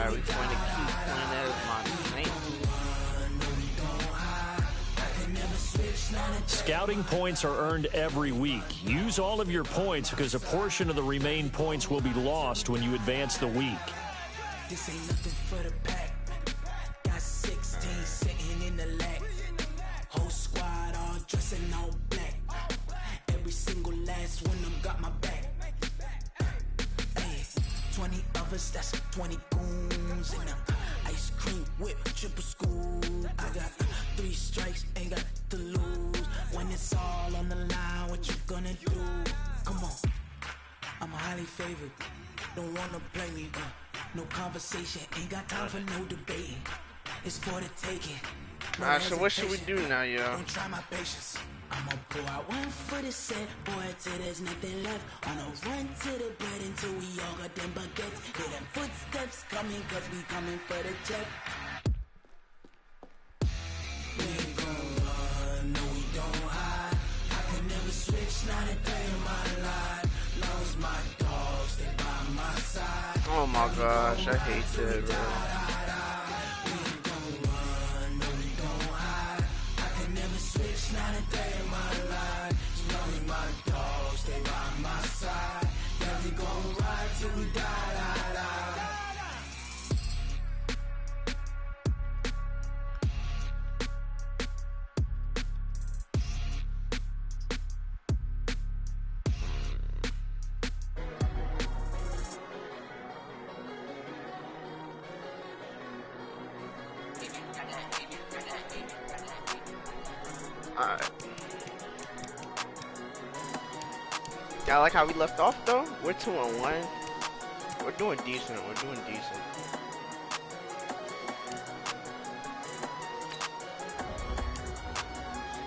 Alright, we're going to keep playing as my Saints. Scouting points are earned every week. Use all of your points because a portion of the remaining points will be lost when you advance the week. This ain't nothing for the pack. Got 16 sitting in the lag. Whole squad all dressing all black. Every single last one of them got my back. Hey, 20 of us, that's 20 goons in them. Ice cream whip, triple school. I got 3 strikes, ain't got to lose. When it's all on the line, what you gonna do? Come on, I'm highly favored. Don't wanna play me, no conversation, ain't got time for no debating. It's for the taking. Alright, so what should we do now, yo? Don't try my patience. I'ma pull out one for the set, boy, till there's nothing left. On a run to the bed until we all got them baguettes. Hear them footsteps coming, cause we coming for the check. We ain't gon' run, no we don't hide. I can never switch, not a day in my life. Long as my dogs, they by my side. Oh my gosh, I hate that, bro. Not a day in my life. As long as my dogs stay by my side. Yeah, we gon' ride till we die, die, die. Alright. Yeah, I like how we left off though. We're 2-1. We're doing decent. We're doing decent.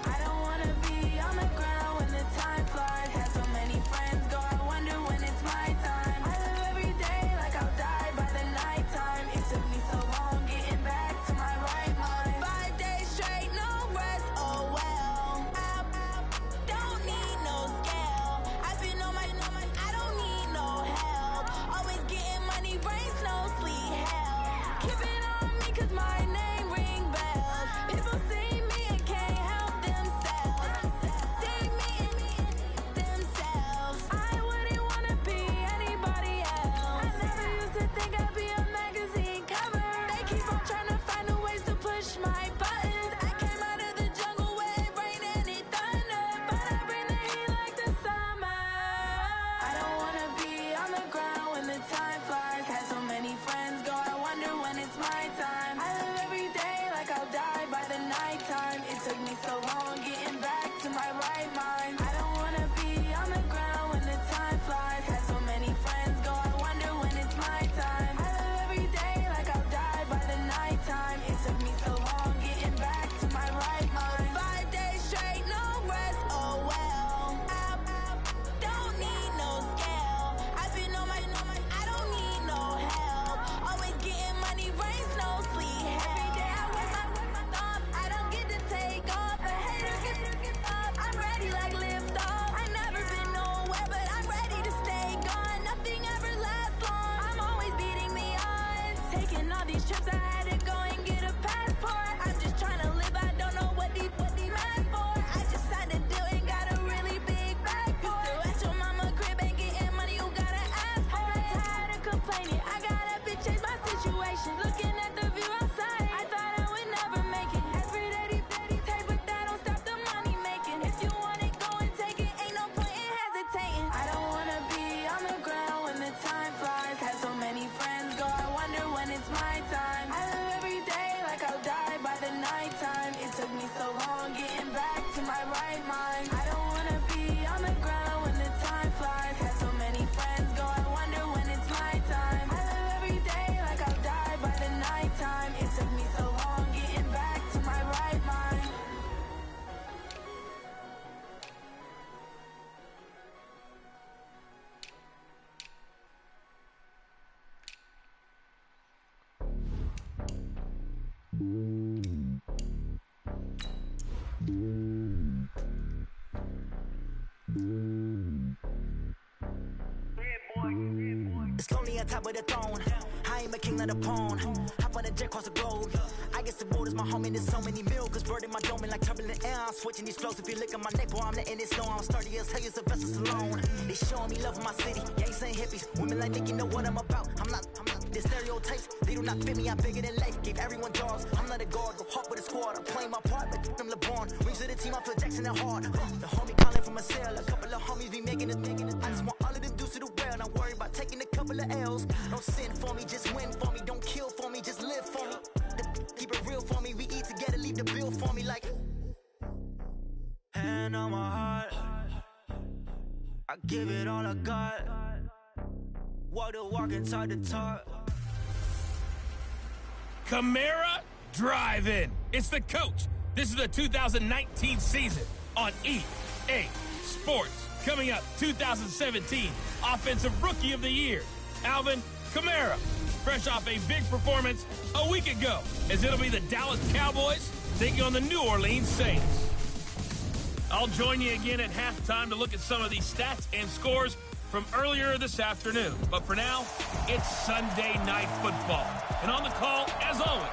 I don't wanna be on the ground when the time flies. Had so many friends go, I wonder when it's my time. I live every day like I'll die by the nighttime. It took me so long getting back to my right mind. 5 days straight, no rest, oh well. Don't need no scale. I've been on my, I don't need no help. Always getting money, rains, no sleep, hell. Keep it on me cause my name ring bells. People see me and can't help themselves. See me and themselves. I wouldn't wanna be anybody else. I never used to think I'd be a magazine cover. They keep on trying to find a ways to push my buttons. I came out of the jungle where it rained and it thundered, but I bring the heat like the summer. I don't wanna be on the ground when the time flies. Had so many friends go, I wonder when it's my time. I live every day like I'll die by the nighttime. It took me so long getting back to my right mind. I don't wanna be on the ground when the time flies. Had so many friends go, I wonder when it's my time. I live every day like I'll die by the nighttime. It took me so long getting back to my right mind. 5 days straight, no rest, oh well. Don't need no scale. I've been on my, I don't need no help. Always getting money, rains, no sleep, hell. Every day I work my thumb, I don't get to take off. The haters get up, I'm ready like lift off. I never been nowhere, but I'm ready to stay gone. Nothing ever lasts long, I'm always beating the odds. Taking all these trips, I had to go and get a passport. I'm just trying to live, I don't know what these mad for. I just signed a deal and got a really big bag for it. Still at your mama crib, ain't getting money, you gotta ask for it. I'm tired of complaining, I gotta bitch change my situation. Looking at the view outside, I thought I would never make it. Every day they take, but that don't stop the money making. If you want it, go and take it, ain't no point in hesitating. I don't wanna be on the ground when the time flies. Had so many friends go, I wonder when it's my time. I live every day like I'll die by the nighttime. It took me so long getting back to my right mind. I don't wanna be on the ground when the time flies. Had so many friends go, I wonder when it's my time. I live every day like I'll die by the nighttime. It took me so long getting back to my right mind. It's lonely on top of the throne. I ain't king of the pawn. Hop on a jet across the globe. I guess the world is my home and there's so many mil. Cause bird in my dome and like turbulent air. I'm switching these flows. If you look at my neck, boy, I'm letting it snow. I'm sturdy as hell as a vessel alone. They showing me love in my city. Gangs ain't hippies. Women like Nick, you know what I'm about. I'm not the stereotypes. They do not fit me. I'm bigger than life. Gave everyone jobs. I'm not a guard. Go hard with a squad. I'm playing my part, but them LeBron. Rings to the team. I feel Jackson and hard. The homie calling from a cell. A couple of homies be making it. I just want all of them dudes to the well. Not worry about taking a couple of L's. Don't sin for me, just win for me. Don't kill for me, just live for me. Keep it real for me. We eat together, leave the bill for me like. Hand on my heart, I give it all I got. Walk the walk and talk the talk. Camara Drive-In. It's the coach. This is the 2019 season on EA Sports. Coming up, 2017 Offensive Rookie of the Year, Alvin Kamara. Fresh off a big performance a week ago, as it'll be the Dallas Cowboys taking on the New Orleans Saints. I'll join you again at halftime to look at some of these stats and scores from earlier this afternoon. But for now, it's Sunday Night Football. And on the call, as always,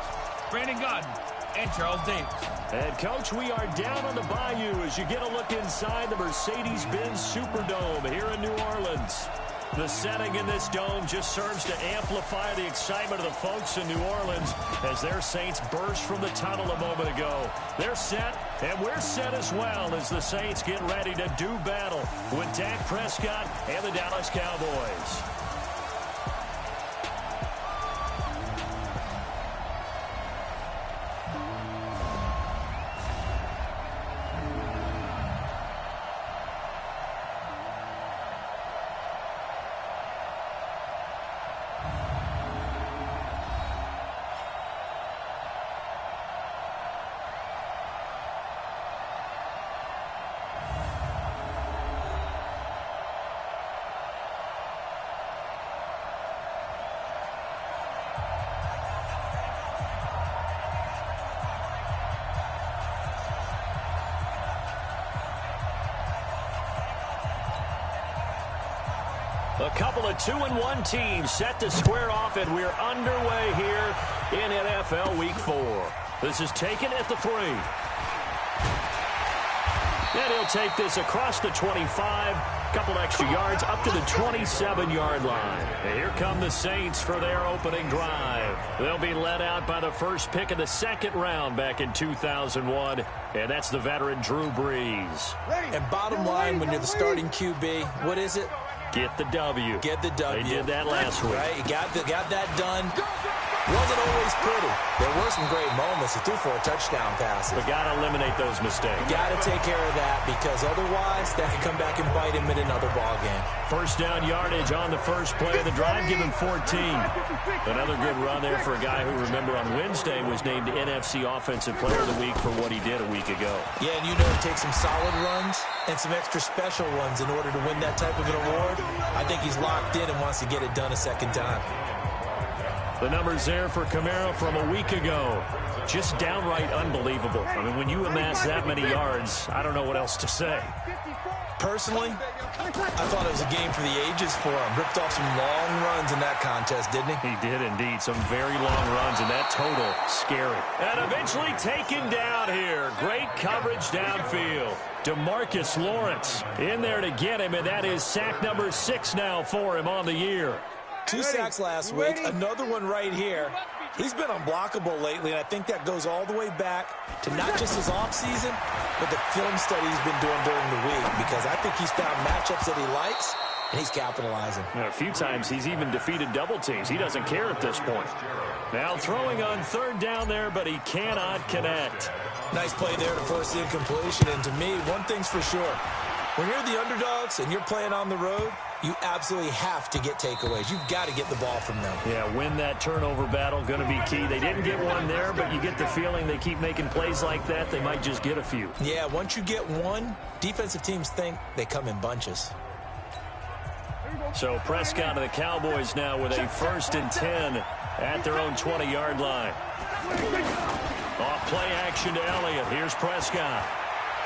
Brandon Godden and Charles Davis. And, Coach, we are down on the bayou as you get a look inside the Mercedes-Benz Superdome here in New Orleans. The setting in this dome just serves to amplify the excitement of the folks in New Orleans as their Saints burst from the tunnel a moment ago. They're set, and we're set as well as the Saints get ready to do battle with Dak Prescott and the Dallas Cowboys. A couple of 2-1 teams set to square off, and we're underway here in NFL Week 4. This is taken at the 3. And he'll take this across the 25, a couple extra yards up to the 27-yard line. And here come the Saints for their opening drive. They'll be led out by the first pick of the second round back in 2001, and that's the veteran Drew Brees. And bottom line, when you're the starting QB, what is it? Get the W. Get the W. They did that last week. Right? You got that done. Wasn't always pretty. There were some great moments. He threw 4 touchdown passes. But got to eliminate those mistakes. Got to take care of that, because otherwise that could come back and bite him in another ball game. First down yardage on the first play of the drive, give him 14. Another good run there for a guy who, remember, on Wednesday was named NFC Offensive Player of the Week for what he did a week ago. Yeah, and you know it takes some solid runs and some extra special ones in order to win that type of an award. I think he's locked in and wants to get it done a second time. The numbers there for Kamara from a week ago. Just downright unbelievable. I mean, when you amass that many yards, I don't know what else to say. Personally, I thought it was a game for the ages for him. Ripped off some long runs in that contest, didn't he? He did indeed. Some very long runs, and that total, scary. And eventually taken down here. Great coverage downfield. DeMarcus Lawrence in there to get him, and that is sack number 6 now for him on the year. 2 sacks last week, another one right here. He's been unblockable lately, and I think that goes all the way back to not just his offseason, but the film study he's been doing during the week, because I think he's found matchups that he likes, and he's capitalizing. A few times he's even defeated double teams. He doesn't care at this point. Now throwing on third down there, but he cannot connect. Nice play there to force the incompletion, and to me, one thing's for sure. When you're the underdogs and you're playing on the road, you absolutely have to get takeaways. You've got to get the ball from them. Yeah, win that turnover battle, going to be key. They didn't get one there, but you get the feeling they keep making plays like that, they might just get a few. Yeah, once you get one, defensive teams think they come in bunches. So Prescott and the Cowboys now with a 1st and 10 at their own 20-yard line. Off play action to Elliott. Here's Prescott.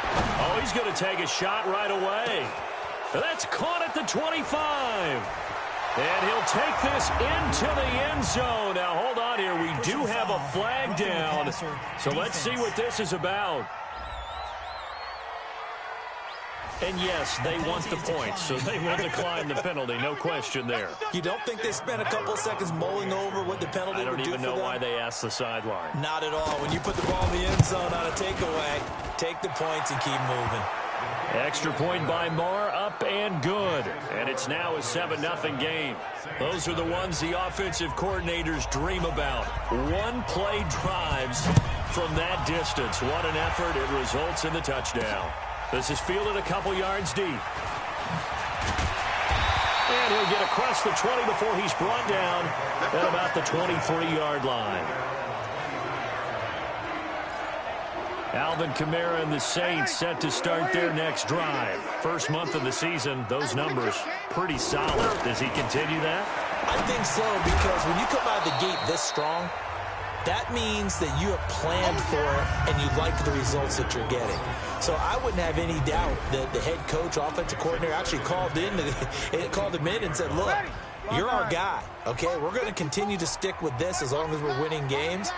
Oh, he's going to take a shot right away. That's caught at the 25. And he'll take this into the end zone. Now, hold on here. We do have a flag down. So let's see what this is about. And, yes, they want the points, so they will decline the penalty. No question there. You don't think they spent a couple of seconds mulling over what the penalty would do for them? I don't even know why they asked the sideline. Not at all. When you put the ball in the end zone on a takeaway, take the points and keep moving. Extra point by Marr, up and good. And it's now a 7-0 game. Those are the ones the offensive coordinators dream about. One-play drives from that distance. What an effort. It results in the touchdown. This is fielded a couple yards deep. And he'll get across the 20 before he's brought down at about the 23-yard line. Alvin Kamara and the Saints set to start their next drive. First month of the season, those numbers pretty solid. Does he continue that? I think so, because when you come out of the gate this strong, that means that you have planned for it and you like the results that you're getting. So I wouldn't have any doubt that the head coach, offensive coordinator, actually called him in and said, look, you're our guy, okay? We're going to continue to stick with this as long as we're winning games.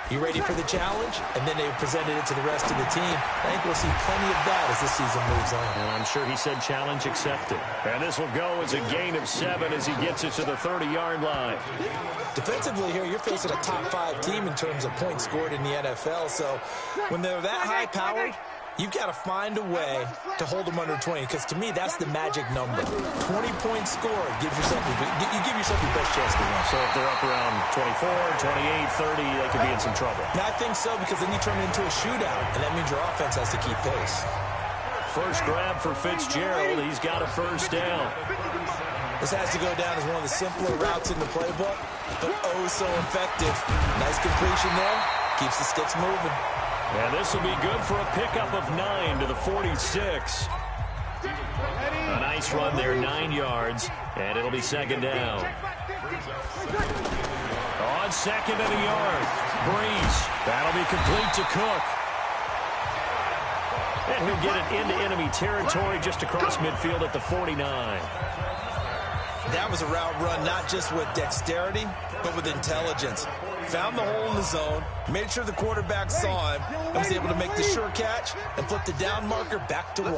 You ready for the challenge? And then they presented it to the rest of the team. I think we'll see plenty of that as the season moves on. And I'm sure he said challenge accepted. And this will go as a gain of 7 as he gets it to the 30-yard line. Defensively here, you're facing a top-5 team in terms of points scored in the NFL. So when they're that high-powered, you've got to find a way to hold them under 20, because to me, that's the magic number. 20-point score gives yourself you give yourself your best chance to win. So if they're up around 24, 28, 30, they could be in some trouble. Now, I think so, because then you turn it into a shootout, and that means your offense has to keep pace. First grab for Fitzgerald. He's got a first down. This has to go down as one of the simpler routes in the playbook, but oh so effective. Nice completion there. Keeps the sticks moving. And this will be good for a pickup of 9 to the 46. A nice run there, 9 yards, and it'll be second down. On second and a yard, Breeze. That'll be complete to Cook. And he'll get it into enemy territory just across midfield at the 49. That was a route run not just with dexterity, but with intelligence. Found the hole in the zone, made sure the quarterback saw him, and was able to make the sure catch and flip the down marker back to 1.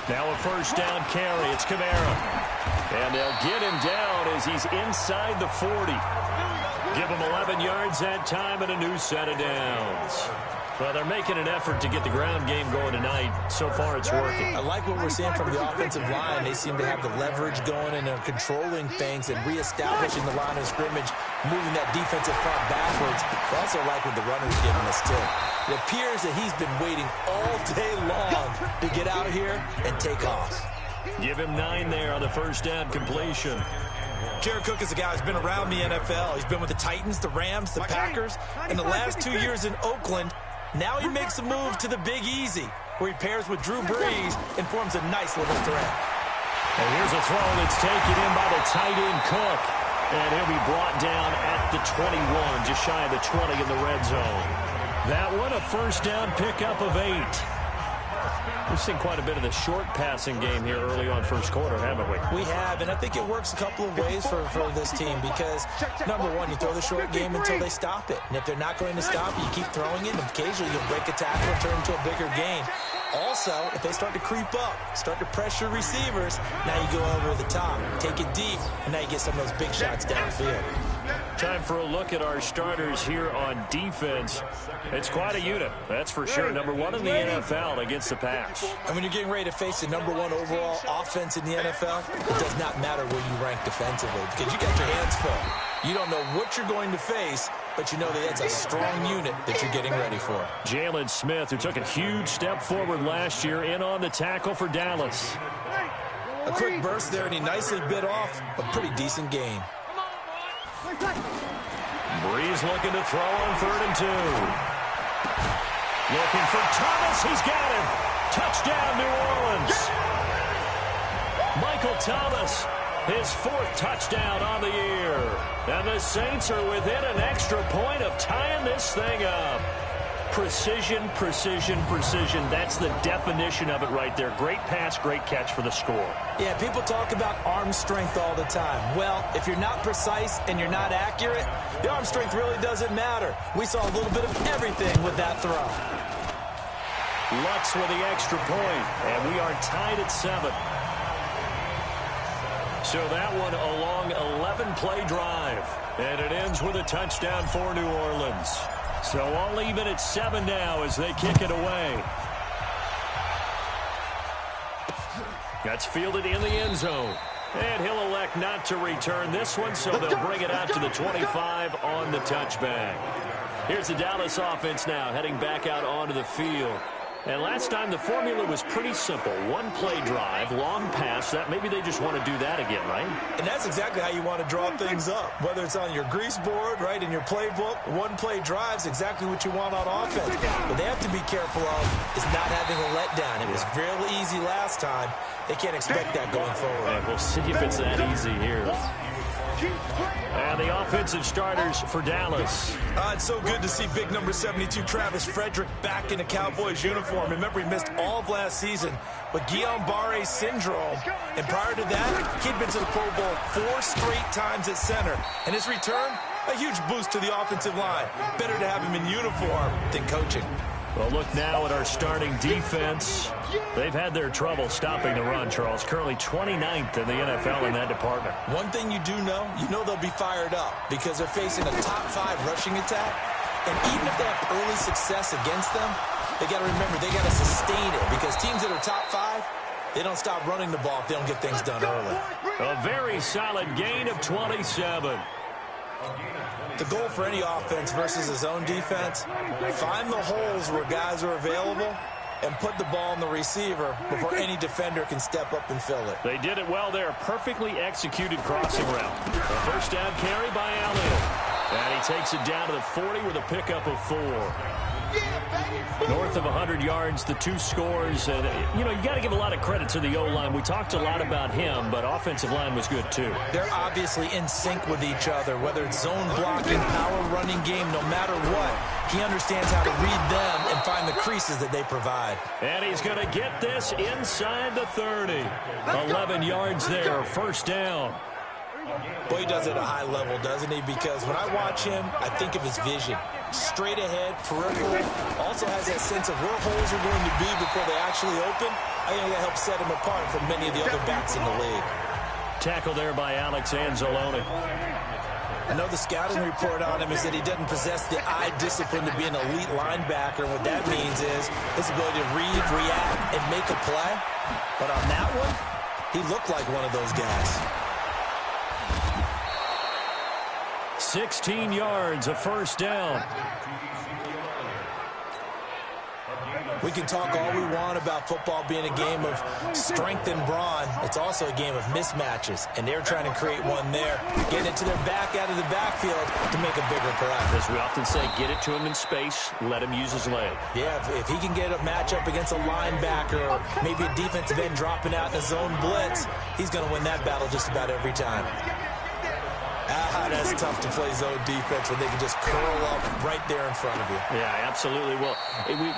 Now a first down carry. It's Kamara. And they'll get him down as he's inside the 40. Give him 11 yards that time and a new set of downs. Well, they're making an effort to get the ground game going tonight. So far, it's working. I like what we're seeing from the offensive line. They seem to have the leverage going and are controlling things and reestablishing the line of scrimmage, moving that defensive front backwards. I also like what the runner's giving us, too. It appears that he's been waiting all day long to get out here and take off. Give him 9 there on the first down completion. Jared Cook is a guy who's been around the NFL. He's been with the Titans, the Rams, the Packers. In the last 2 years in Oakland, now he makes a move to the Big Easy, where he pairs with Drew Brees and forms a nice little threat. And here's a throw that's taken in by the tight end Cook. And he'll be brought down at the 21, just shy of the 20 in the red zone. That one, a first down pickup of 8. We've seen quite a bit of the short passing game here early on first quarter, haven't we? We have, and I think it works a couple of ways for this team because, number one, you throw the short game until they stop it. And if they're not going to stop it, you keep throwing it, and occasionally you'll break a tackle and turn into a bigger game. Also, if they start to creep up, start to pressure receivers, now you go over the top, take it deep, and now you get some of those big shots downfield. Time for a look at our starters here on defense. It's quite a unit, that's for sure. Number 1 in the NFL against the pass. And when you're getting ready to face the number 1 overall offense in the NFL, it does not matter where you rank defensively because you got your hands full. You don't know what you're going to face, but you know that it's a strong unit that you're getting ready for. Jalen Smith, who took a huge step forward last year, in on the tackle for Dallas. A quick burst there, and he nicely bit off a pretty decent gain. Breeze looking to throw on 3rd and 2. Looking for Thomas. He's got him. Touchdown, New Orleans. Michael Thomas, his 4th touchdown on the year. And the Saints are within an extra point of tying this thing up. Precision, precision, precision. That's the definition of it right there. Great pass, great catch for the score. Yeah, people talk about arm strength all the time. Well, if you're not precise and you're not accurate, the arm strength really doesn't matter. We saw a little bit of everything with that throw. Lutz with the extra point, and we are tied at 7. So that one a long 11-play drive, and it ends with a touchdown for New Orleans. So all even at 7 now as they kick it away. That's fielded in the end zone. And he'll elect not to return this one, so they'll bring it out to the 25 on the touchback. Here's the Dallas offense now heading back out onto the field. And last time the formula was pretty simple. One play drive, long pass. That maybe they just want to do that again, right? And that's exactly how you want to draw things up. Whether it's on your grease board, right, in your playbook, one play drive's exactly what you want on offense. What they have to be careful of is not having a letdown. It was real easy last time. They can't expect that going forward. And we'll see if it's that easy here. And the offensive starters for Dallas. It's so good to see big number 72, Travis Frederick, back in a Cowboys uniform. Remember, he missed all of last season with Guillain-Barré syndrome. And prior to that, he'd been to the Pro Bowl 4 straight times at center. And his return, a huge boost to the offensive line. Better to have him in uniform than coaching. Well, look now at our starting defense. They've had their trouble stopping the run, Charles. Currently 29th in the NFL in that department. One thing you do know, they'll be fired up because they're facing a top 5 rushing attack. And even if they have early success against them, they got to remember they got to sustain it because teams that are top 5, they don't stop running the ball if they don't get things done early. A very solid gain of 27. The goal for any offense versus his own defense, find the holes where guys are available and put the ball in the receiver before any defender can step up and fill it. They did it well there. Perfectly executed crossing route. A first down carry by Allen. And he takes it down to the 40 with a pickup of 4. North of 100 yards, the 2 scores. And, you got to give a lot of credit to the O-line. We talked a lot about him, but offensive line was good, too. They're obviously in sync with each other, whether it's zone blocking, power running game, no matter what. He understands how to read them and find the creases that they provide. And he's going to get this inside the 30. 11 yards there, first down. Boy, he does it at a high level, doesn't he? Because when I watch him, I think of his vision. Straight ahead, peripheral. Also has that sense of where holes are going to be before they actually open. I think that helps set him apart from many of the other backs in the league. Tackle there by Alex Anzalone. I know the scouting report on him is that he doesn't possess the eye discipline to be an elite linebacker. What that means is his ability to read, react, and make a play. But on that one, he looked like one of those guys. 16 yards, a first down. We can talk all we want about football being a game of strength and brawn. It's also a game of mismatches, and they're trying to create one there. Getting it to their back out of the backfield to make a bigger play. As we often say, get it to him in space, let him use his leg. Yeah, if he can get a matchup against a linebacker or maybe a defensive end dropping out in a zone blitz, he's going to win that battle just about every time. That's tough to play zone defense when they can just curl up right there in front of you. Yeah, absolutely. Well,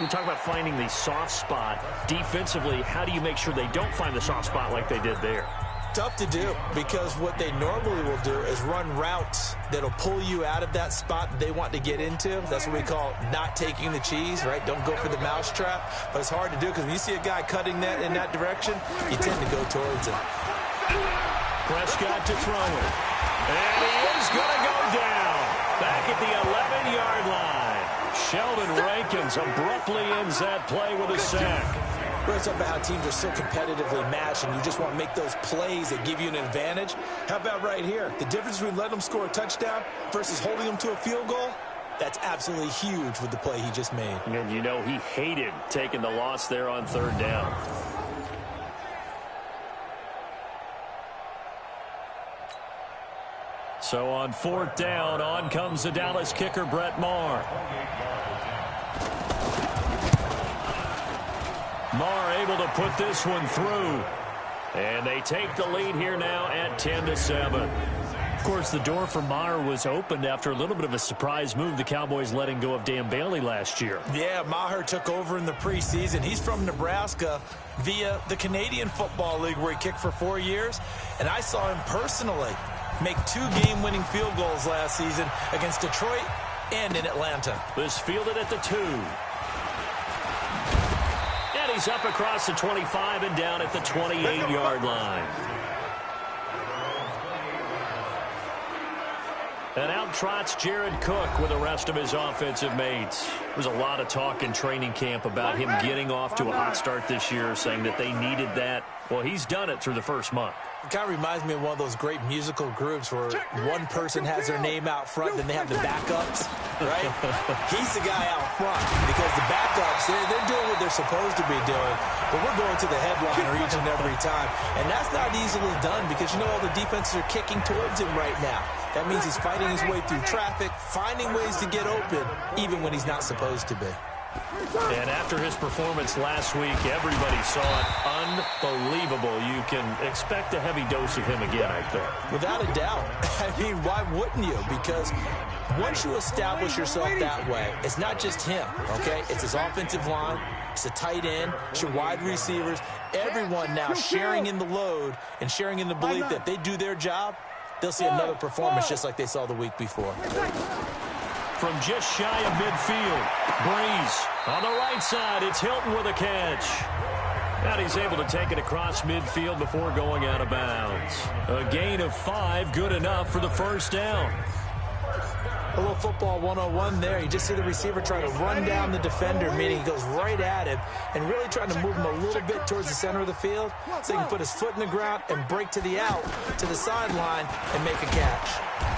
we talk about finding the soft spot. Defensively, how do you make sure they don't find the soft spot like they did there? Tough to do because what they normally will do is run routes that'll pull you out of that spot that they want to get into. That's what we call not taking the cheese, right? Don't go for the mousetrap. But it's hard to do because when you see a guy cutting that in that direction, you tend to go towards him. Prescott to throw it. And he is going to go down. Back at the 11-yard line. Sheldon Rankins abruptly ends that play with a sack. We're talking about how teams are so competitively matched and you just want to make those plays that give you an advantage. How about right here? The difference between letting them score a touchdown versus holding them to a field goal, that's absolutely huge with the play he just made. And he hated taking the loss there on third down. So on fourth down, on comes the Dallas kicker, Brett Maher. Maher able to put this one through. And they take the lead here now at 10-7. Of course, the door for Maher was opened after a little bit of a surprise move, the Cowboys letting go of Dan Bailey last year. Yeah, Maher took over in the preseason. He's from Nebraska via the Canadian Football League, where he kicked for 4 years. And I saw him personally make 2 game-winning field goals last season against Detroit and in Atlanta. This fielded at the 2. And he's up across the 25 and down at the 28-yard line. And out trots Jared Cook with the rest of his offensive mates. There was a lot of talk in training camp about him getting off to a hot start this year, saying that they needed that. Well, he's done it through the first month. It kind of reminds me of one of those great musical groups where one person has their name out front, then they have the backups, right? He's the guy out front because the backups, they're doing what they're supposed to be doing, but we're going to the headliner each and every time. And that's not easily done because, you know, all the defenses are kicking towards him right now. That means he's fighting his way through traffic, finding ways to get open, even when he's not supposed to be. And after his performance last week, everybody saw it. Unbelievable. You can expect a heavy dose of him again, I think. Without a doubt. I mean, why wouldn't you? Because once you establish yourself that way, it's not just him, okay? It's his offensive line, it's the tight end, it's your wide receivers, everyone now sharing in the load and sharing in the belief that they do their job, they'll see another performance just like they saw the week before. From just shy of midfield, Breeze on the right side. It's Hilton with a catch. And he's able to take it across midfield before going out of bounds. A gain of 5, good enough for the first down. A little football 101 there. You just see the receiver trying to run down the defender, meaning he goes right at him and really trying to move him a little bit towards the center of the field so he can put his foot in the ground and break to the out, to the sideline, and make a catch.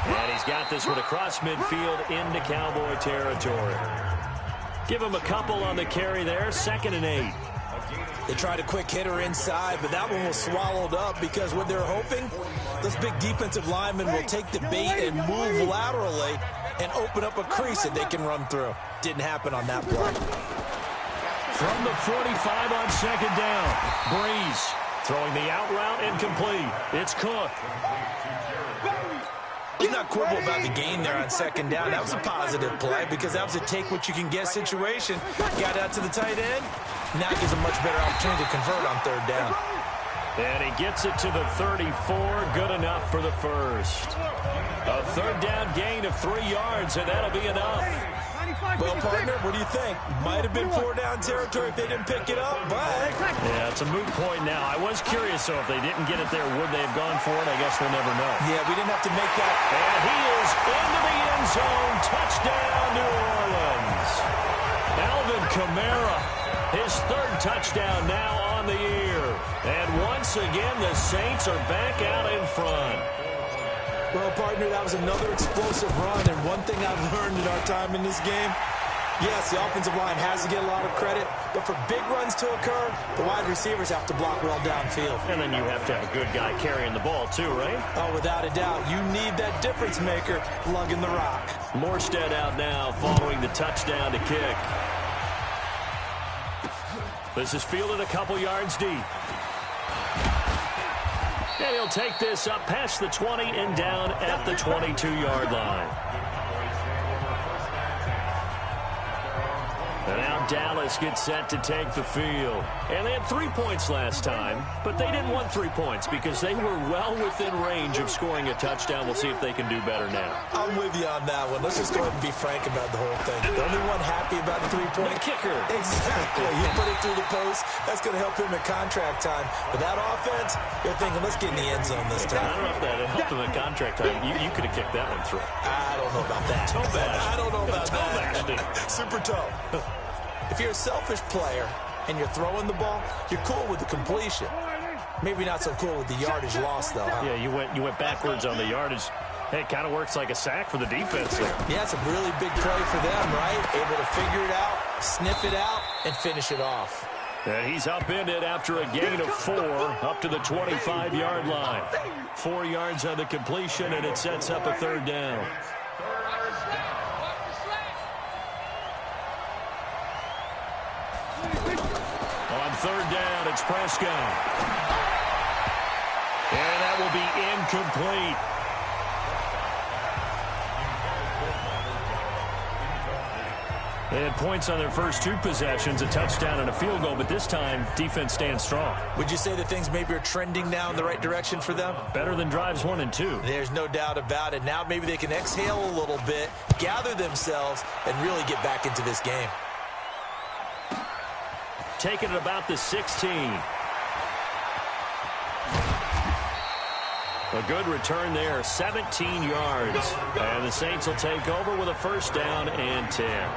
And he's got this one across midfield into Cowboy territory. Give him a couple on the carry there, 2nd and 8. They tried a quick hitter inside, but that one was swallowed up because what they're hoping, those big defensive linemen will take the bait and move laterally and open up a crease that they can run through. Didn't happen on that play. From the 45 on 2nd down, Breeze throwing the out route incomplete. It's Cook. Let's not quibble about the gain there on 2nd down. That was a positive play because that was a take-what-you-can-get situation. Got out to the tight end. Now it gives a much better opportunity to convert on 3rd down. And he gets it to the 34. Good enough for the first. A 3rd down gain of 3 yards, and that'll be enough. Well, partner, what do you think? Might have been 4-down territory if they didn't pick it up, but... Yeah, it's a moot point now. I was curious, though, if they didn't get it there, would they have gone for it? I guess we'll never know. Yeah, we didn't have to make that. And he is into the end zone. Touchdown, New Orleans. Alvin Kamara, his 3rd touchdown now on the year. And once again, the Saints are back out in front. Well, partner, that was another explosive run, and one thing I've learned in our time in this game, yes, the offensive line has to get a lot of credit, but for big runs to occur, the wide receivers have to block well downfield. And then you have to have a good guy carrying the ball, too, right? Oh, without a doubt. You need that difference maker lugging the rock. Morstead out now following the touchdown to kick. This is fielded a couple yards deep. And he'll take this up past the 20 and down at the 22-yard line. And now Dallas gets set to take the field. And they had 3 points last time, but they didn't want 3 points because they were well within range of scoring a touchdown. We'll see if they can do better now. I'm with you on that one. Let's just go ahead and be frank about the whole thing. The only one happy about the 3-point kicker. Exactly. You put it through the post. That's going to help him at contract time. But that offense, they're thinking, let's get in the end zone this time. I don't know if that helped him at contract time. You could have kicked that one through. I don't know about that. Toe bash. I don't know about toe that. Bash. Super toe. If you're a selfish player and you're throwing the ball, you're cool with the completion. Maybe not so cool with the yardage loss, though, huh? Yeah, you went backwards on the yardage. Hey, it kind of works like a sack for the defense there. Yeah, it's a really big play for them, right? Able to figure it out, sniff it out, and finish it off. And he's upended after a gain of 4 up to the 25-yard line. 4 yards on the completion, and it sets up a 3rd down. On 3rd down, it's Prescott. And that will be incomplete. They had points on their first 2 possessions, a touchdown and a field goal, but this time, defense stands strong. Would you say that things maybe are trending now in the right direction for them? Better than drives 1 and 2. There's no doubt about it. Now maybe they can exhale a little bit, gather themselves, and really get back into this game. Taking it about the 16. A good return there, 17 yards. And the Saints will take over with a first down and 10.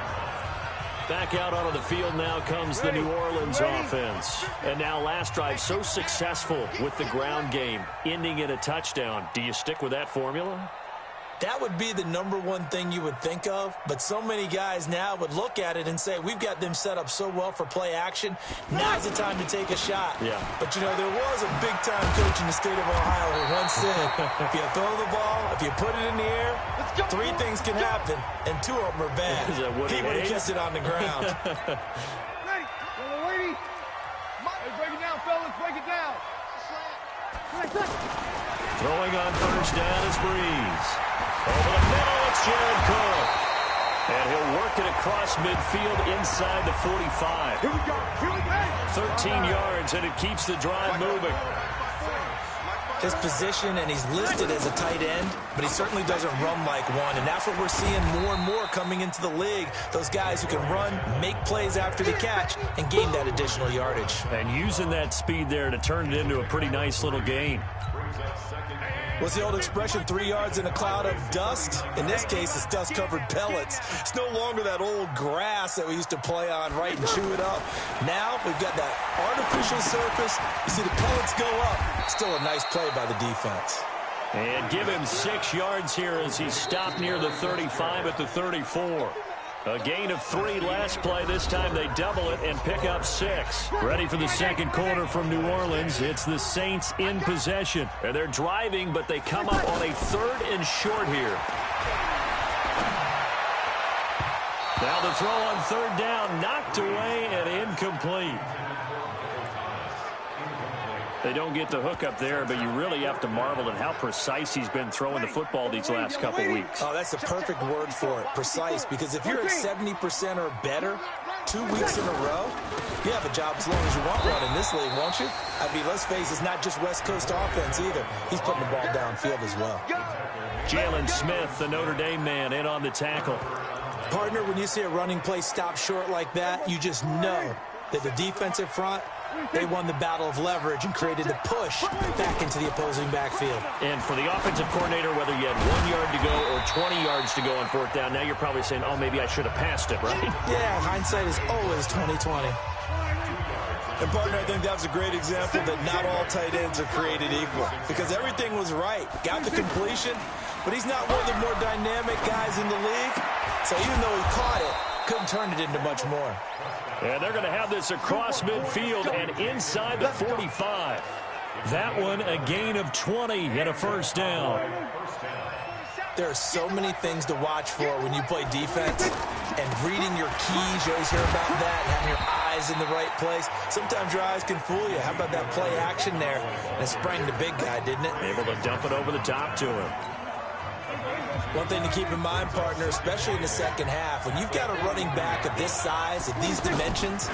Back out onto the field now comes the New Orleans offense. And now last drive so successful with the ground game, ending in a touchdown. Do you stick with that formula? That would be the #1 thing you would think of, but so many guys now would look at it and say, we've got them set up so well for play action, now's the time to take a shot. Yeah. But, you know, there was a big-time coach in the state of Ohio who once said, if you throw the ball, if you put it in the air, 3 things can happen, and 2 of them are bad. He would have kept it on the ground. Ready? Ready? Hey, break it down, fellas. Break it down. Throwing on first down is Breeze. Over the middle, it's Jared Cook. And he'll work it across midfield inside the 45. Here we go. Here we go. 13 yards, and it keeps the drive moving. His position, and he's listed as a tight end, but he certainly doesn't run like one, and that's what we're seeing more and more coming into the league. Those guys who can run, make plays after the catch, and gain that additional yardage. And using that speed there to turn it into a pretty nice little gain. What's the old expression, 3 yards in a cloud of dust? In this case, it's dust-covered pellets. It's no longer that old grass that we used to play on, right, and chew it up. Now we've got that artificial surface. You see the pellets go up. Still a nice play by the defense. And give him 6 yards here as he stopped near the 35 at the 34. A gain of 3 last play. This time they double it and pick up 6. Ready for the second quarter from New Orleans. It's the Saints in possession. And they're driving, but they come up on a 3rd and short here. Now the throw on 3rd down, knocked away and incomplete. They don't get the hook up there, but you really have to marvel at how precise he's been throwing the football these last couple weeks. Oh, that's the perfect word for it, precise, because if you're at 70% or better 2 weeks in a row, you have a job as long as you want one in this league, won't you? I mean, let's face it, it's not just West Coast offense either. He's putting the ball downfield as well. Jalen Smith, the Notre Dame man, in on the tackle. Partner, when you see a running play stop short like that, you just know that the defensive front, they won the battle of leverage and created the push back into the opposing backfield. And for the offensive coordinator, whether you had 1 yard to go or 20 yards to go on 4th down, now you're probably saying, oh, maybe I should have passed it, right? Yeah, hindsight is always 20/20. And, partner, I think that was a great example that not all tight ends are created equal, because everything was right. Got the completion, but he's not one of the more dynamic guys in the league. So even though he caught it, couldn't turn it into much more. And they're going to have this across midfield and inside the 45. That one a gain of 20 and a first down. There are so many things to watch for when you play defense, and reading your keys, you always hear about that, and having your eyes in the right place. Sometimes your eyes can fool you. How about that play action there? And it sprang the big guy, didn't it? Able to dump it over the top to him. One thing to keep in mind, partner, especially in the second half, when you've got a running back of this size, of these dimensions,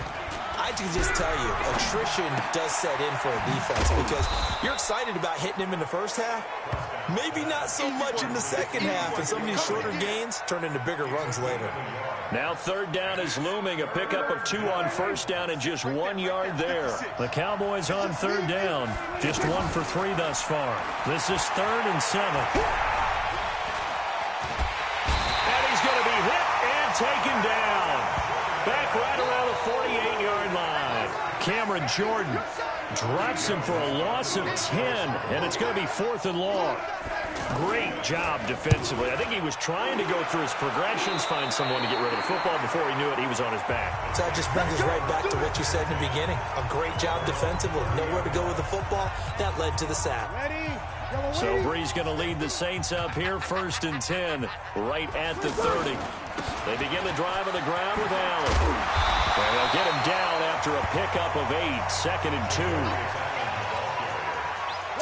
I can just tell you, attrition does set in for a defense, because you're excited about hitting him in the first half. Maybe not so much in the second half, and some of these shorter gains turn into bigger runs later. Now 3rd down is looming, a pickup of 2 on 1st down and just 1 yard there. The Cowboys on 3rd down, just 1 for 3 thus far. This is 3rd and 7. Taken down. Back right around the 48-yard line. Cameron Jordan drops him for a loss of 10, and it's going to be 4th and long. Great job defensively. I think he was trying to go through his progressions, find someone to get rid of the football. Before he knew it, he was on his back. So that just brings us right back to what you said in the beginning. A great job defensively. Nowhere to go with the football. That led to the sack. So Breeze going to lead the Saints up here, 1st and 10, right at the 30. They begin the drive on the ground with Allen. And they'll get him down after a pickup of 8, 2nd and 2.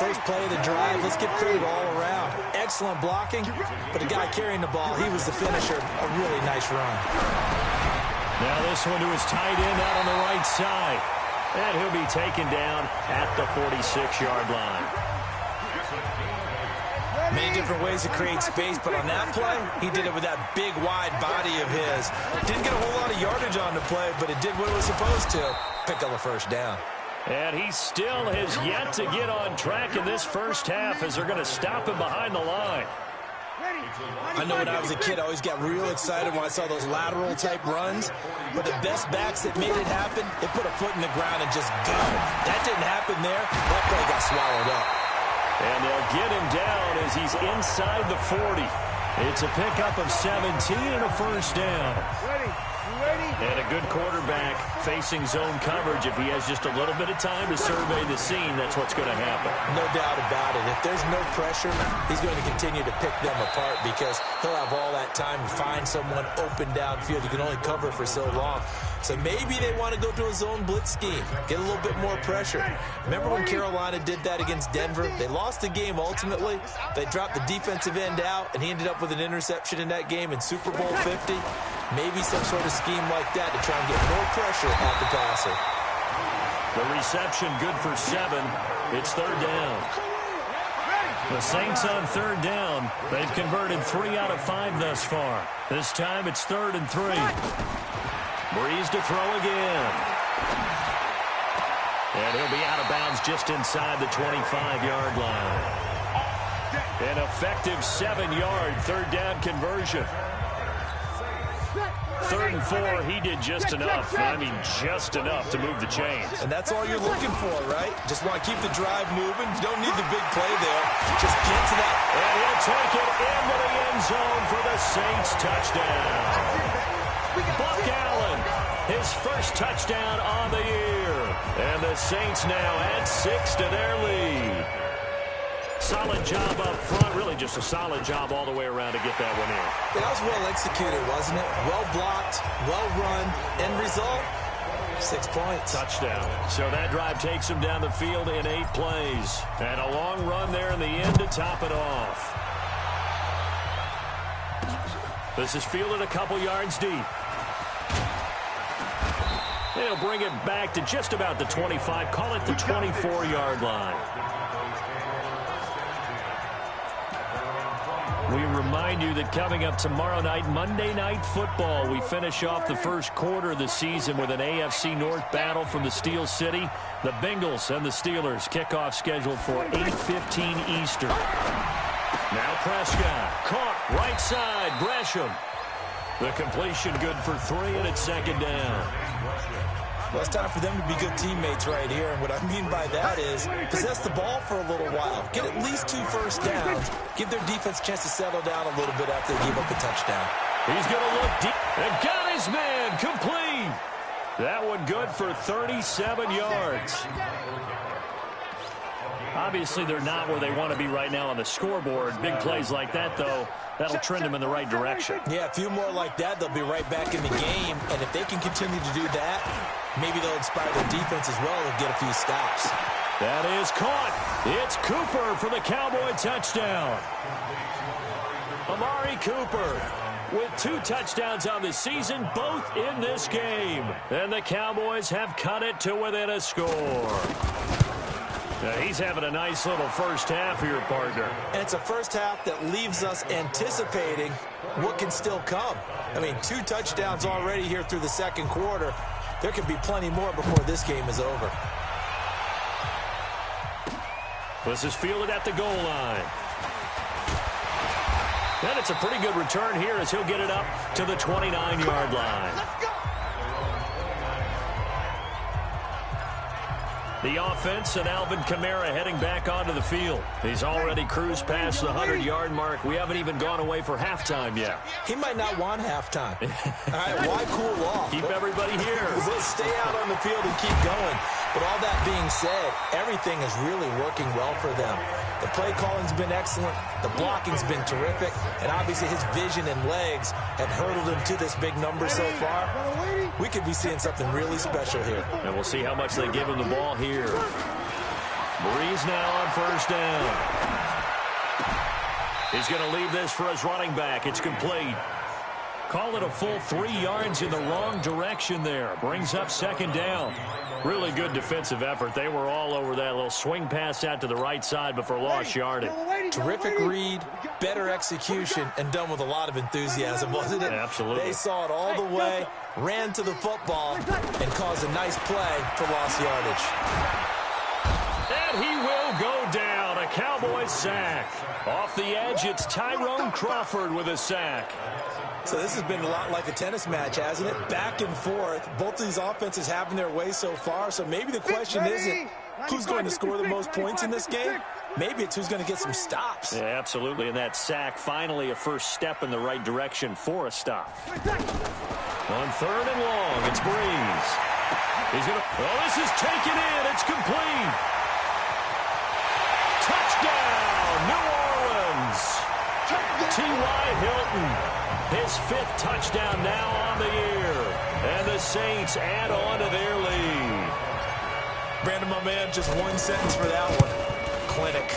First play of the drive, let's give credit all around. Excellent blocking, but the guy carrying the ball, he was the finisher. A really nice run. Now this one to his tight end out on the right side. And he'll be taken down at the 46-yard line. Many different ways to create space, but on that play, he did it with that big, wide body of his. Didn't get a whole lot of yardage on the play, but it did what it was supposed to. Pick up a first down. And he still has yet to get on track in this first half as they're going to stop him behind the line. I know when I was a kid, I always got real excited when I saw those lateral-type runs. But the best backs that made it happen, they put a foot in the ground and just go. That didn't happen there. That play got swallowed up. And they'll get him down as he's inside the 40. It's a pickup of 17 and a first down. And a good quarterback facing zone coverage. If he has just a little bit of time to survey the scene, that's what's going to happen. No doubt about it. If there's no pressure, he's going to continue to pick them apart because he'll have all that time to find someone open downfield. You can only cover for so long. So maybe they want to go to a zone blitz scheme, get a little bit more pressure. Remember when Carolina did that against Denver? They lost the game ultimately. They dropped the defensive end out, and he ended up with an interception in that game in Super Bowl 50. Maybe some sort of scheme like that to try and get more pressure at the passer. The reception good for 7. It's third down. The Saints on third down. They've converted 3 out of 5 thus far. This time it's 3rd and 3. Breeze to throw again. And he'll be out of bounds just inside the 25-yard line. An effective 7-yard third down conversion. 3rd and 4, he did just enough. I mean, just enough to move the chains. And that's all you're looking for, right? Just want to keep the drive moving. You don't need the big play there. Just get to that. And he'll take it into the end zone for the Saints touchdown. Buck Allen, his first touchdown on the year. And the Saints now add 6 to their lead. Solid job up front. Really just a solid job all the way around to get that one in. That was well executed, wasn't it? Well blocked, well run. End result, 6 points. Touchdown. So that drive takes him down the field in 8 plays. And a long run there in the end to top it off. This is fielded a couple yards deep. They'll bring it back to just about the 25. Call it the 24-yard line. We remind you that coming up tomorrow night, Monday Night Football, we finish off the first quarter of the season with an AFC North battle from the Steel City. The Bengals and the Steelers kickoff scheduled for 8:15 Eastern. Now Prescott, caught right side, Gresham. The completion good for 3, and it's 2nd down. Well, it's time for them to be good teammates right here. And what I mean by that is possess the ball for a little while. Get at least 2 first downs. Give their defense a chance to settle down a little bit after they give up the touchdown. He's going to look deep and got his man complete. That one good for 37 yards. Obviously, they're not where they want to be right now on the scoreboard. Big plays like that, though, that'll trend them in the right direction. Yeah, a few more like that, they'll be right back in the game. And if they can continue to do that, maybe they'll inspire their defense as well and get a few stops. That is caught. It's Cooper for the Cowboy touchdown. Amari Cooper with 2 touchdowns on the season, both in this game. And the Cowboys have cut it to within a score. Now he's having a nice little first half here, partner. And it's a first half that leaves us anticipating what can still come. I mean, 2 touchdowns already here through the second quarter. There could be plenty more before this game is over. This is fielded at the goal line. And it's a pretty good return here as he'll get it up to the 29-yard line. The offense and Alvin Kamara heading back onto the field. He's already cruised past the 100-yard mark. We haven't even gone away for halftime yet. He might not want halftime. All right, why cool off? Keep everybody here. Let's stay out on the field and keep going. But all that being said, everything is really working well for them. The play calling's been excellent. The blocking's been terrific. And obviously his vision and legs have hurdled him to this big number so far. We could be seeing something really special here. And we'll see how much they give him the ball here. Breeze now on first down. He's going to leave this for his running back. It's complete. Call it a full 3 yards in the wrong direction there. Brings up second down. Really good defensive effort. They were all over that little swing pass out to the right side before lost yardage. Terrific read, better execution, and done with a lot of enthusiasm, wasn't it? Absolutely. They saw it all the way, ran to the football, and caused a nice play for lost yardage. And he will go down. A Cowboys sack. Off the edge, it's Tyrone Crawford with a sack. So this has been a lot like a tennis match, hasn't it? Back and forth. Both of these offenses having their way so far. So maybe the question isn't who's going to score the most points in this game. Maybe it's who's going to get some stops. Yeah, absolutely. And that sack, finally a first step in the right direction for a stop. On third and long, it's Breeze. He's going to... Oh, this is taken in. It's complete. Touchdown, New Orleans. T.Y. Hilton. His 5th touchdown now on the year. And the Saints add on to their lead. Brandon, my man, just one sentence for that one. Clinic.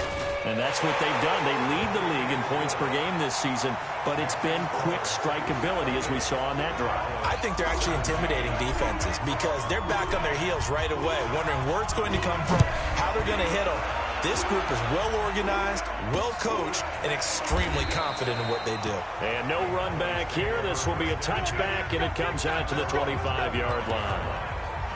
And that's what they've done. They lead the league in points per game this season, but it's been quick strikeability as we saw on that drive. I think they're actually intimidating defenses because they're back on their heels right away, wondering where it's going to come from, how they're going to hit them. This group is well-organized, well-coached, and extremely confident in what they do. And no run back here. This will be a touchback, and it comes out to the 25-yard line.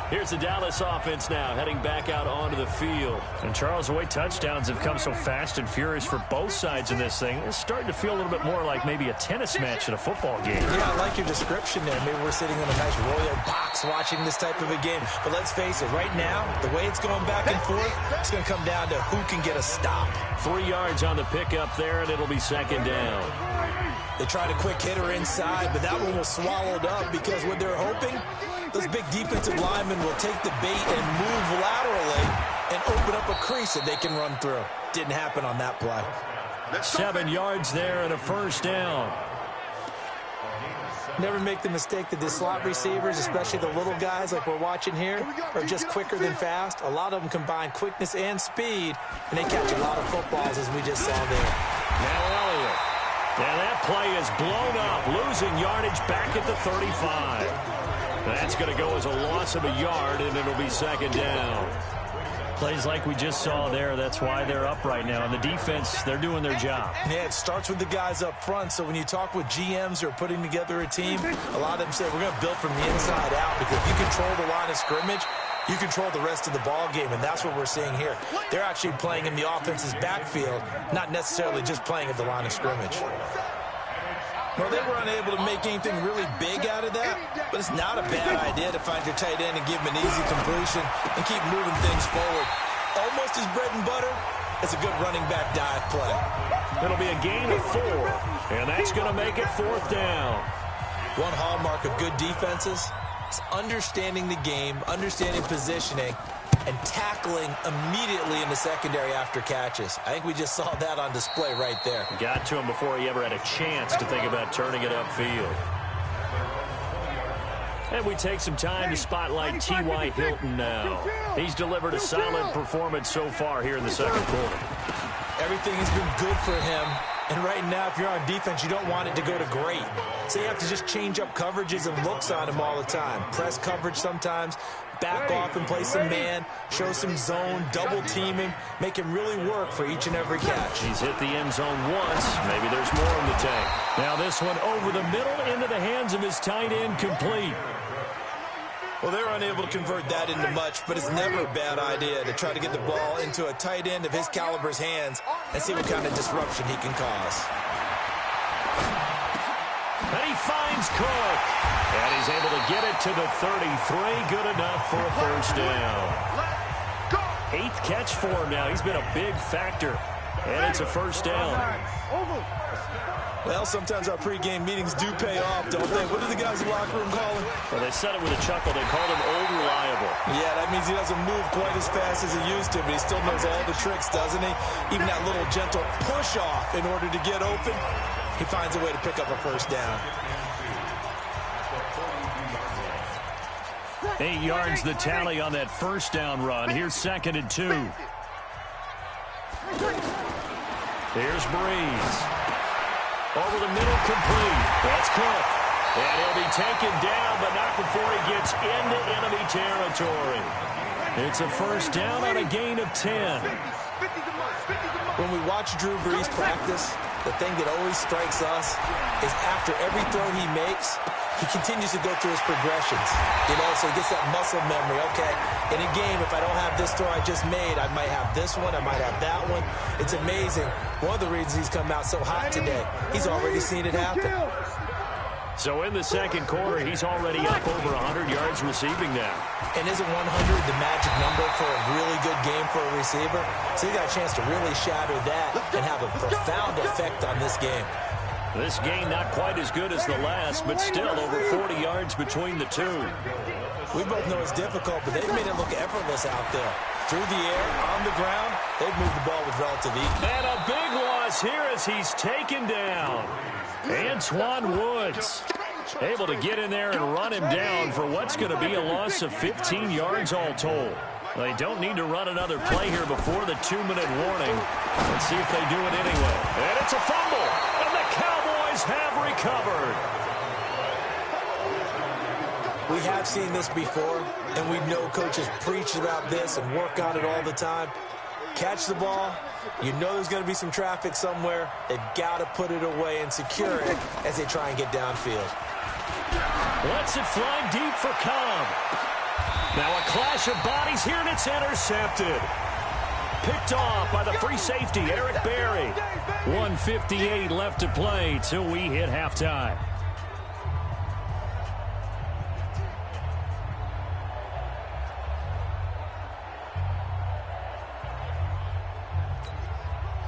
Here's the Dallas offense now, heading back out onto the field. And, Charles, the way touchdowns have come so fast and furious for both sides in this thing, it's starting to feel a little bit more like maybe a tennis match in a football game. Yeah, I like your description there. Maybe we're sitting in a nice royal box watching this type of a game. But let's face it, right now, the way it's going back and forth, it's going to come down to who can get a stop. 3 yards on the pickup there, and it'll be second down. They tried a quick hitter inside, but that one was swallowed up because what they're hoping, those big defensive linemen will take the bait and move laterally and open up a crease that they can run through. Didn't happen on that play. 7 yards there and a first down. Never make the mistake that the slot receivers, especially the little guys like we're watching here, are just quicker than fast. A lot of them combine quickness and speed, and they catch a lot of footballs as we just saw there. Now Elliott. And that play is blown up, losing yardage back at the 35. That's going to go as a loss of a yard, and it'll be second down. Plays like we just saw there, that's why they're up right now. And the defense, they're doing their job. Yeah, it starts with the guys up front. So when you talk with GMs who are putting together a team, a lot of them say we're going to build from the inside out, because if you control the line of scrimmage, you control the rest of the ball game, and that's what we're seeing here. They're actually playing in the offense's backfield, not necessarily just playing at the line of scrimmage. Well, they were unable to make anything really big out of that, but it's not a bad idea to find your tight end and give him an easy completion and keep moving things forward. Almost his bread and butter. It's a good running back dive play. It'll be a gain of 4, and that's going to make it fourth down. One hallmark of good defenses is understanding the game, understanding positioning, and tackling immediately in the secondary after catches. I think we just saw that on display right there. Got to him before he ever had a chance to think about turning it upfield. And we take some time to spotlight T.Y. Hilton now. He's delivered a solid performance so far here in the second quarter. Everything has been good for him. And right now, if you're on defense, you don't want it to go to great. So you have to just change up coverages and looks on him all the time. Press coverage sometimes, back off and play some man, show some zone, double team him, make him really work for each and every catch. He's hit the end zone once. Maybe there's more in the tank. Now this one over the middle into the hands of his tight end, complete. Well, they're unable to convert that into much, but it's never a bad idea to try to get the ball into a tight end of his caliber's hands and see what kind of disruption he can cause. And he finds Cook. And he's able to get it to the 33. Good enough for a first down. 8th catch for him now. He's been a big factor. And it's a first down. Well, sometimes our pregame meetings do pay off, don't they? What do the guys in the locker room call him? Well, they said it with a chuckle. They called him Old Reliable. Yeah, that means he doesn't move quite as fast as he used to, but he still knows all the tricks, doesn't he? Even that little gentle push-off in order to get open, he finds a way to pick up a first down. 8 yards the tally on that first down run. Here's 2nd and 2. Here's Breeze. Over the middle, complete. That's Cook. And he'll be taken down, but not before he gets into enemy territory. It's a first down on a gain of 10. When we watch Drew Brees practice, the thing that always strikes us is after every throw he makes, he continues to go through his progressions. So he gets that muscle memory. Okay, in a game, if I don't have this throw I just made, I might have this one, I might have that one. It's amazing. One of the reasons he's come out so hot today, he's already seen it happen. So in the second quarter, he's already up over 100 yards receiving now. And isn't 100 the magic number for a really good game for a receiver? So he got a chance to really shatter that and have a profound effect on this game. This game not quite as good as the last, but still over 40 yards between the two. We both know it's difficult, but they've made it look effortless out there. Through the air, on the ground, they've moved the ball with relative ease. And a big loss here as he's taken down. Antoine Woods able to get in there and run him down for what's going to be a loss of 15 yards all told. They don't need to run another play here before the 2-minute warning. Let's see if they do it anyway. And it's a fumble, and the Cowboys have recovered. We have seen this before, and we know coaches preach about this and work on it all the time. Catch the ball. You know there's going to be some traffic somewhere. They've got to put it away and secure it as they try and get downfield. Lets it fly deep for Cobb. Now a clash of bodies here, and it's intercepted. Picked off by the free safety, Eric Berry. 1:58 left to play till we hit halftime.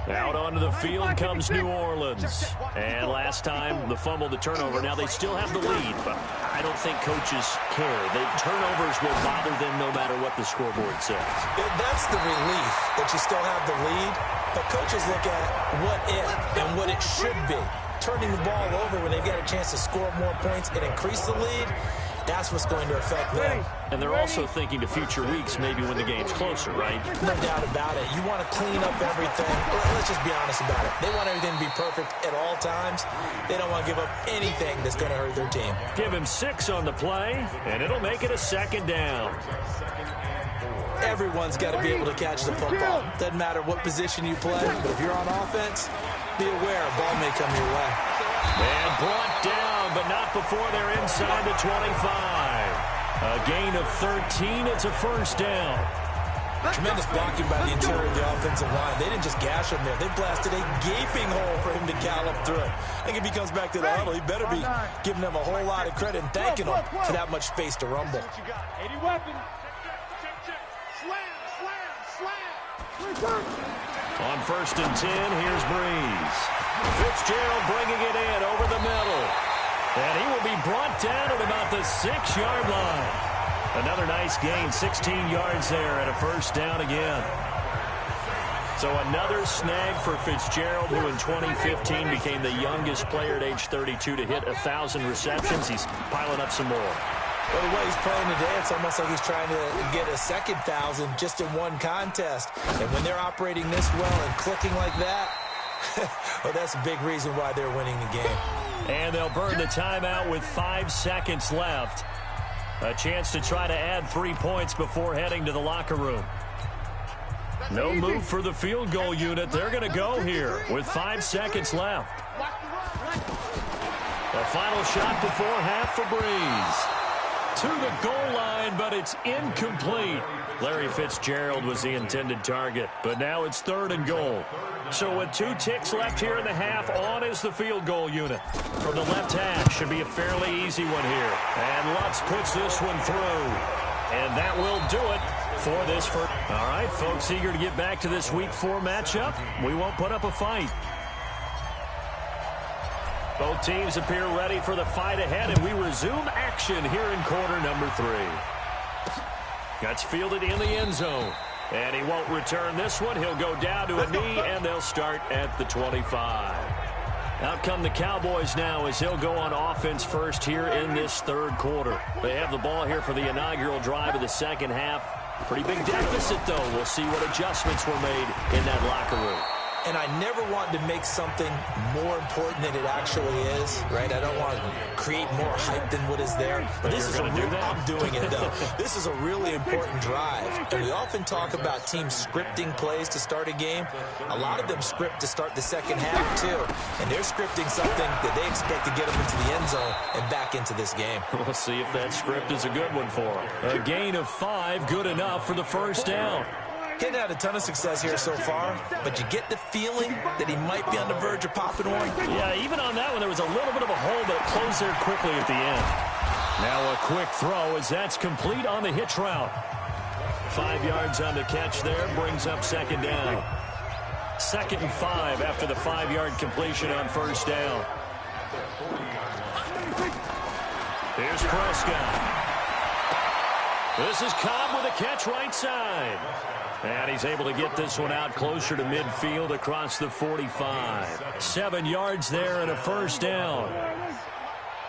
Out onto the field comes New Orleans. And last time, the fumble, the turnover. Now they still have the lead, but I don't think coaches care. The turnovers will bother them no matter what the scoreboard says. That's the relief, that you still have the lead. But coaches look at what if and what it should be. Turning the ball over when they've got a chance to score more points and increase the lead, that's what's going to affect them. And they're also thinking to future weeks, maybe when the game's closer, right? No doubt about it. You want to clean up everything. Let's just be honest about it. They want everything to be perfect at all times. They don't want to give up anything that's going to hurt their team. Give him 6 on the play, and it'll make it a second down. Everyone's got to be able to catch the football. Doesn't matter what position you play, but if you're on offense, be aware a ball may come your way. And brought down, but not before they're inside the 25. A gain of 13. It's a first down. Tremendous blocking by the interior of the offensive line. They didn't just gash him there. They blasted a gaping hole for him to gallop through. I think if he comes back to the huddle, he better be giving them a whole lot of credit and thanking them for that much space to rumble. 80 weapons. On first and 10, here's Brees. Fitzgerald bringing it in over the middle. And he will be brought down at about the 6-yard line. Another nice gain, 16 yards there, and a first down again. So another snag for Fitzgerald, who in 2015 became the youngest player at age 32 to hit 1,000 receptions. He's piling up some more. Well, the way he's playing today, it's almost like he's trying to get a second 1,000 just in one contest. And when they're operating this well and clicking like that, well, that's a big reason why they're winning the game. And they'll burn the timeout with 5 seconds left. A chance to try to add 3 points before heading to the locker room. No move for the field goal unit. They're going to go here with 5 seconds left. The final shot before half for Brees. To the goal line, but it's incomplete. Larry Fitzgerald was the intended target, but now it's 3rd and goal. So with 2 ticks left here in the half, on is the field goal unit. From the left hash, should be a fairly easy one here. And Lutz puts this one through. And that will do it for this first. All right, folks, eager to get back to this Week 4 matchup. We won't put up a fight. Both teams appear ready for the fight ahead, and we resume action here in quarter number 3. Gets fielded in the end zone. And he won't return this one. He'll go down to a knee, and they'll start at the 25. Out come the Cowboys now as he'll go on offense first here in this 3rd quarter. They have the ball here for the inaugural drive of the second half. Pretty big deficit, though. We'll see what adjustments were made in that locker room. and I never want to make something more important than it actually is, right? I don't want to create more hype than what is there. But this is I'm doing it, though. This is a really important drive, and we often talk about teams scripting plays to start a game. A lot of them script to start the second half, too, and they're scripting something that they expect to get them into the end zone and back into this game. We'll see if that script is a good one for them. A gain of 5, good enough for the first down. He's had a ton of success here so far, but you get the feeling that he might be on the verge of popping one. Yeah, even on that one, there was a little bit of a hole, but it closed there quickly at the end. Now a quick throw as that's complete on the hitch route. 5 yards on the catch there, brings up second down. 2nd and 5 after the 5-yard completion on first down. Here's Prescott. This is Cobb with a catch right side. And he's able to get this one out closer to midfield across the 45. 7 yards there and a first down.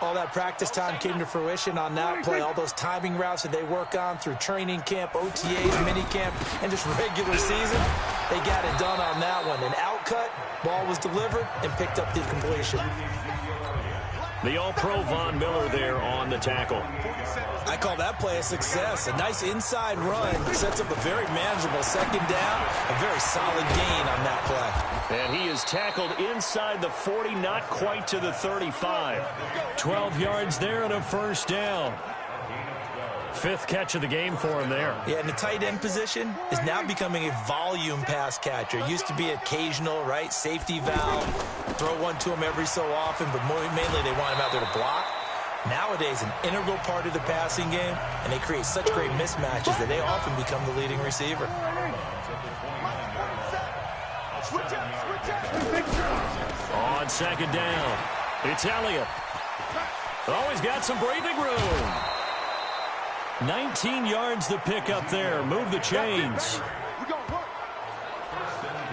All that practice time came to fruition on that play. All those timing routes that they work on through training camp, OTAs, mini camp, and just regular season, they got it done on that one. An outcut, ball was delivered, and picked up the completion. The All-Pro Von Miller there on the tackle. I call that play a success. A nice inside run sets up a very manageable second down. A very solid gain on that play. And he is tackled inside the 40, not quite to the 35. 12 yards there and a first down. 5th catch of the game for him there. Yeah, and the tight end position is now becoming a volume pass catcher. It used to be occasional, right? Safety valve, throw one to him every so often, but mainly they want him out there to block. Nowadays, an integral part of the passing game, and they create such great mismatches that they often become the leading receiver. On second down, it's Elliott. Oh, he's got some breathing room. 19 yards the pick up there. Move the chains.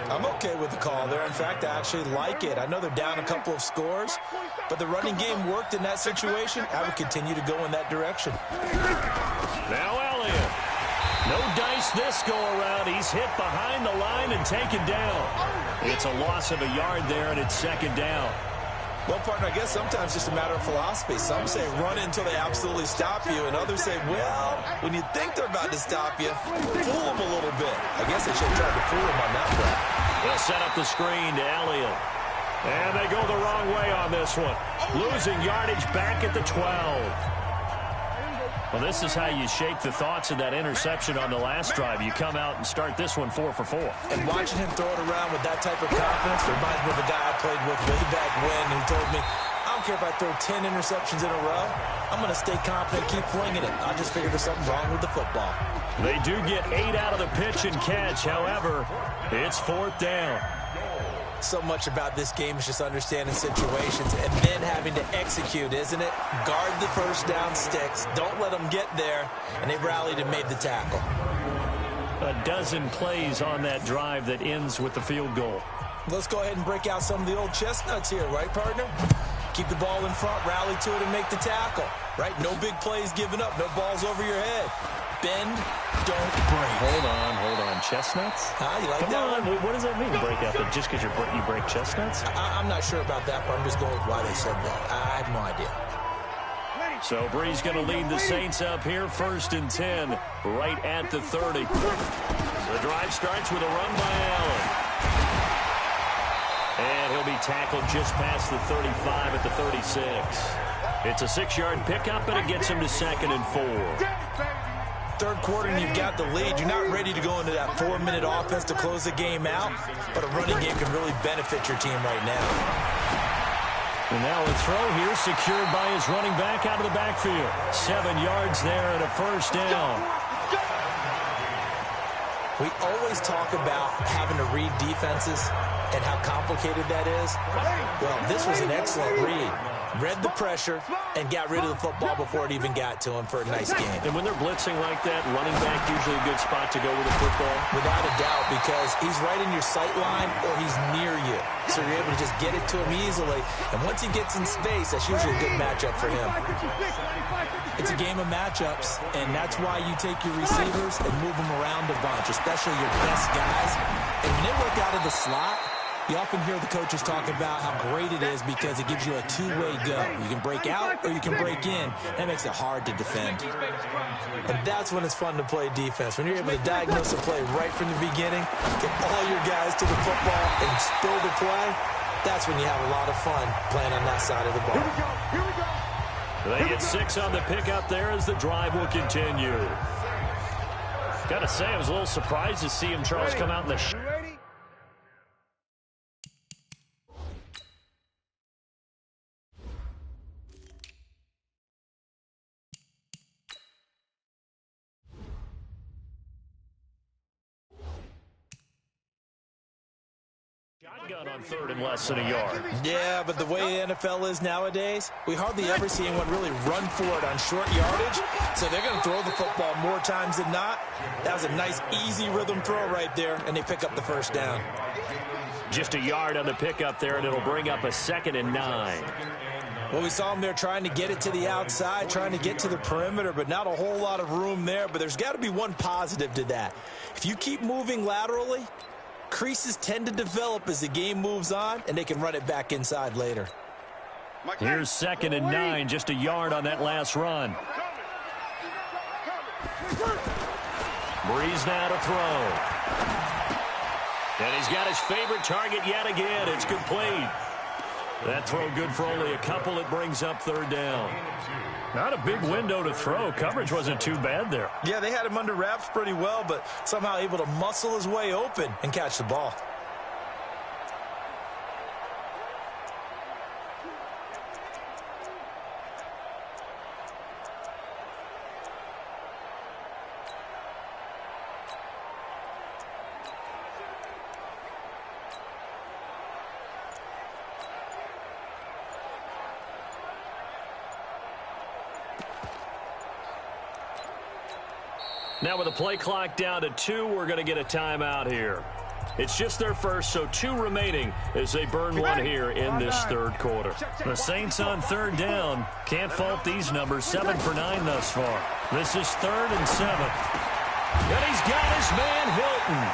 I'm okay with the call there. In fact, I actually like it. I know they're down a couple of scores, but the running game worked in that situation. I would continue to go in that direction. Now Elliott. No dice this go around. He's hit behind the line and taken down. It's a loss of a yard there, and it's second down. Well, partner, I guess sometimes it's just a matter of philosophy. Some say run it until they absolutely stop you, and others say, well, when you think they're about to stop you, fool them a little bit. I guess they should have tried to fool them on that play. They'll set up the screen to Elliott. And they go the wrong way on this one. Losing yardage back at the 12. Well, this is how you shake the thoughts of that interception on the last drive. You come out and start this one 4 for 4. And watching him throw it around with that type of confidence reminds me of a guy I played with way back when who told me, I don't care if I throw 10 interceptions in a row. I'm going to stay confident, keep flinging it. I just figured there's something wrong with the football. They do get 8 out of the pitch and catch. However, it's 4th down. So much about this game is just understanding situations and then having to execute, isn't it? Guard the first down sticks. Don't let them get there. And they rallied and made the tackle. A dozen plays on that drive that ends with the field goal. Let's go ahead and break out some of the old chestnuts here, right, partner? Keep the ball in front, rally to it, and make the tackle, right? No big plays given up, no balls over your head. Bend, don't break. Hold on. Chestnuts? You like Come that on. one? What does that mean, break out? Just because you break chestnuts? I'm not sure about that, but I'm just going with why they said that. I have no idea. So Bree's going to lead the Saints up here, 1st and 10, right at the 30. The drive starts with a run by Allen. And he'll be tackled just past the 35 at the 36. It's a 6-yard pickup, and it gets him to 2nd and 4. Third quarter and you've got the lead. You're not ready to go into that 4-minute offense to close the game out, but a running game can really benefit your team right now. And now a throw here secured by his running back out of the backfield. 7 yards there and a first down. We always talk about having to read defenses and how complicated that is. Well, this was an excellent read. Read the pressure and got rid of the football before it even got to him for a nice game. And when they're blitzing like that, running back usually a good spot to go with the football? Without a doubt, because he's right in your sight line or he's near you. So you're able to just get it to him easily. And once he gets in space, that's usually a good matchup for him. It's a game of matchups, and that's why you take your receivers and move them around a bunch, especially your best guys. And when they work out of the slot, You often hear the coaches talk about how great it is because it gives you a two-way go. You can break out or you can break in. That makes it hard to defend. And that's when it's fun to play defense. When you're able to diagnose a play right from the beginning, get all your guys to the football and spill the play, that's when you have a lot of fun playing on that side of the ball. Here we go. They get 6 on the pickup there as the drive will continue. Got to say, I was a little surprised to see him, Charles, come out in the Ready? shotgun on 3rd and less than a yard. Yeah, but the way the NFL is nowadays, we hardly ever see anyone really run for it on short yardage. So they're going to throw the football more times than not. That was a nice, easy rhythm throw right there, and they pick up the first down. Just a yard on the pickup there, and it'll bring up a 2nd and 9. Well, we saw them there trying to get it to the outside, trying to get to the perimeter, but not a whole lot of room there. But there's got to be one positive to that. If you keep moving laterally, creases tend to develop as the game moves on, and they can run it back inside later. Here's 2nd and 9, just a yard on that last run. Breeze now to throw. And he's got his favorite target yet again. It's complete. That throw good for only a couple. It brings up 3rd down. Not a big window to throw. Coverage wasn't too bad there. Yeah, they had him under wraps pretty well, but somehow able to muscle his way open and catch the ball. Now with the play clock down to 2, we're going to get a timeout here. It's just their first, so 2 remaining as they burn one here in this 3rd quarter. The Saints on 3rd down. Can't fault these numbers. 7 for 9 thus far. This is 3rd and 7. And he's got his man Hilton.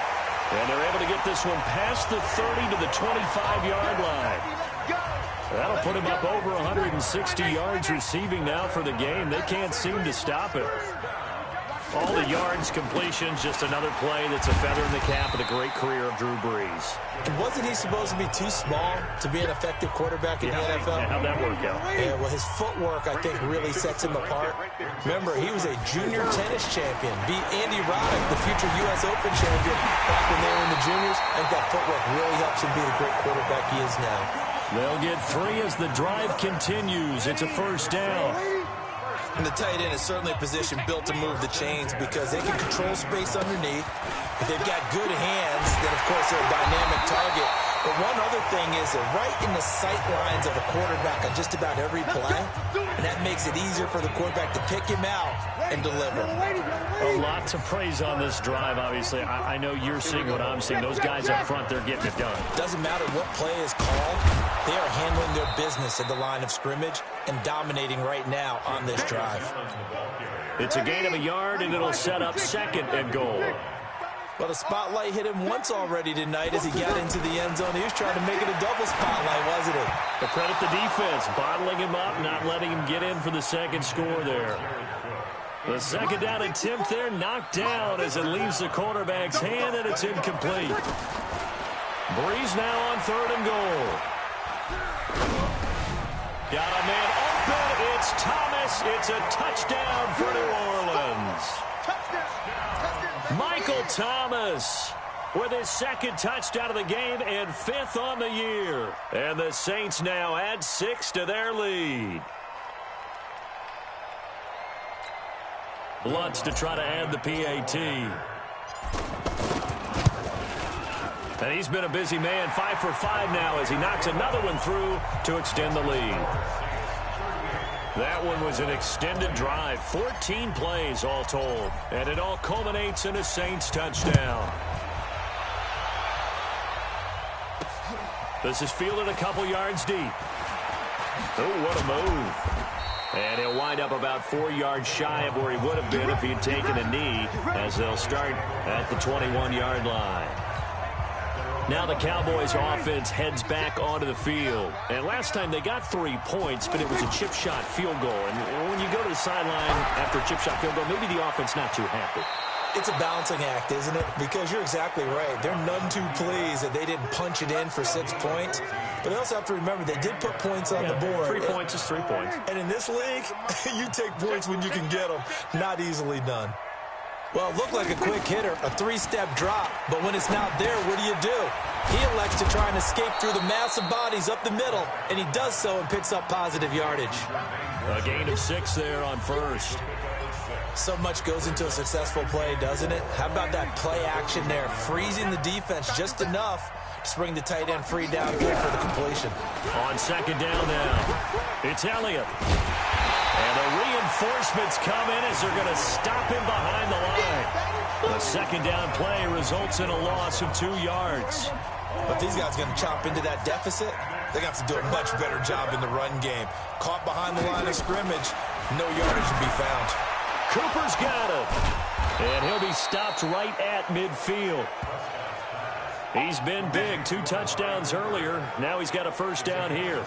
And they're able to get this one past the 30 to the 25-yard line. That'll put him up over 160 yards receiving now for the game. They can't seem to stop it. All the yards, completions, just another play that's a feather in the cap of the great career of Drew Brees. And wasn't he supposed to be too small to be an effective quarterback in the NFL? Yeah, how'd that work out? Yeah, well, his footwork, I think, really sets him apart. Remember, he was a junior tennis champion, beat Andy Roddick, the future U.S. Open champion, back when they were in the juniors. I think that footwork really helps him be the great quarterback he is now. They'll get 3 as the drive continues. It's a 1st down. And the tight end is certainly a position built to move the chains because they can control space underneath. If they've got good hands, then, of course, they're a dynamic target. But one other thing is they're right in the sight lines of a quarterback on just about every play, and that makes it easier for the quarterback to pick him out and deliver. A lot to praise on this drive, obviously. I know you're seeing what I'm seeing. Those guys up front, they're getting it done. Doesn't matter what play is called. They are handling their business at the line of scrimmage and dominating right now on this drive. It's a gain of a yard, and it'll set up 2nd and goal. Well, the spotlight hit him once already tonight as he got into the end zone. He was trying to make it a double spotlight, wasn't he? But credit the defense, bottling him up, not letting him get in for the 2nd score there. The 2nd down attempt there knocked down as it leaves the quarterback's hand, and it's incomplete. Breeze now on 3rd and goal. Got a man open. It's Thomas. It's a touchdown for New Orleans. Michael Thomas with his 2nd touchdown of the game and 5th on the year. And the Saints now add 6 to their lead. Lutz to try to add the PAT. And he's been a busy man, 5 for 5 now as he knocks another one through to extend the lead. That one was an extended drive, 14 plays all told, and it all culminates in a Saints touchdown. This is fielded a couple yards deep. Oh, what a move. And he'll wind up about 4 yards shy of where he would have been if he had taken a knee, as they'll start at the 21-yard line. Now the Cowboys offense heads back onto the field. And last time they got 3 points, but it was a chip shot field goal. And when you go to the sideline after a chip shot field goal, maybe the offense not too happy. It's a balancing act, isn't it? Because you're exactly right. They're none too pleased that they didn't punch it in for 6 points. But they also have to remember they did put points on the board. 3 points is 3 points. And in this league, you take points when you can get them. Not easily done. Well, it looked like a quick hitter, a 3-step drop. But when it's not there, what do? He elects to try and escape through the massive bodies up the middle. And he does so and picks up positive yardage. A gain of 6 there on first. So much goes into a successful play, doesn't it? How about that play action there? Freezing the defense just enough to bring the tight end free downfield for the completion. On second down now, it's Elliott. And the reinforcements come in as they're going to stop him behind the line. The second down play results in a loss of 2 yards. But these guys are going to chop into that deficit. They're going to have to do a much better job in the run game. Caught behind the line of scrimmage, no yardage to be found. Cooper's got it. And he'll be stopped right at midfield. He's been big. 2 touchdowns earlier. Now he's got a first down here.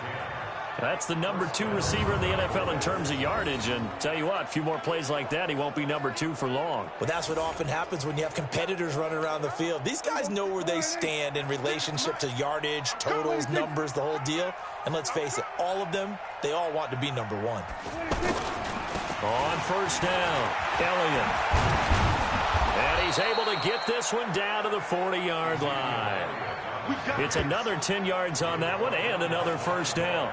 That's the number 2 receiver in the NFL in terms of yardage. And tell you what, a few more plays like that, he won't be number 2 for long. Well, that's what often happens when you have competitors running around the field. These guys know where they stand in relationship to yardage, totals, numbers, the whole deal. And let's face it, all of them, they all want to be number 1. On first down, Elliott. And he's able to get this one down to the 40-yard line. It's another 10 yards on that one and another first down.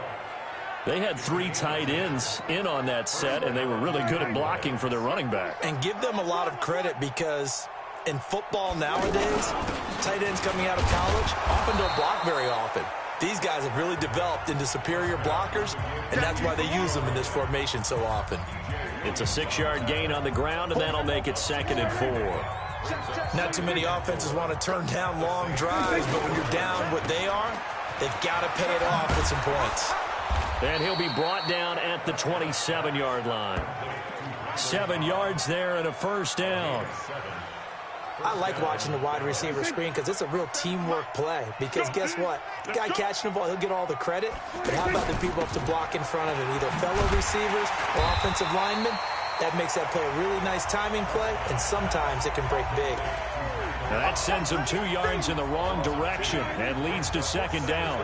They had 3 tight ends in on that set, and they were really good at blocking for their running back. And give them a lot of credit because in football nowadays, tight ends coming out of college often don't block very often. These guys have really developed into superior blockers, and that's why they use them in this formation so often. It's a 6-yard gain on the ground, and that'll make it 2nd and 4. Not too many offenses want to turn down long drives, but when you're down what they are, they've got to pay it off with some points. And he'll be brought down at the 27-yard line. 7 yards there and a first down. I like watching the wide receiver screen because it's a real teamwork play. Because guess what? The guy catching the ball, he'll get all the credit. But how about the people up to block in front of him? Either fellow receivers or offensive linemen. That makes that play a really nice timing play, and sometimes it can break big. Now that sends him 2 yards in the wrong direction and leads to 2nd down.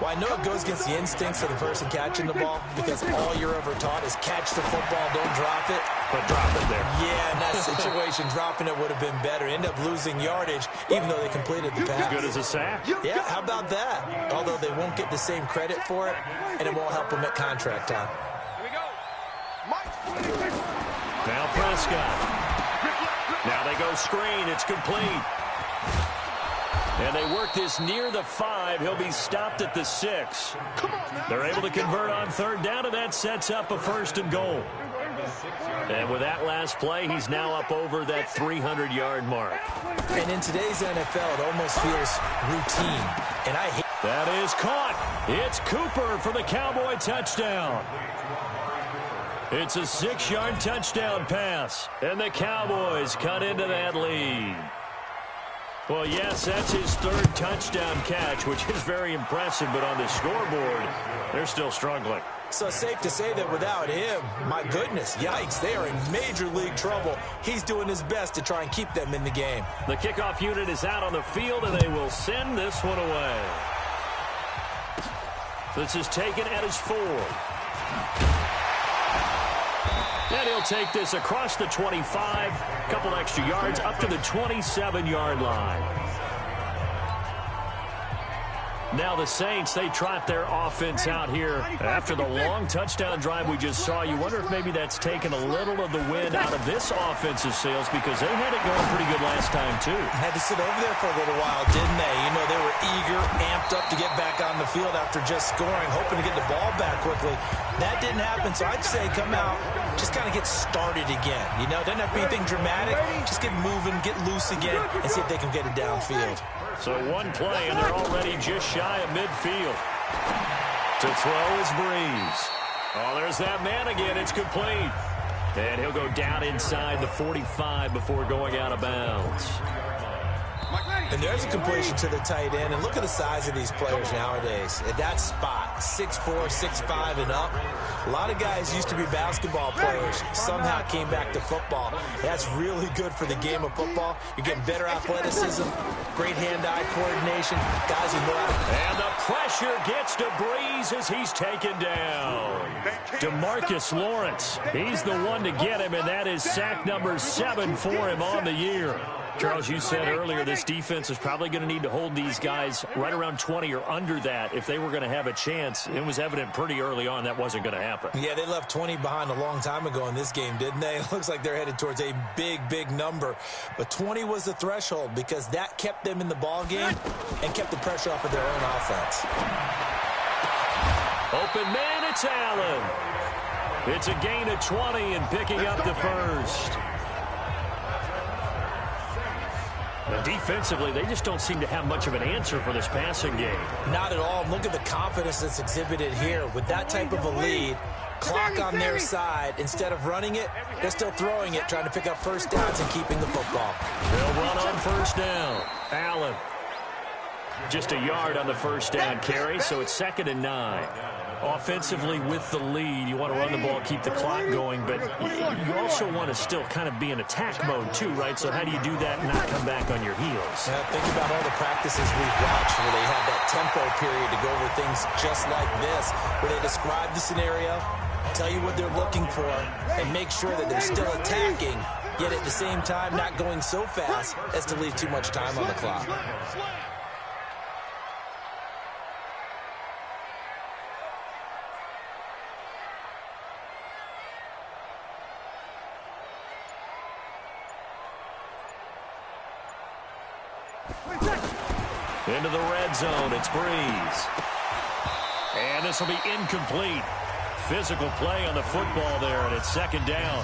Well, I know it goes against the instincts of the person catching the ball because all you're ever taught is catch the football, don't drop it. But drop it there. Yeah, in that situation, dropping it would have been better. End up losing yardage, even though they completed the pass. Good as a sack. Yeah, how about that? Although they won't get the same credit for it, and it won't help them at contract time. Here we go. Now Prescott. Now they go screen. It's complete. And they work this near the 5. He'll be stopped at the 6. They're able to convert on 3rd down, and that sets up a 1st and goal. And with that last play, he's now up over that 300-yard mark. And in today's NFL, it almost feels routine. And I hate that is caught. It's Cooper for the Cowboy touchdown. It's a 6-yard touchdown pass, and the Cowboys cut into that lead. Well, yes, that's his 3rd touchdown catch, which is very impressive, but on the scoreboard, they're still struggling. So safe to say that without him, my goodness, yikes, they are in major league trouble. He's doing his best to try and keep them in the game. The kickoff unit is out on the field, and they will send this one away. This is taken at his 4. And he'll take this across the 25, a couple extra yards, up to the 27-yard line. Now the Saints, they trot their offense out here after the long touchdown drive we just saw. You wonder if maybe that's taken a little of the wind out of this offensive sails because they had it going pretty good last time, too. Had to sit over there for a little while, didn't they? You know, they were eager, amped up to get back on the field after just scoring, hoping to get the ball back quickly. That didn't happen, so I'd say come out, just kind of get started again. You know, doesn't have to be anything dramatic. Just get moving, get loose again, and see if they can get it downfield. So one play, and they're already just shy of midfield. To throw is Breeze. Oh, there's that man again. It's complete. And he'll go down inside the 45 before going out of bounds. And there's a completion to the tight end. And look at the size of these players nowadays. At that spot, 6'4", 6'5", and up. A lot of guys used to be basketball players. Somehow came back to football. That's really good for the game of football. You're getting better athleticism, great hand-eye coordination. Guys who know how to... And the pressure gets to Breeze as he's taken down. DeMarcus Lawrence, he's the one to get him, and that is sack number 7 for him on the year. Charles, you said earlier this defense is probably going to need to hold these guys right around 20 or under that if they were going to have a chance. It was evident pretty early on that wasn't going to happen. Yeah, they left 20 behind a long time ago in this game, didn't they? It looks like they're headed towards a big, big number. But 20 was the threshold because that kept them in the ball game and kept the pressure off of their own offense. Open man, it's Allen. It's a gain of 20 and picking up the first. But defensively, they just don't seem to have much of an answer for this passing game. Not at all. Look at the confidence that's exhibited here. With that type of a lead, clock on their side, instead of running it, they're still throwing it, trying to pick up first downs and keeping the football. They'll run on first down. Allen. Just a yard on the first down carry, so it's 2nd and 9. Offensively, with the lead, you want to run the ball, keep the clock going, but you also want to still kind of be in attack mode too, right? So how do you do that and not come back on your heels? Yeah, think about all the practices we've watched where they have that tempo period to go over things just like this, where they describe the scenario, tell you what they're looking for, and make sure that they're still attacking, yet at the same time not going so fast as to leave too much time on the clock. Into the red zone, it's Breeze. And this will be incomplete. Physical play on the football there, and it's 2nd down.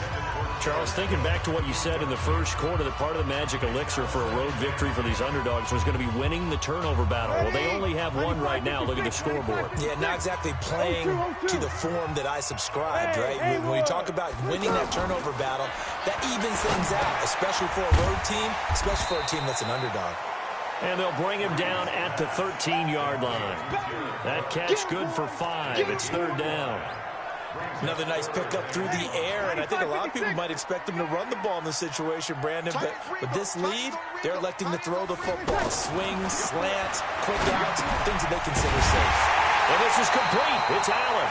Charles, thinking back to what you said in the first quarter, that part of the magic elixir for a road victory for these underdogs was going to be winning the turnover battle. Well, they only have one right now. Look at the scoreboard. Yeah, not exactly playing to the form that I subscribed, right? When you talk about winning that turnover battle, that evens things out, especially for a road team, especially for a team that's an underdog. And they'll bring him down at the 13-yard line. That catch good for 5. It's 3rd down. Another nice pickup through the air, and I think a lot of people might expect them to run the ball in this situation, Brandon, but with this lead, they're electing to throw the football. Swings, slants, quick outs, things that they consider safe. And this is complete. It's Allen.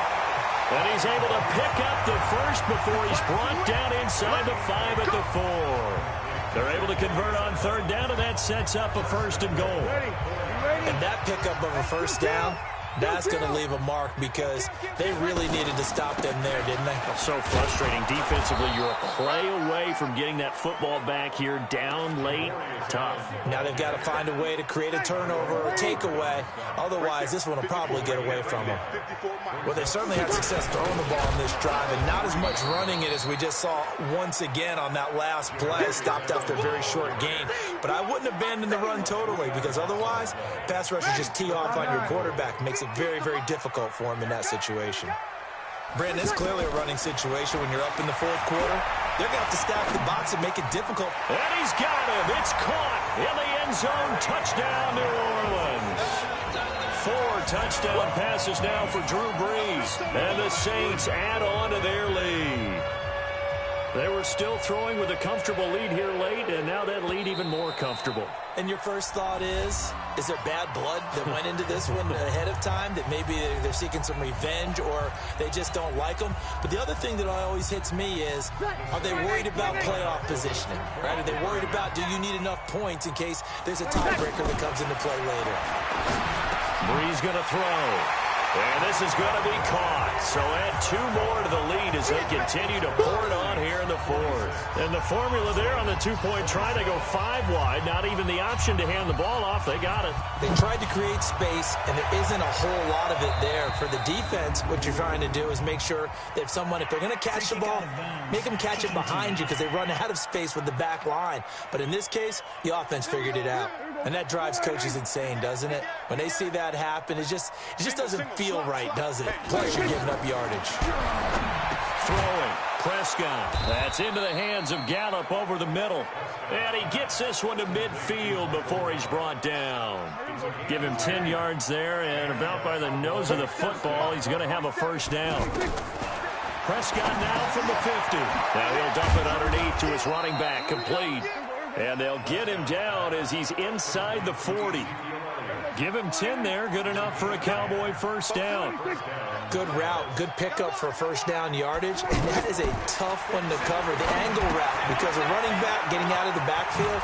And he's able to pick up the first before he's brought down inside the 5 at the 4. They're able to convert on 3rd down, and that sets up a 1st and goal. And that pickup of a first down, that's going to leave a mark because they really needed to stop them there, didn't they? So frustrating. Defensively, you're a play away from getting that football back here. Down late, tough. Now they've got to find a way to create a turnover or a takeaway. Otherwise, this one will probably get away from them. Well, they certainly had success throwing the ball on this drive, and not as much running it as we just saw once again on that last play. Stopped after a very short gain. But I wouldn't abandon the run totally, because otherwise, pass rushers just tee off on your quarterback. Makes it very, very difficult for him in that situation. Brandon, it's clearly a running situation when you're up in the 4th quarter. They're going to have to stack the box and make it difficult. And he's got him. It's caught in the end zone. Touchdown, New Orleans. 4 touchdown passes now for Drew Brees. And the Saints add on to their lead. They were still throwing with a comfortable lead here late, and now that lead even more comfortable. And your first thought is there bad blood that went into this one ahead of time, that maybe they're seeking some revenge or they just don't like them? But the other thing that always hits me is, are they worried about playoff positioning? Right? Are they worried about, do you need enough points in case there's a tiebreaker that comes into play later? Brees going to throw. And this is going to be caught. So add 2 more to the lead as they continue to pour it on here in the 4th. And the formula there on the 2-point try to go 5 wide. Not even the option to hand the ball off. They got it. They tried to create space, and there isn't a whole lot of it there. For the defense, what you're trying to do is make sure that if they're going to catch the ball, make them catch it behind you, because they run out of space with the back line. But in this case, the offense figured it out. And that drives coaches insane, doesn't it? When they see that happen, it just doesn't feel right, does it? Plus, you're giving up yardage. Throwing. Prescott. That's into the hands of Gallup over the middle. And he gets this one to midfield before he's brought down. Give him 10 yards there, and about by the nose of the football, he's going to have a first down. Prescott now from the 50. Now he'll dump it underneath to his running back, complete. And they'll get him down as he's inside the 40. Give him 10 there, good enough for a Cowboy first down. Good route, good pickup for first down yardage, and that is a tough one to cover, the angle route, because a running back getting out of the backfield,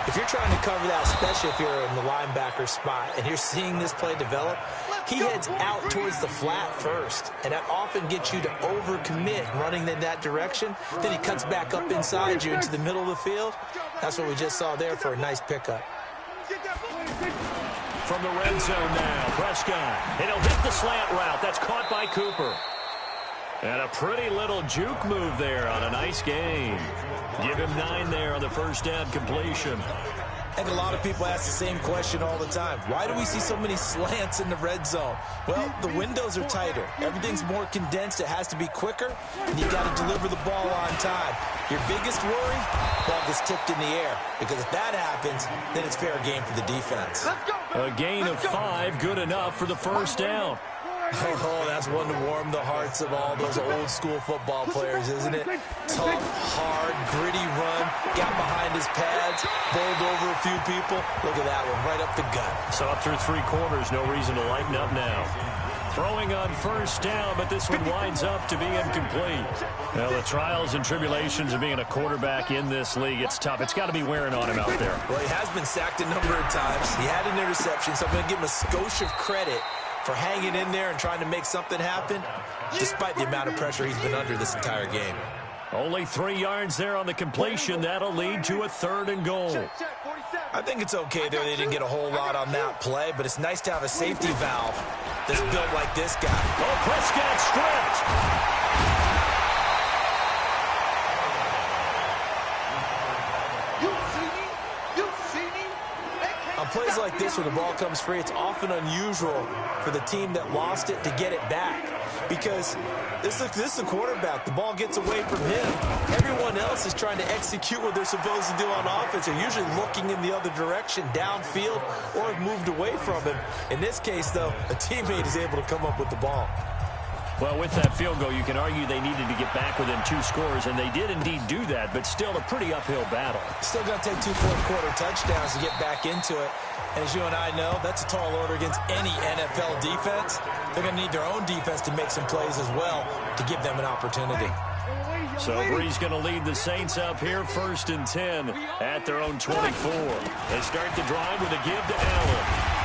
if you're trying to cover that, especially if you're in the linebacker spot, and you're seeing this play develop, he heads out towards the flat first, and that often gets you to overcommit running in that direction. Then he cuts back up inside you into the middle of the field. That's what we just saw there for a nice pickup. From the red zone now, Prescott. And he'll hit the slant route. That's caught by Cooper. And a pretty little juke move there on a nice gain. Give him 9 there on the first down completion. And a lot of people ask the same question all the time. Why do we see so many slants in the red zone? Well, the windows are tighter. Everything's more condensed. It has to be quicker, and you've got to deliver the ball on time. Your biggest worry, ball gets tipped in the air. Because if that happens, then it's fair game for the defense. A gain of 5, good enough for the first down. Oh, that's one to warm the hearts of all those old-school football players, isn't it? Tough, hard, gritty run, got behind his pads, bowled over a few people. Look at that one, right up the gut. So up through 3 quarters, no reason to lighten up now. Throwing on first down, but this one winds up to be incomplete. Well, the trials and tribulations of being a quarterback in this league, it's tough. It's got to be wearing on him out there. Well, he has been sacked a number of times. He had an interception, so I'm going to give him a skosh of credit for hanging in there and trying to make something happen, despite the amount of pressure he's been under this entire game. Only 3 yards there on the completion. That'll lead to a 3rd and goal. I think it's okay there. They didn't get a whole lot on that play, but it's nice to have a safety valve that's built like this guy. Oh, Prescott stripped. On plays like this where the ball comes free, it's often unusual for the team that lost it to get it back. Because this is the quarterback. The ball gets away from him. Everyone else is trying to execute what they're supposed to do on offense. They're usually looking in the other direction, downfield, or have moved away from him. In this case, though, a teammate is able to come up with the ball. Well, with that field goal, you can argue they needed to get back within 2 scores, and they did indeed do that, but still a pretty uphill battle. Still going to take 2 fourth-quarter touchdowns to get back into it. And as you and I know, that's a tall order against any NFL defense. They're going to need their own defense to make some plays as well to give them an opportunity. So Bree's going to lead the Saints up here, 1st and 10 at their own 24. They start the drive with a give to Allen.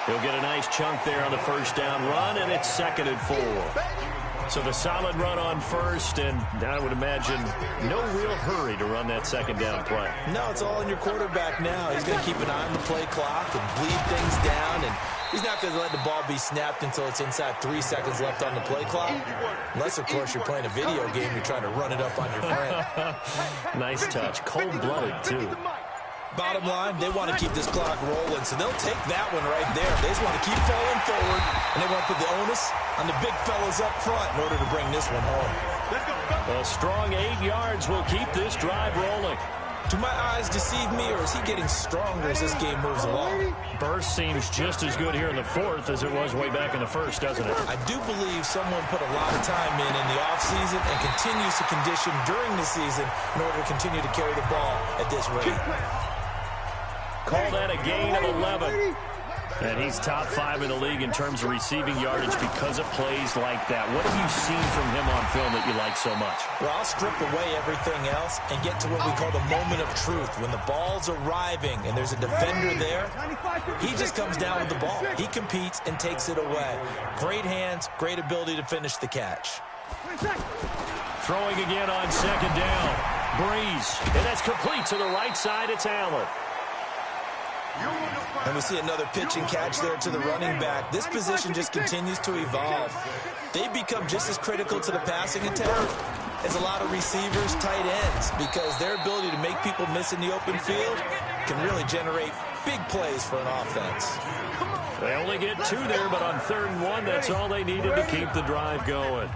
He'll get a nice chunk there on the first down run, and it's 2nd and 4. So the solid run on first, and I would imagine no real hurry to run that 2nd down play. No, it's all in your quarterback now. He's going to keep an eye on the play clock and bleed things down, and he's not going to let the ball be snapped until it's inside 3 seconds left on the play clock. Unless, of course, you're playing a video game, you're trying to run it up on your friend. Nice touch. Cold-blooded, too. Bottom line, they want to keep this clock rolling, so they'll take that one right there. They just want to keep falling forward, and they want to put the onus on the big fellas up front in order to bring this one home. A strong 8 yards will keep this drive rolling. Do my eyes deceive me, or is he getting stronger as this game moves along? Burst seems just as good here in the 4th as it was way back in the 1st, doesn't it? I do believe someone put a lot of time in the offseason and continues to condition during the season in order to continue to carry the ball at this rate. Call that a gain of 11. And he's top 5 in the league in terms of receiving yardage because of plays like that. What have you seen from him on film that you like so much? Well, I'll strip away everything else and get to what we call the moment of truth. When the ball's arriving and there's a defender there, he just comes down with the ball. He competes and takes it away. Great hands, great ability to finish the catch. Throwing again on 2nd down. Breeze. And that's complete to the right side. It's Allen. And we see another pitch and catch there to the running back. This position just continues to evolve. They become just as critical to the passing attack as a lot of receivers, tight ends, because their ability to make people miss in the open field can really generate big plays for an offense. They only get 2 there, but on 3rd and 1, that's all they needed to keep the drive going.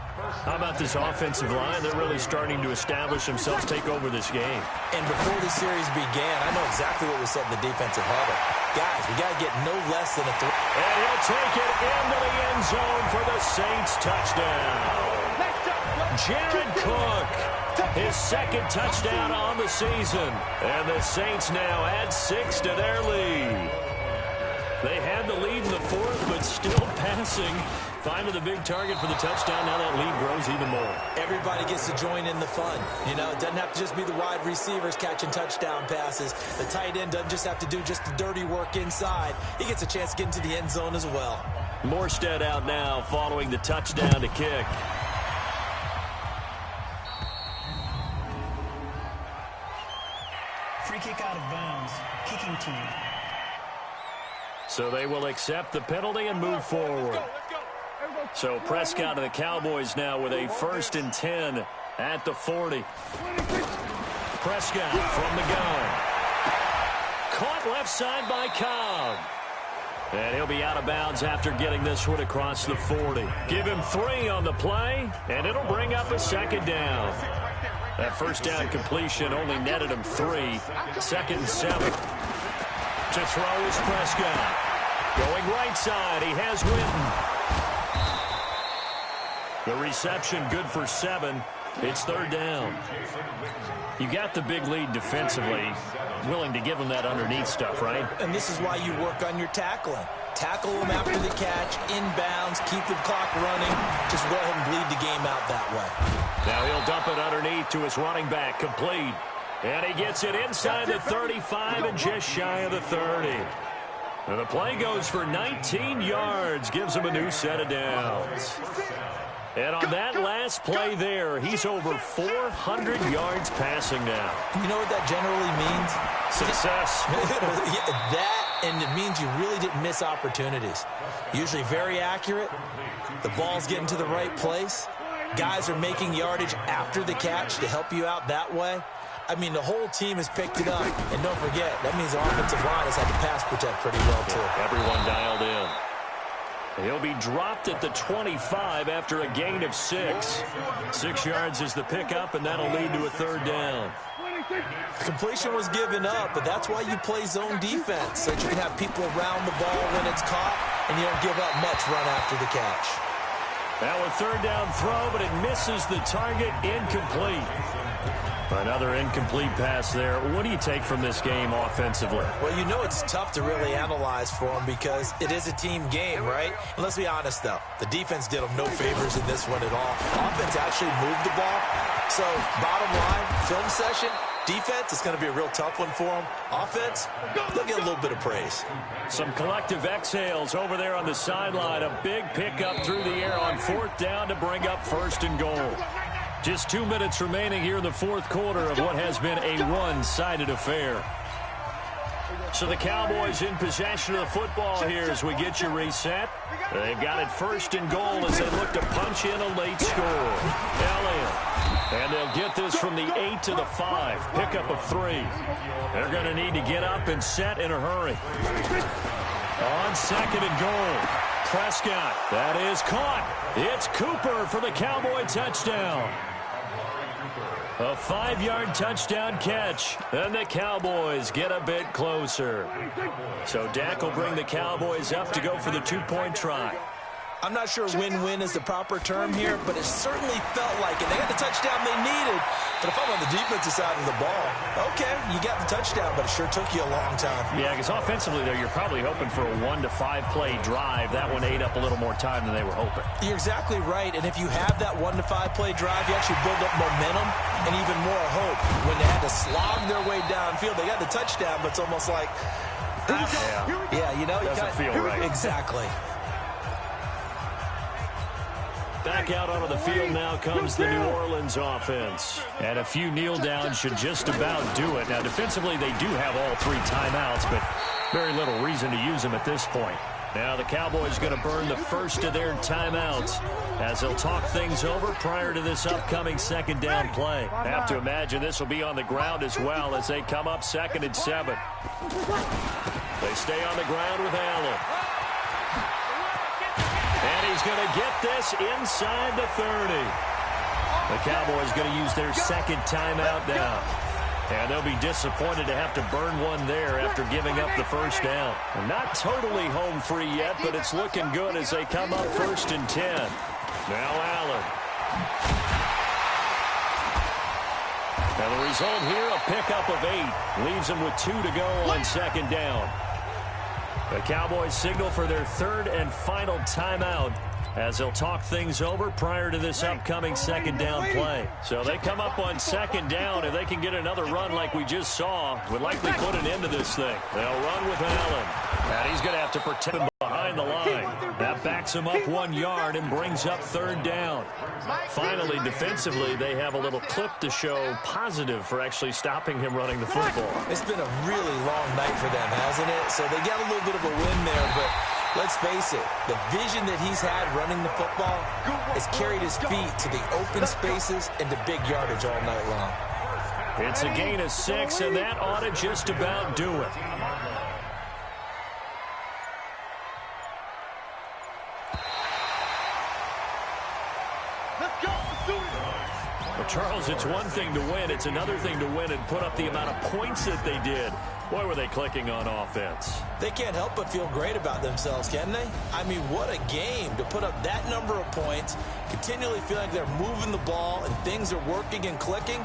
How about this offensive line? They're really starting to establish themselves, take over this game. And before the series began, I know exactly what was said in the defensive huddle. Guys, we got to get no less than a 3. And he'll take it into the end zone for the Saints touchdown. Jared Cook, his 2nd touchdown on the season. And the Saints now add 6 to their lead. They had the lead in the 4th, but still passing. Finding the big target for the touchdown. Now that lead grows even more. Everybody gets to join in the fun. You know, it doesn't have to just be the wide receivers catching touchdown passes. The tight end doesn't just have to do just the dirty work inside. He gets a chance to get into the end zone as well. Morstead out now following the touchdown to kick. Free kick out of bounds. Kicking team. So they will accept the penalty and move forward. So Prescott of the Cowboys now with a 1st and 10 at the 40. Prescott from the gun. Caught left side by Cobb. And he'll be out of bounds after getting this one across the 40. Give him 3 on the play, and it'll bring up a 2nd down. That 1st down completion only netted him 3. 2nd and 7. To throw is Prescott. Going right side, he has Winton. The reception good for 7. It's 3rd down. You got the big lead defensively. Willing to give them that underneath stuff, right? And this is why you work on your tackling. Tackle them after the catch, inbounds, keep the clock running. Just go ahead and bleed the game out that way. Now he'll dump it underneath to his running back, complete. And he gets it inside the 35 and just shy of the 30. And the play goes for 19 yards, gives him a new set of downs. And on that last play there, he's over 400 yards passing now. You know what that generally means? Success. That, and it means you really didn't miss opportunities. Usually very accurate. The ball's getting to the right place. Guys are making yardage after the catch to help you out that way. I mean, the whole team has picked it up. And don't forget, that means the offensive line has had to pass protect pretty well, too. Everyone dialed in. He'll be dropped at the 25 after a gain of 6. 6 yards is the pickup, and that'll lead to a 3rd down. Completion was given up, but that's why you play zone defense, so that you can have people around the ball when it's caught, and you don't give up much run after the catch. Now a 3rd down throw, but it misses the target, incomplete. Another incomplete pass there. What do you take from this game offensively? Well, you know it's tough to really analyze for them because it is a team game, right? And let's be honest, though. The defense did them no favors in this one at all. Offense actually moved the ball. So, bottom line, film session, defense is going to be a real tough one for them. Offense, they'll get a little bit of praise. Some collective exhales over there on the sideline. A big pickup through the air on 4th down to bring up 1st and goal. Just 2 minutes remaining here in the 4th quarter of what has been a one-sided affair. So the Cowboys in possession of the football here as we get you reset. They've got it 1st and goal as they look to punch in a late score. Elliott. And they'll get this from the 8 to the 5. Pickup of 3. They're going to need to get up and set in a hurry. On 2nd and goal. Prescott. That is caught. It's Cooper for the Cowboy touchdown. A 5-yard touchdown catch, and the Cowboys get a bit closer. So Dak will bring the Cowboys up to go for the 2-point try. I'm not sure win-win is the proper term here, but it certainly felt like it. They got the touchdown they needed. But if I'm on the defensive side of the ball, okay, you got the touchdown, but it sure took you a long time. Yeah, because offensively, though, you're probably hoping for a 1 to 5 play drive. That one ate up a little more time than they were hoping. You're exactly right, and if you have that 1 to 5 play drive, you actually build up momentum and even more hope. When they had to slog their way downfield, they got the touchdown, but it's almost like, yeah, you know, doesn't feel right. Exactly. Back out onto the field now comes the New Orleans offense. And a few kneel downs should just about do it. Now, defensively, they do have all 3 timeouts, but very little reason to use them at this point. Now, the Cowboys going to burn the first of their timeouts as they'll talk things over prior to this upcoming 2nd down play. I have to imagine this will be on the ground as well as they come up 2nd and 7. They stay on the ground with Allen. And he's going to get this inside the 30. The Cowboys going to use their second timeout now. And they'll be disappointed to have to burn one there after giving up the first down. Not totally home free yet, but it's looking good as they come up 1st and 10. Now Allen. And the result here, a pickup of 8. Leaves them with 2 to go on second down. The Cowboys signal for their third and final timeout as they'll talk things over prior to this upcoming second down play. So they come up on second down. If they can get another run like we just saw, would likely put an end to this thing. They'll run with Allen. And he's going to have to protect him behind the line. That backs him up 1 yard and brings up third down. Finally, defensively, they have a little clip to show positive for actually stopping him running the football. It's been a really long night for them, hasn't it? So they got a little bit of a win there, but let's face it, the vision that he's had running the football has carried his feet to the open spaces and to big yardage all night long. It's a gain of 6, and that ought to just about do it. Well, Charles, it's one thing to win. It's another thing to win and put up the amount of points that they did. Boy, were they clicking on offense. They can't help but feel great about themselves, can they? I mean, what a game to put up that number of points, continually feel like they're moving the ball and things are working and clicking.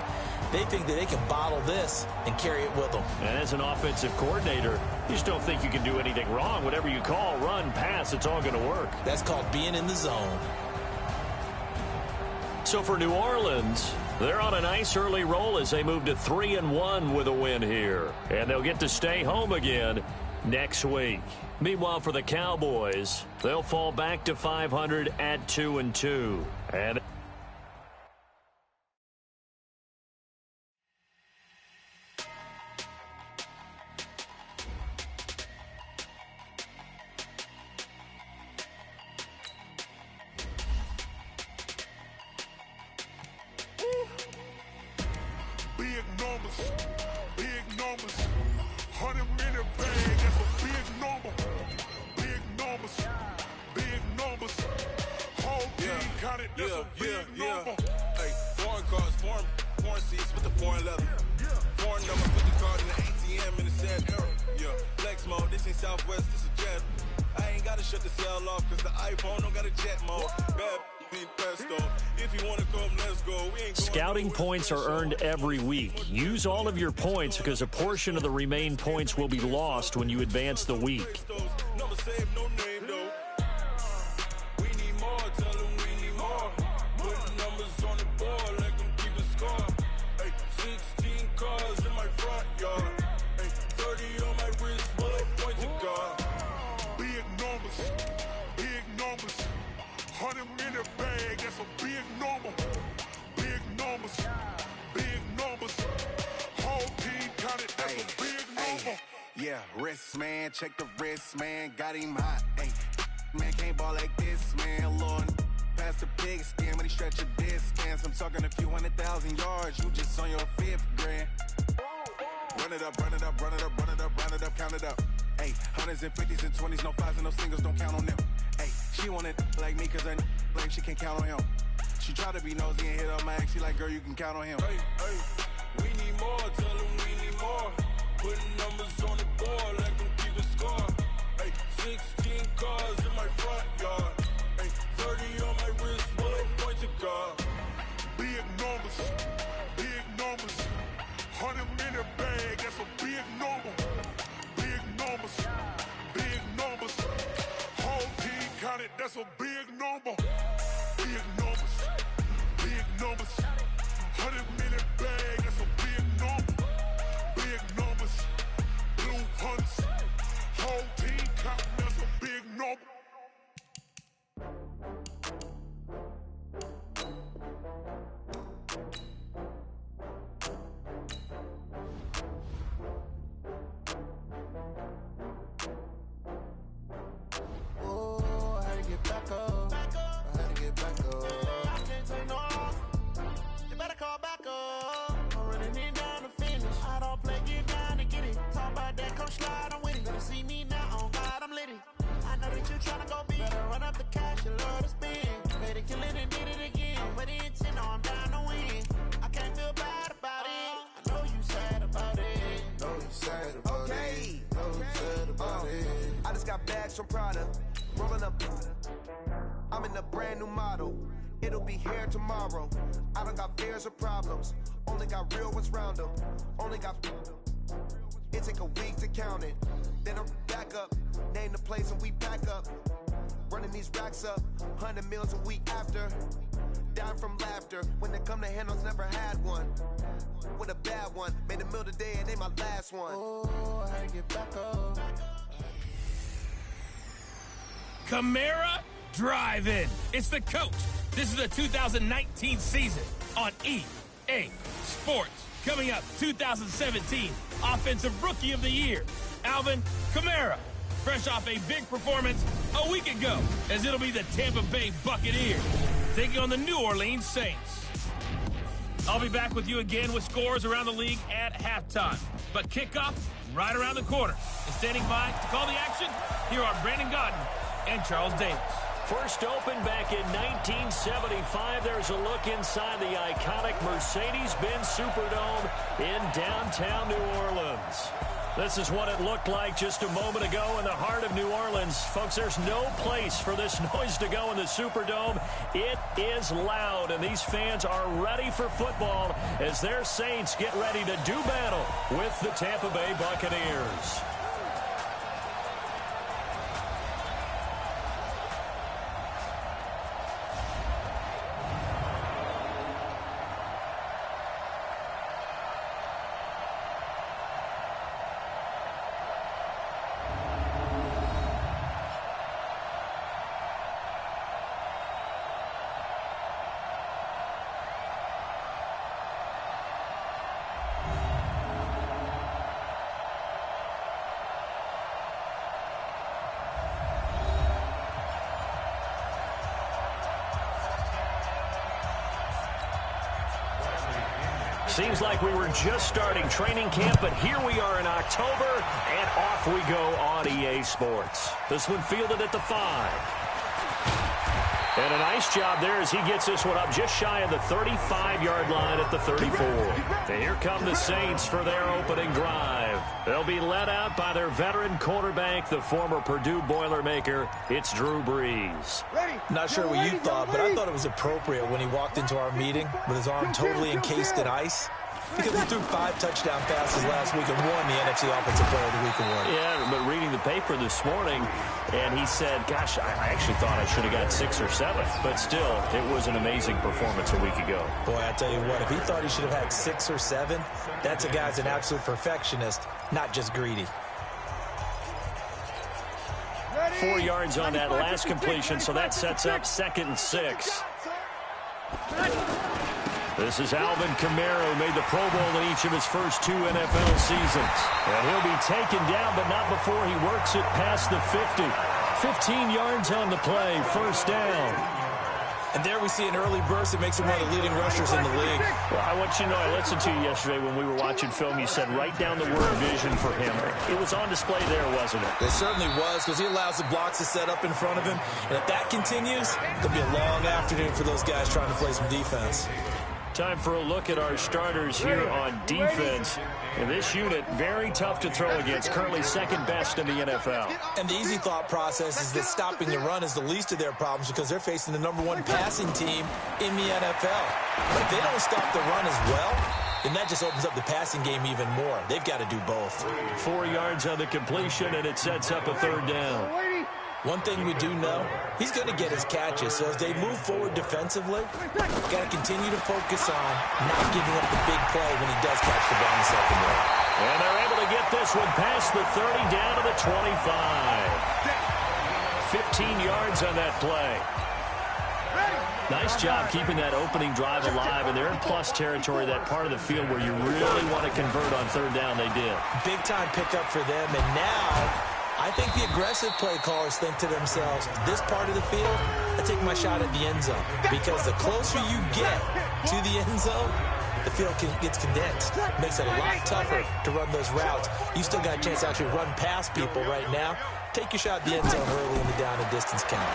They think that they can bottle this and carry it with them. And as an offensive coordinator, you just don't think you can do anything wrong. Whatever you call, run, pass, it's all going to work. That's called being in the zone. So for New Orleans, they're on a nice early roll as they move to 3-1 with a win here. And they'll get to stay home again next week. Meanwhile, for the Cowboys, they'll fall back to 500 at 2-2. And big numbers, 100-minute bag, that's a big number. Big numbers, whole team counted, that's a big number. Hey, foreign cars, foreign seats with the foreign leather. Foreign numbers, put the card in the ATM in the sad era. Yeah, flex mode, this ain't Southwest, this is Jet. I ain't gotta shut the cell off, cause the iPhone don't got a jet mode. Bad if you wanna come, let's go. Scouting points are earned every week. Use all of your points because a portion of the remaining points will be lost when you advance the week. Number save, no name though. We need more, tell them we need more. Put numbers on the board, let them keep a score. Hey, 16 cars in my front yard. Hey, 30 on my wrist, bullet point to God. Big numbers, 100-minute bag, that's a big number. Big numbers, whole team counted, that's a big number. Yeah, wrist man, check the wrist man, got him hot. Ay, man can't ball like this, man. Lord, past the pig skin when he stretch a distance. I'm talking a few 100,000 yards, you just on your 5th grand. Run it up, count it up. Ay, 100s and 50s and 20s, no 5s and no singles, don't count on them. Ay, she want it like me, cause her like she can't count on him. She try to be nosy and hit up my ex, she like, girl, you can count on him. Hey, we need more, tell them we need more. Putting numbers on the board, let them keep a score. Hey, 16 cars in my front yard. Hey, 30 on my wrist, bullet point to God. Big numbers, 100-minute bag, that's a big number. Big numbers, whole team counted, that's a big number. Big numbers, 100-minute bag, that's a big number. Big numbers, blue hunts, whole team counting, that's a big number. Oh, I had to get back up. bags from Prada. Rolling up. I'm in a brand new model. It'll be here tomorrow. I don't got fears or problems. Only got real ones round them. Only got. It take a week to count it. Then I'm back up. Name the place and we back up. Running these racks up. 100 meals a week after. Down from laughter. When they come to handles, never had one. With a bad one. Made a meal today and they my last one. Oh, I get back up. Camara Drive-In. It's the coach. This is the 2019 season on EA Sports. Coming up, 2017 Offensive Rookie of the Year, Alvin Kamara. Fresh off a big performance a week ago, as it'll be the Tampa Bay Buccaneers taking on the New Orleans Saints. I'll be back with you again with scores around the league at halftime. But kickoff right around the corner. And standing by to call the action, here are Brandon Godden and Charles Davis. First opened back in 1975. There's a look inside the iconic Mercedes-Benz Superdome in downtown New Orleans. This is what it looked like just a moment ago in the heart of New Orleans. Folks, there's no place for this noise to go in the Superdome. It is loud, and these fans are ready for football as their Saints get ready to do battle with the Tampa Bay Buccaneers. Seems like we were just starting training camp, but here we are in October, and off we go on EA Sports. This one fielded at the 5. And a nice job there as he gets this one up just shy of the 35-yard line at the 34. And here come the Saints for their opening drive. They'll be led out by their veteran quarterback, the former Purdue Boilermaker. It's Drew Brees. Not sure what you thought, but I thought it was appropriate when he walked into our meeting with his arm totally encased in ice. Because he threw 5 touchdown passes last week and won the NFC Offensive Player of the Week award. Yeah, but reading the paper this morning, and he said, gosh, I actually thought I should have got 6 or 7. But still, it was an amazing performance a week ago. Boy, I tell you what, if he thought he should have had 6 or 7, that's a guy's an absolute perfectionist, not just greedy. 4 yards on that last completion, so that sets up 2nd and 6. This is Alvin Kamara, who made the Pro Bowl in each of his first 2 NFL seasons. And he'll be taken down, but not before he works it past the 50. 15 yards on the play, first down. And there we see an early burst that makes him one of the leading rushers in the league. Well, I want you to know, I listened to you yesterday when we were watching film. You said write down the word vision for him. It was on display there, wasn't it? It certainly was, because he allows the blocks to set up in front of him. And if that continues, it'll be a long afternoon for those guys trying to play some defense. Time for a look at our starters here on defense. And this unit, very tough to throw against, currently 2nd best in the NFL. And the easy thought process is that stopping the run is the least of their problems because they're facing the #1 passing team in the NFL. But if they don't stop the run as well, then that just opens up the passing game even more. They've got to do both. 4 yards on the completion, and it sets up a 3rd down. One thing we do know, he's going to get his catches. So as they move forward defensively, got to continue to focus on not giving up the big play when he does catch the ball in the secondary. And they're able to get this one past the 30 down to the 25. 15 yards on that play. Nice job keeping that opening drive alive, and they're in plus territory, that part of the field where you really want to convert on 3rd down. They did. Big time pickup for them, and now I think the aggressive play callers think to themselves, this part of the field, I take my shot at the end zone. Because the closer you get to the end zone, the field gets condensed. Makes it a lot tougher to run those routes. You still got a chance to actually run past people right now. Take your shot at the end zone early in the down and distance count.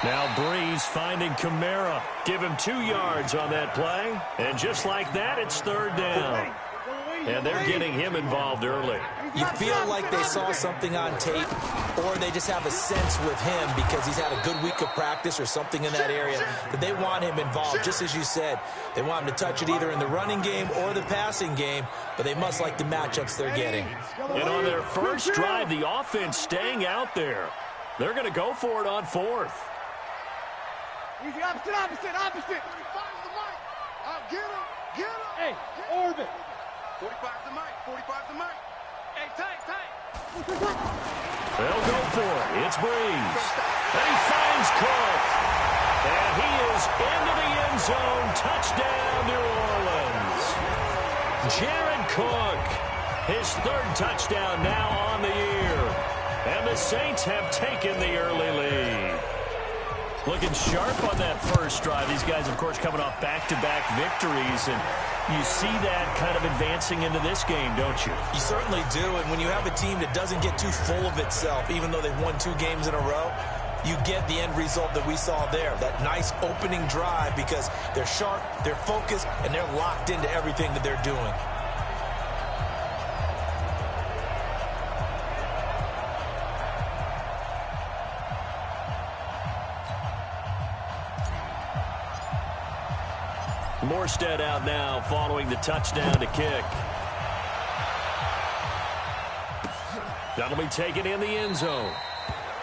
Now Brees finding Kamara. Give him 2 yards on that play. And just like that, it's 3rd down. And they're getting him involved early. You feel like they saw something on tape, or they just have a sense with him because he's had a good week of practice or something in that area that they want him involved. Just as you said, they want him to touch it either in the running game or the passing game, but they must like the matchups they're getting. And on their first drive, the offense staying out there. They're going to go for it on fourth. Easy, opposite. Get him. Hey, orbit. 45's the mic. Hey, tight. They'll go for it. It's Breeze. And he finds Cook. And he is into the end zone. Touchdown, New Orleans. Jared Cook, his third touchdown now on the year. And the Saints have taken the early lead. Looking sharp on that first drive. These guys, of course, coming off back-to-back victories, and you see that kind of advancing into this game, don't you? You certainly do, and when you have a team that doesn't get too full of itself, even though they've won 2 games in a row, you get the end result that we saw there, that nice opening drive, because they're sharp, they're focused, and they're locked into everything that they're doing. Morstead out now following the touchdown to kick. That'll be taken in the end zone.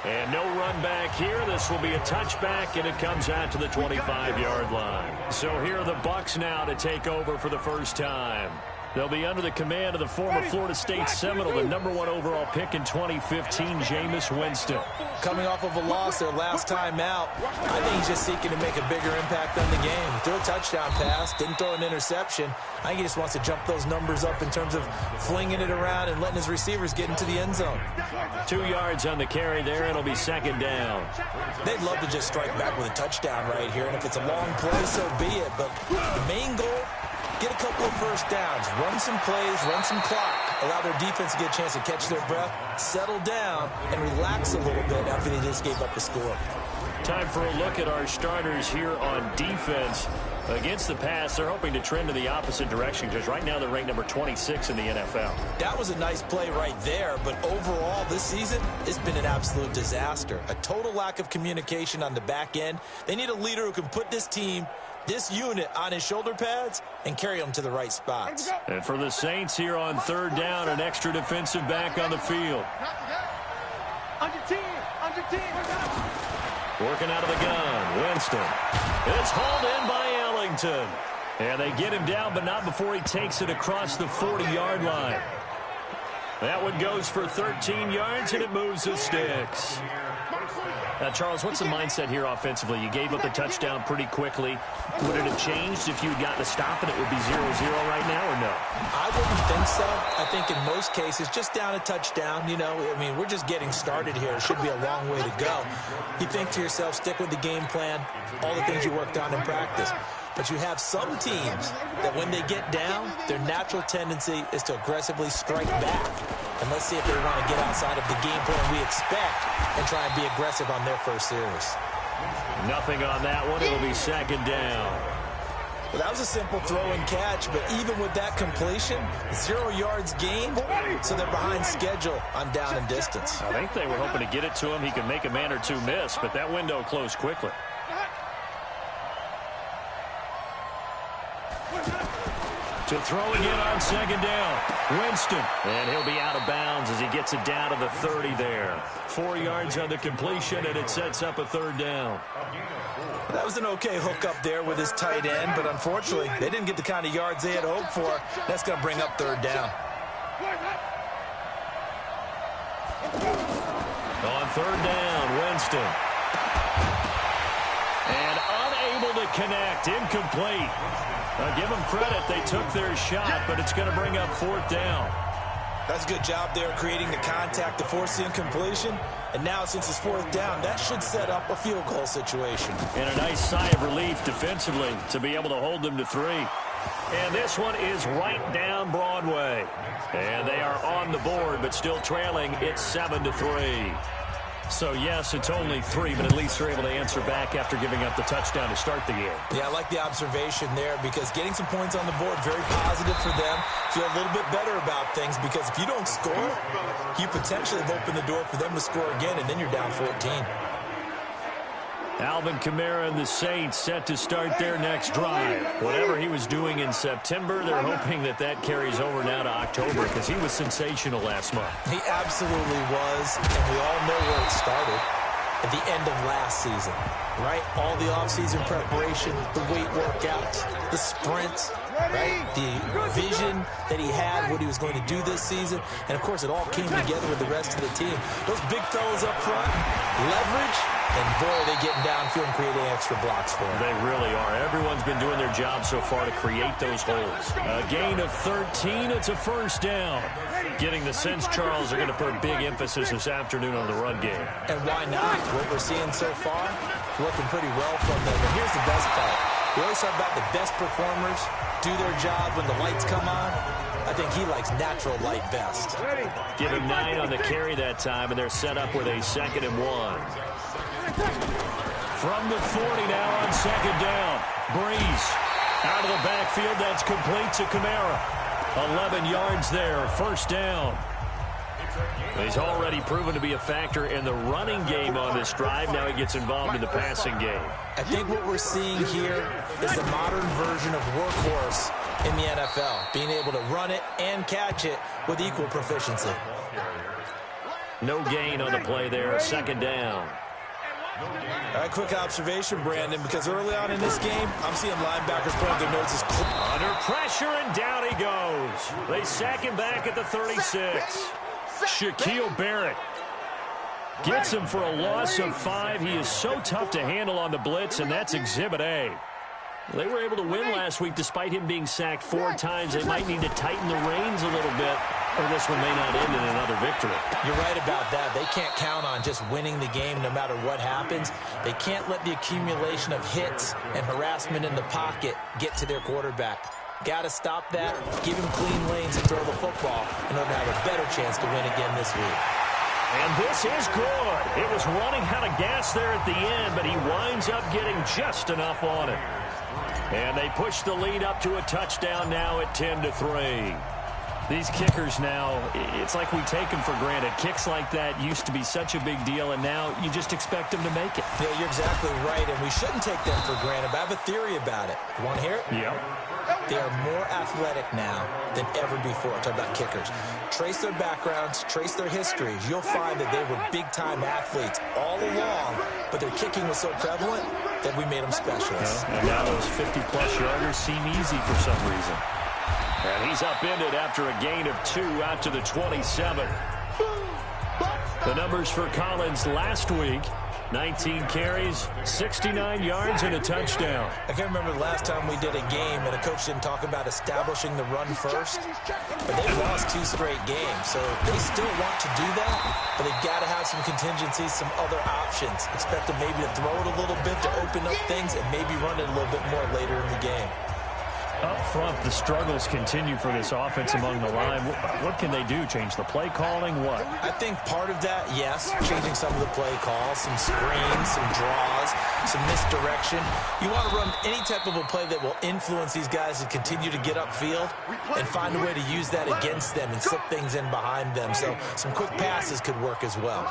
And no run back here. This will be a touchback, and it comes out to the 25-yard line. So here are the Bucs now to take over for the first time. They'll be under the command of the former Florida State Seminole, the #1 overall pick in 2015, Jameis Winston. Coming off of a loss their last time out, I think he's just seeking to make a bigger impact on the game. He threw a touchdown pass, didn't throw an interception. I think he just wants to jump those numbers up in terms of flinging it around and letting his receivers get into the end zone. 2 yards on the carry there. It'll be second down. They'd love to just strike back with a touchdown right here, and if it's a long play, so be it. But the main goal, get a couple of first downs, run some plays, run some clock, allow their defense to get a chance to catch their breath, settle down, and relax a little bit after they just gave up a score. Time for a look at our starters here on defense. Against the pass, they're hoping to trend in the opposite direction because right now they're ranked number 26 in the NFL. That was a nice play right there, but overall this season, it's been an absolute disaster. A total lack of communication on the back end. They need a leader who can put this team, this unit, on his shoulder pads and carry them to the right spots. And for the Saints here on third down, an extra defensive back on the field. Under team. Working out of the gun, Winston. It's hauled in by Ellington. And they get him down, but not before he takes it across the 40-yard line. That one goes for 13 yards, and it moves the sticks. Now, Charles, what's the mindset here offensively? You gave up the touchdown pretty quickly. Would it have changed if you had gotten a stop and it would be 0-0 right now, or no? I wouldn't think so. I think in most cases, just down a touchdown, I mean, we're just getting started here. It should be a long way to go. You think to yourself, stick with the game plan, all the things you worked on in practice. But you have some teams that when they get down, their natural tendency is to aggressively strike back. And let's see if they want to get outside of the game plan we expect and try and be aggressive on their first series. Nothing on that one. It'll be second down. Well, that was a simple throw and catch, but even with that completion, 0 yards gained, so they're behind schedule on down and distance. I think they were hoping to get it to him. He could make a man or two miss, but that window closed quickly. To throw again on second down, Winston. And he'll be out of bounds as he gets it down to the 30 there. 4 yards on the completion, and it sets up a third down. That was an okay hook up there with his tight end, but unfortunately, they didn't get the kind of yards they had hoped for. That's going to bring up third down. On third down, Winston. And unable to connect, incomplete. Give them credit, they took their shot, but it's going to bring up fourth down. That's a good job there creating the contact to force the incompletion. And now, since it's fourth down, that should set up a field goal situation. And a nice sigh of relief defensively to be able to hold them to 3. And this one is right down Broadway. And they are on the board, but still trailing. It's 7-3. So, yes, it's only 3, but at least they're able to answer back after giving up the touchdown to start the game. Yeah, I like the observation there because getting some points on the board, very positive for them. Feel a little bit better about things because if you don't score, you potentially have opened the door for them to score again, and then you're down 14. Alvin Kamara and the Saints set to start their next drive. Whatever he was doing in September, they're hoping that that carries over now to October because he was sensational last month. He absolutely was, and we all know where it started. At the end of last season, right? All the offseason preparation, the weight workouts, the sprints, right? The vision that he had, what he was going to do this season. And, of course, it all came together with the rest of the team. Those big fellas up front, leverage, and, boy, are they getting downfield and creating extra blocks for him. They really are. Everyone's been doing their job so far to create those holes. A gain of 13. It's a first down. Getting the sense Charles are going to put a big emphasis this afternoon on the run game. And why not? What we're seeing so far, working pretty well from them. And here's the best part. We always talk about the best performers do their job when the lights come on. I think he likes natural light best. Give him 9 on the carry that time, and they're set up with a 2nd and 1. From the 40 now on 2nd down. Breeze out of the backfield. That's complete to Kamara. 11 yards there. First down. He's already proven to be a factor in the running game on this drive. Now he gets involved in the passing game. I think what we're seeing here is the modern version of workhorse in the NFL. Being able to run it and catch it with equal proficiency. No gain on the play there. 2nd down. All right, quick observation, Brandon, because early on in this game, I'm seeing linebackers pointing their noses. Under pressure, and down he goes. They sack him back at the 36. Shaquille Barrett gets him for a loss of 5. He is so tough to handle on the blitz, and that's Exhibit A. They were able to win last week despite him being sacked 4 times. They might need to tighten the reins a little bit, or this one may not end in another victory. You're right about that. They can't count on just winning the game no matter what happens. They can't let the accumulation of hits and harassment in the pocket get to their quarterback. Got to stop that, give him clean lanes and throw the football in order to have a better chance to win again this week. And this is good. It was running out of gas there at the end, but he winds up getting just enough on it. And they push the lead up to a touchdown now at 10-3. These kickers now, it's like we take them for granted. Kicks like that used to be such a big deal, and now you just expect them to make it. Yeah, you're exactly right, and we shouldn't take them for granted. But I have a theory about it. You want to hear it? Yeah. They are more athletic now than ever before. I'm talking about kickers. Trace their backgrounds, trace their histories. You'll find that they were big-time athletes all along, but their kicking was so prevalent that we made them specialists. And now those 50-plus yarders seem easy for some reason. And he's upended after a gain of 2 out to the 27. The numbers for Collins last week: 19 carries, 69 yards, and a touchdown. I can't remember the last time we did a game and a coach didn't talk about establishing the run first. But they've lost 2 straight games, so they still want to do that, but they've got to have some contingencies, some other options. Expect them maybe to throw it a little bit to open up things and maybe run it a little bit more later in the game. Up front, the struggles continue for this offense among the line. What can they do? Change the play calling? What? I think part of that, yes, changing some of the play calls, some screens, some draws, some misdirection. You want to run any type of a play that will influence these guys to continue to get upfield and find a way to use that against them and slip things in behind them. So some quick passes could work as well.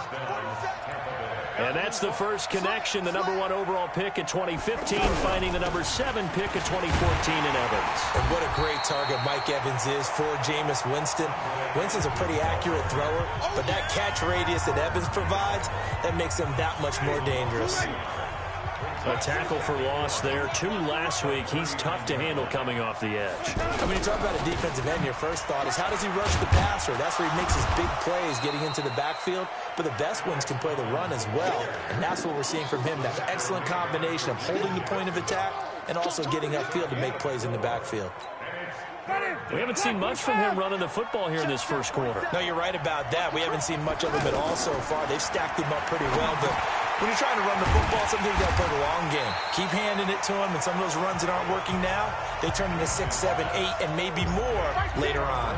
And that's the first connection. The number 1 overall pick at 2015, finding the number 7 pick at 2014 in Evans. And what a great target Mike Evans is for Jameis Winston. Winston's a pretty accurate thrower, but that catch radius that Evans provides, that makes him that much more dangerous. A tackle for loss there. 2 last week. He's tough to handle coming off the edge. I mean, you talk about a defensive end, your first thought is how does he rush the passer? That's where he makes his big plays getting into the backfield. But the best ones can play the run as well. And that's what we're seeing from him. That excellent combination of holding the point of attack and also getting upfield to make plays in the backfield. We haven't seen much from him running the football here in this first quarter. No, you're right about that. We haven't seen much of him at all so far. They've stacked him up pretty well, but when you're trying to run the football, sometimes you got to play the long game. Keep handing it to him, and some of those runs that aren't working now, they turn into 6, 7, 8, and maybe more later on.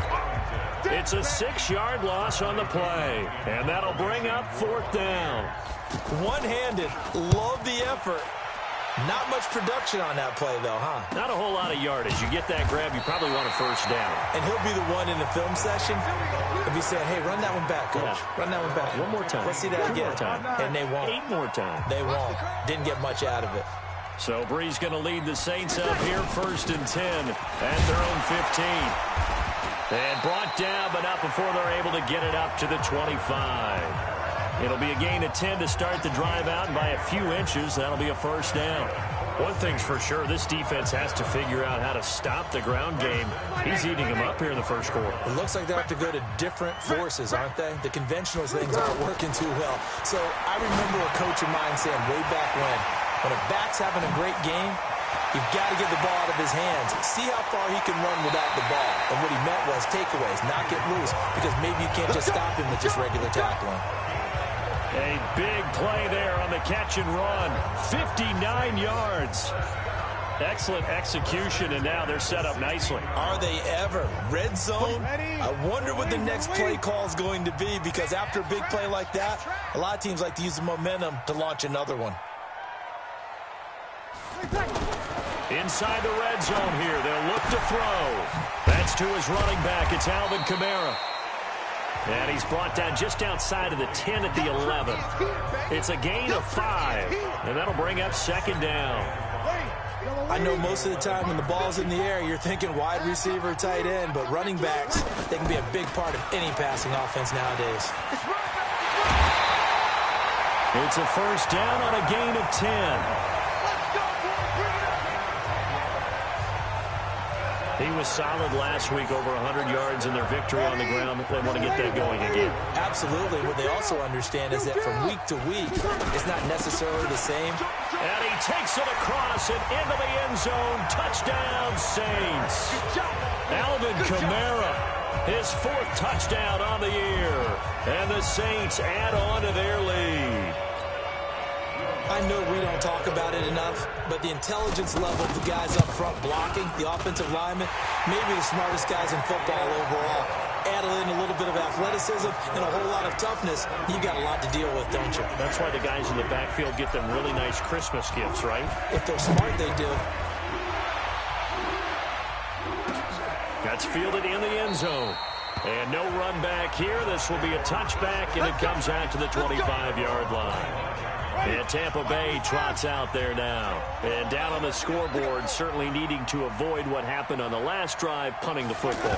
It's a 6-yard loss on the play, and that'll bring up 4th down. One-handed. Love the effort. Not much production on that play, though, huh? Not a whole lot of yardage. You get that grab, you probably want a 1st down. And he'll be the one in the film session. He'll be saying, hey, run that one back, coach. Yeah. Run that one back. One more time. Let's see that 2 again. more time. And they won't. 8 more times. They won't. Didn't get much out of it. So Bree's going to lead the Saints up here 1st and 10 at their own 15. And brought down, but not before they're able to get it up to the 25. It'll be a gain of 10 to start the drive out, and by a few inches, that'll be a 1st down. One thing's for sure, this defense has to figure out how to stop the ground game. He's eating them up here in the 1st quarter. It looks like they have to go to different forces, aren't they? The conventional things aren't working too well. So I remember a coach of mine saying way back when a back's having a great game, you've got to get the ball out of his hands. See how far he can run without the ball. And what he meant was takeaways, not get loose, because maybe you can't just stop him with just regular tackling. A big play there on the catch and run. 59 yards. Excellent execution, and now they're set up nicely. Are they ever? Red zone? I wonder what the next play call is going to be, because after a big play like that, a lot of teams like to use the momentum to launch another one. Inside the red zone here, they'll look to throw. That's to his running back. It's Alvin Kamara. And he's brought down just outside of the 10 at the 11. It's a gain of 5, and that'll bring up 2nd down. I know most of the time when the ball's in the air, you're thinking wide receiver, tight end, but running backs, they can be a big part of any passing offense nowadays. It's a 1st down on a gain of 10. He was solid last week, over 100 yards in their victory on the ground. They want to get that going again. Absolutely. What they also understand is that from week to week, it's not necessarily the same. And he takes it across and into the end zone. Touchdown, Saints. Alvin Kamara, his 4th touchdown on the year. And the Saints add on to their lead. I know we don't talk about it enough, but the intelligence level of the guys up front blocking, the offensive linemen, maybe the smartest guys in football overall. Add in a little bit of athleticism and a whole lot of toughness, you got a lot to deal with, don't you? That's why the guys in the backfield get them really nice Christmas gifts, right? If they're smart, they do. That's fielded in the end zone. And no run back here. This will be a touchback, and it comes out to the 25-yard line. And Tampa Bay trots out there now. And down on the scoreboard, certainly needing to avoid what happened on the last drive, punting the football.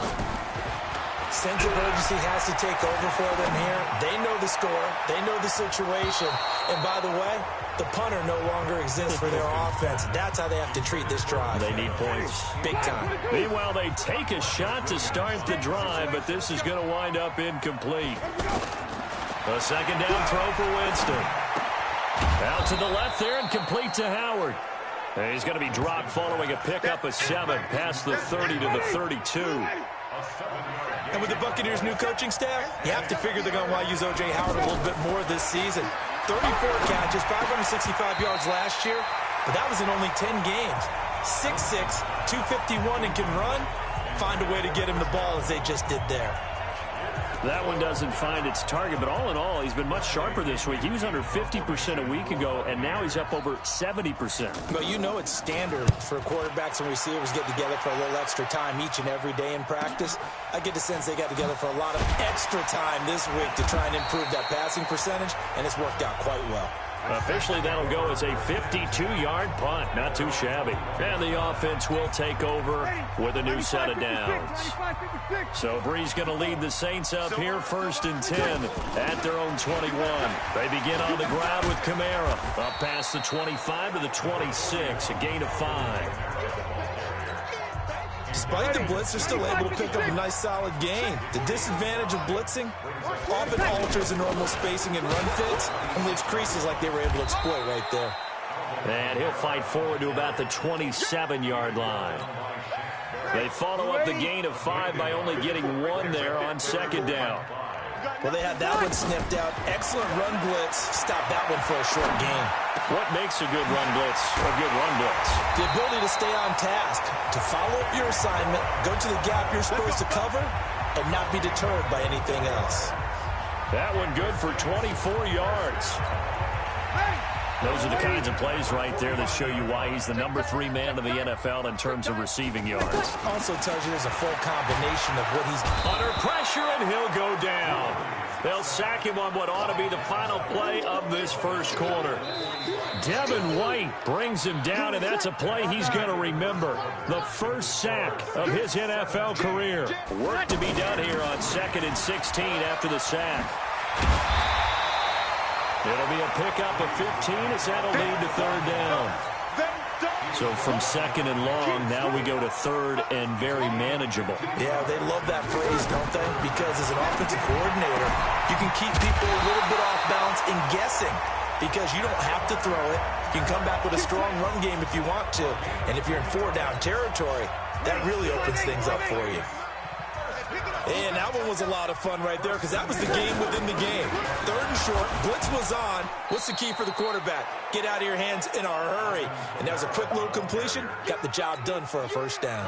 Sense of urgency has to take over for them here. They know the score. They know the situation. And by the way, the punter no longer exists for their offense. That's how they have to treat this drive. They need points. Big time. Meanwhile, they take a shot to start the drive, but this is going to wind up incomplete. A 2nd down throw for Winston. Out to the left there and complete to Howard. And he's going to be dropped following a pickup of 7 past the 30 to the 32. And with the Buccaneers' new coaching staff, you have to figure they're going to want to use O.J. Howard a little bit more this season. 34 catches, 565 yards last year, but that was in only 10 games. 6'6", 251, and can run. Find a way to get him the ball as they just did there. That one doesn't find its target, but all in all, he's been much sharper this week. He was under 50% a week ago, and now he's up over 70%. Well, you know it's standard for quarterbacks and receivers get together for a little extra time each and every day in practice. I get the sense they got together for a lot of extra time this week to try and improve that passing percentage, and it's worked out quite well. Officially, that'll go as a 52-yard punt. Not too shabby. And the offense will take over with a new set of downs. So Bree's going to lead the Saints up here 1st and 10 at their own 21. They begin on the ground with Kamara. Up past the 25 to the 26, a gain of 5. Despite the blitz, they're still able to pick up a nice, solid gain. The disadvantage of blitzing often alters the normal spacing and run fits and leaves creases like they were able to exploit right there. And he'll fight forward to about the 27-yard line. They follow up the gain of 5 by only getting 1 there on 2nd down. Well, they had that one snipped out. Excellent run blitz. Stop that one for a short gain. What makes a good run blitz a good run blitz? The ability to stay on task, to follow up your assignment, go to the gap you're supposed to cover, and not be deterred by anything else. That one good for 24 yards. Those are the kinds of plays right there that show you why he's the #3 man in the NFL in terms of receiving yards. Also tells you there's a full combination of what he's under pressure, and he'll go down. They'll sack him on what ought to be the final play of this first quarter. Devin White brings him down, and that's a play he's going to remember. The first sack of his NFL career. Work to be done here on 2nd and 16 after the sack. It'll be a pickup of 15 as that'll lead to 3rd down. So from 2nd and long, now we go to 3rd and very manageable. Yeah, they love that phrase, don't they? Because as an offensive coordinator, you can keep people a little bit off balance and guessing because you don't have to throw it. You can come back with a strong run game if you want to. And if you're in 4-down territory, that really opens things up for you. And that one was a lot of fun right there because that was the game within the game. 3rd and short, blitz was on. What's the key for the quarterback? Get out of your hands in a hurry. And that was a quick little completion. Got the job done for a 1st down.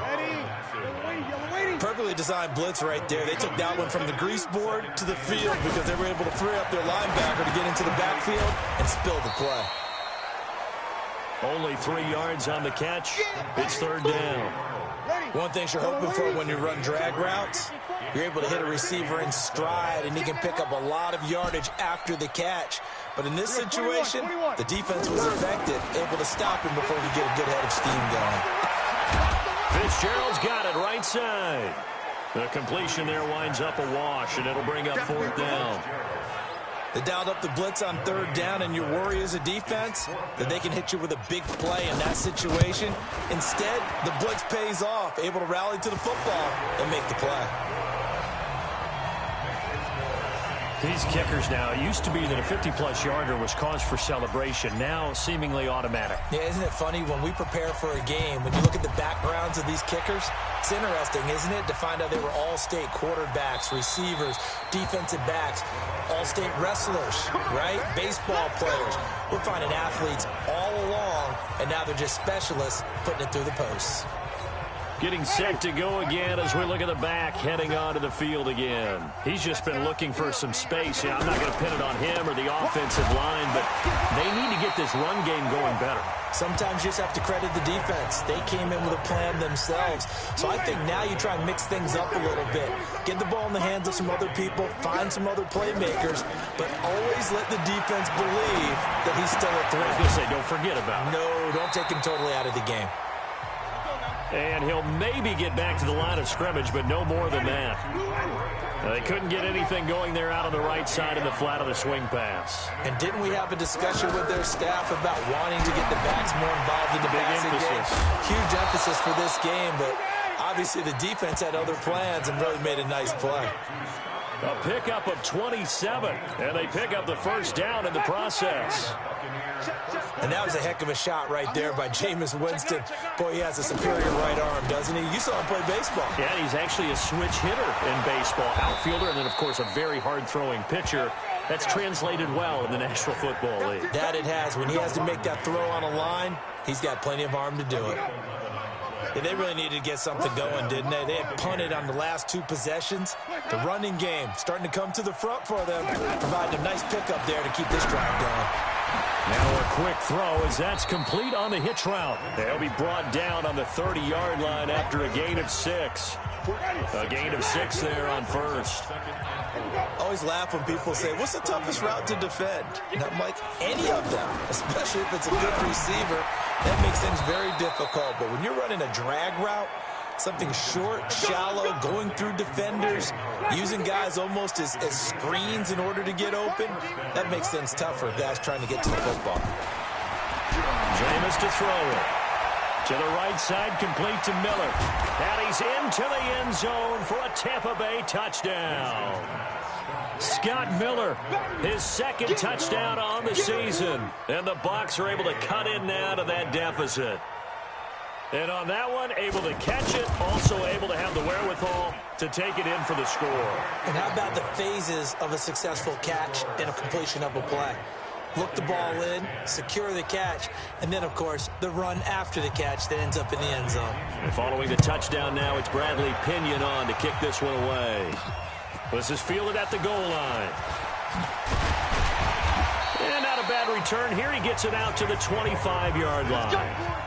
Perfectly designed blitz right there. They took that one from the grease board to the field because they were able to free up their linebacker to get into the backfield and spill the play. Only 3 yards on the catch. It's 3rd down. One thing you're hoping for when you run drag routes, you're able to hit a receiver in stride, and he can pick up a lot of yardage after the catch. But in this situation, the defense was effective, able to stop him before he get a good head of steam going. Fitzgerald's got it right side. The completion there winds up a wash, and it'll bring up 4th down. They dialed up the blitz on 3rd down, and your worry as a defense that they can hit you with a big play in that situation. Instead, the blitz pays off, able to rally to the football and make the play. These kickers now, it used to be that a 50-plus yarder was cause for celebration. Now, seemingly automatic. Yeah, isn't it funny when we prepare for a game, when you look at the backgrounds of these kickers, it's interesting, isn't it, to find out they were all-state quarterbacks, receivers, defensive backs, all-state wrestlers, right? Baseball players. We're finding athletes all along, and now they're just specialists putting it through the posts. Getting set to go again as we look at the back, heading onto the field again. He's just been looking for some space. Yeah, I'm not going to pin it on him or the offensive line, but they need to get this run game going better. Sometimes you just have to credit the defense. They came in with a plan themselves. So I think now you try and mix things up a little bit. Get the ball in the hands of some other people, find some other playmakers, but always let the defense believe that he's still a threat. I was going to say, don't forget about it. No, don't take him totally out of the game. And he'll maybe get back to the line of scrimmage, but no more than that. They couldn't get anything going there out on the right side in the flat of the swing pass. And didn't we have a discussion with their staff about wanting to get the backs more involved in the passing game? Huge emphasis for this game, but obviously the defense had other plans and really made a nice play. A pickup of 27, and they pick up the 1st down in the process. And that was a heck of a shot right there by Jameis Winston. Boy, he has a superior right arm, doesn't he? You saw him play baseball. Yeah, he's actually a switch hitter in baseball. Outfielder, and then, of course, a very hard-throwing pitcher. That's translated well in the National Football League. That it has. When he has to make that throw on a line, he's got plenty of arm to do it. Yeah, they really needed to get something going, didn't they? They had punted on the last 2 possessions. The running game starting to come to the front for them, providing a nice pickup there to keep this drive going. Now a quick throw as that's complete on the hitch route. They'll be brought down on the 30-yard line after a gain of 6. A gain of 6 there on 1st. Always laugh when people say, what's the toughest route to defend? And I'm like, any of them, especially if it's a good receiver. That makes things very difficult. But when you're running a drag route, something short, shallow, going through defenders, using guys almost as screens in order to get open, that makes things tougher for guys trying to get to the football. Jameis to throw it. To the right side, complete to Miller. And he's into the end zone for a Tampa Bay touchdown. Scott Miller, his 2nd touchdown on the season. And the Bucs are able to cut in now to that deficit. And on that one, able to catch it, also able to have the wherewithal to take it in for the score. And how about the phases of a successful catch and a completion of a play? look the ball in, secure the catch, and then, of course, the run after the catch that ends up in the end zone. And following the touchdown now, it's Bradley Pinion on to kick this one away. This is fielded at the goal line. And not a bad return here. He gets it out to the 25-yard line.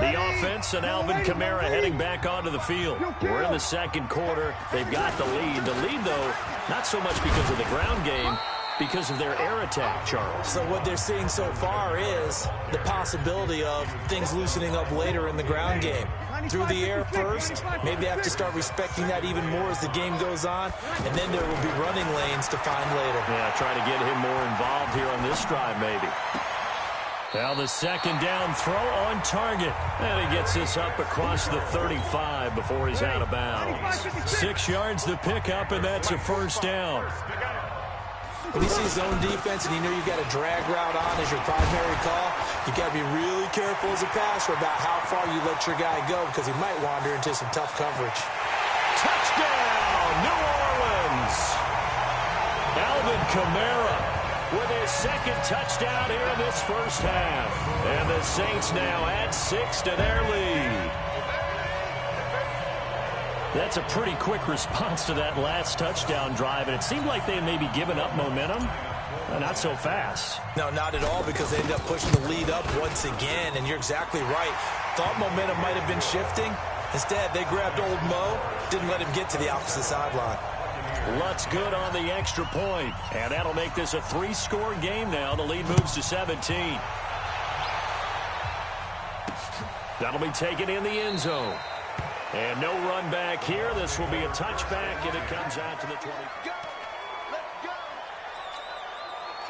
The offense and Alvin Kamara heading back onto the field. We're in the second quarter. They've got the lead. The lead, though, not so much because of the ground game, because of their air attack, Charles. So what they're seeing so far is the possibility of things loosening up later in the ground game. Through the air first, maybe they have to start respecting that even more as the game goes on, and then there will be running lanes to find later. Yeah, try to get him more involved here on this drive, maybe. Now the second down throw on target. And he gets this up across the 35 before he's out of bounds. 6 yards to pick up, and that's a first down. When you see zone defense and you know you've got a drag route on as your primary call, you've got to be really careful as a passer about how far you let your guy go because he might wander into some tough coverage. Touchdown, New Orleans! Alvin Kamara with his second touchdown here in this first half. And the Saints now add 6 to their lead. That's a pretty quick response to that last touchdown drive, and it seemed like they had maybe given up momentum. Not so fast. No, not at all, because they ended up pushing the lead up once again, and you're exactly right. Thought momentum might have been shifting. Instead, they grabbed old Mo, didn't let him get to the opposite sideline. Lutt's good on the extra point, and that'll make this a 3-score game now. The lead moves to 17. That'll be taken in the end zone. And no run back here. This will be a touchback, and it comes out to the 20.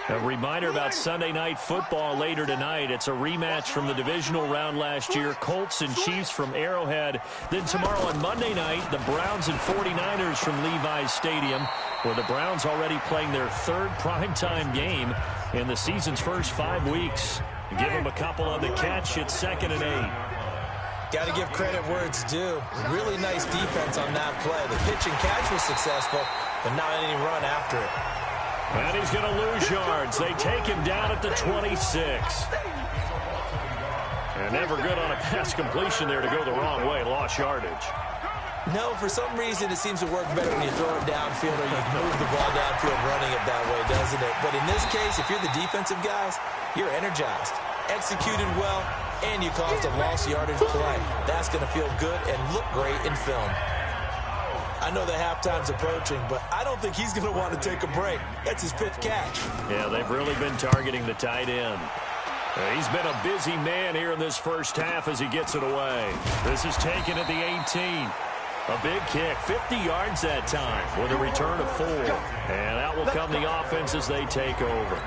A reminder about Sunday Night Football later tonight. It's a rematch from the divisional round last year. Colts and Chiefs from Arrowhead. Then tomorrow on Monday night, the Browns and 49ers from Levi's Stadium, where the Browns already playing their third primetime game in the season's first 5 weeks. Give them a couple on the catch. It's 2nd and 8. Got to give credit where it's due. Really nice defense on that play. The pitch and catch was successful, but not any run after it. And he's going to lose yards. They take him down at the 26. And never good on a pass completion there to go the wrong way. Lost yardage. No, for some reason it seems to work better when you throw it downfield or you move the ball downfield running it that way, doesn't it? But in this case, if you're the defensive guys, you're energized, executed well, and you caused a lost yardage play. That's going to feel good and look great in film. I know the halftime's approaching, but I don't think he's going to want to take a break. That's his 5th catch. Yeah, they've really been targeting the tight end. He's been a busy man here in this first half as he gets it away. This is taken at the 18. A big kick, 50 yards that time with a return of 4. And out will come the offense as they take over.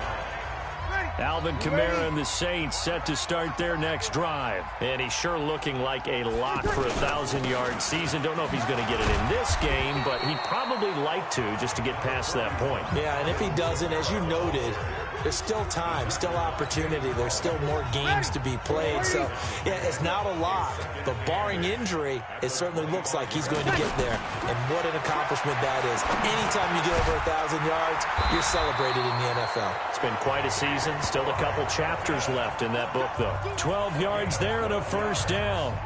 Alvin Kamara and the Saints set to start their next drive. And he's sure looking like a lock for a 1,000-yard season. Don't know if he's going to get it in this game, but he'd probably like to just to get past that point. Yeah, and if he doesn't, as you noted, there's still time, still opportunity. There's still more games to be played. So, yeah, it's not a lock. But barring injury, it certainly looks like he's going to get there. And what an accomplishment that is. Anytime you get over 1,000 yards, you're celebrated in the NFL. It's been quite a season. Still a couple chapters left in that book, though. 12 yards there and a first down.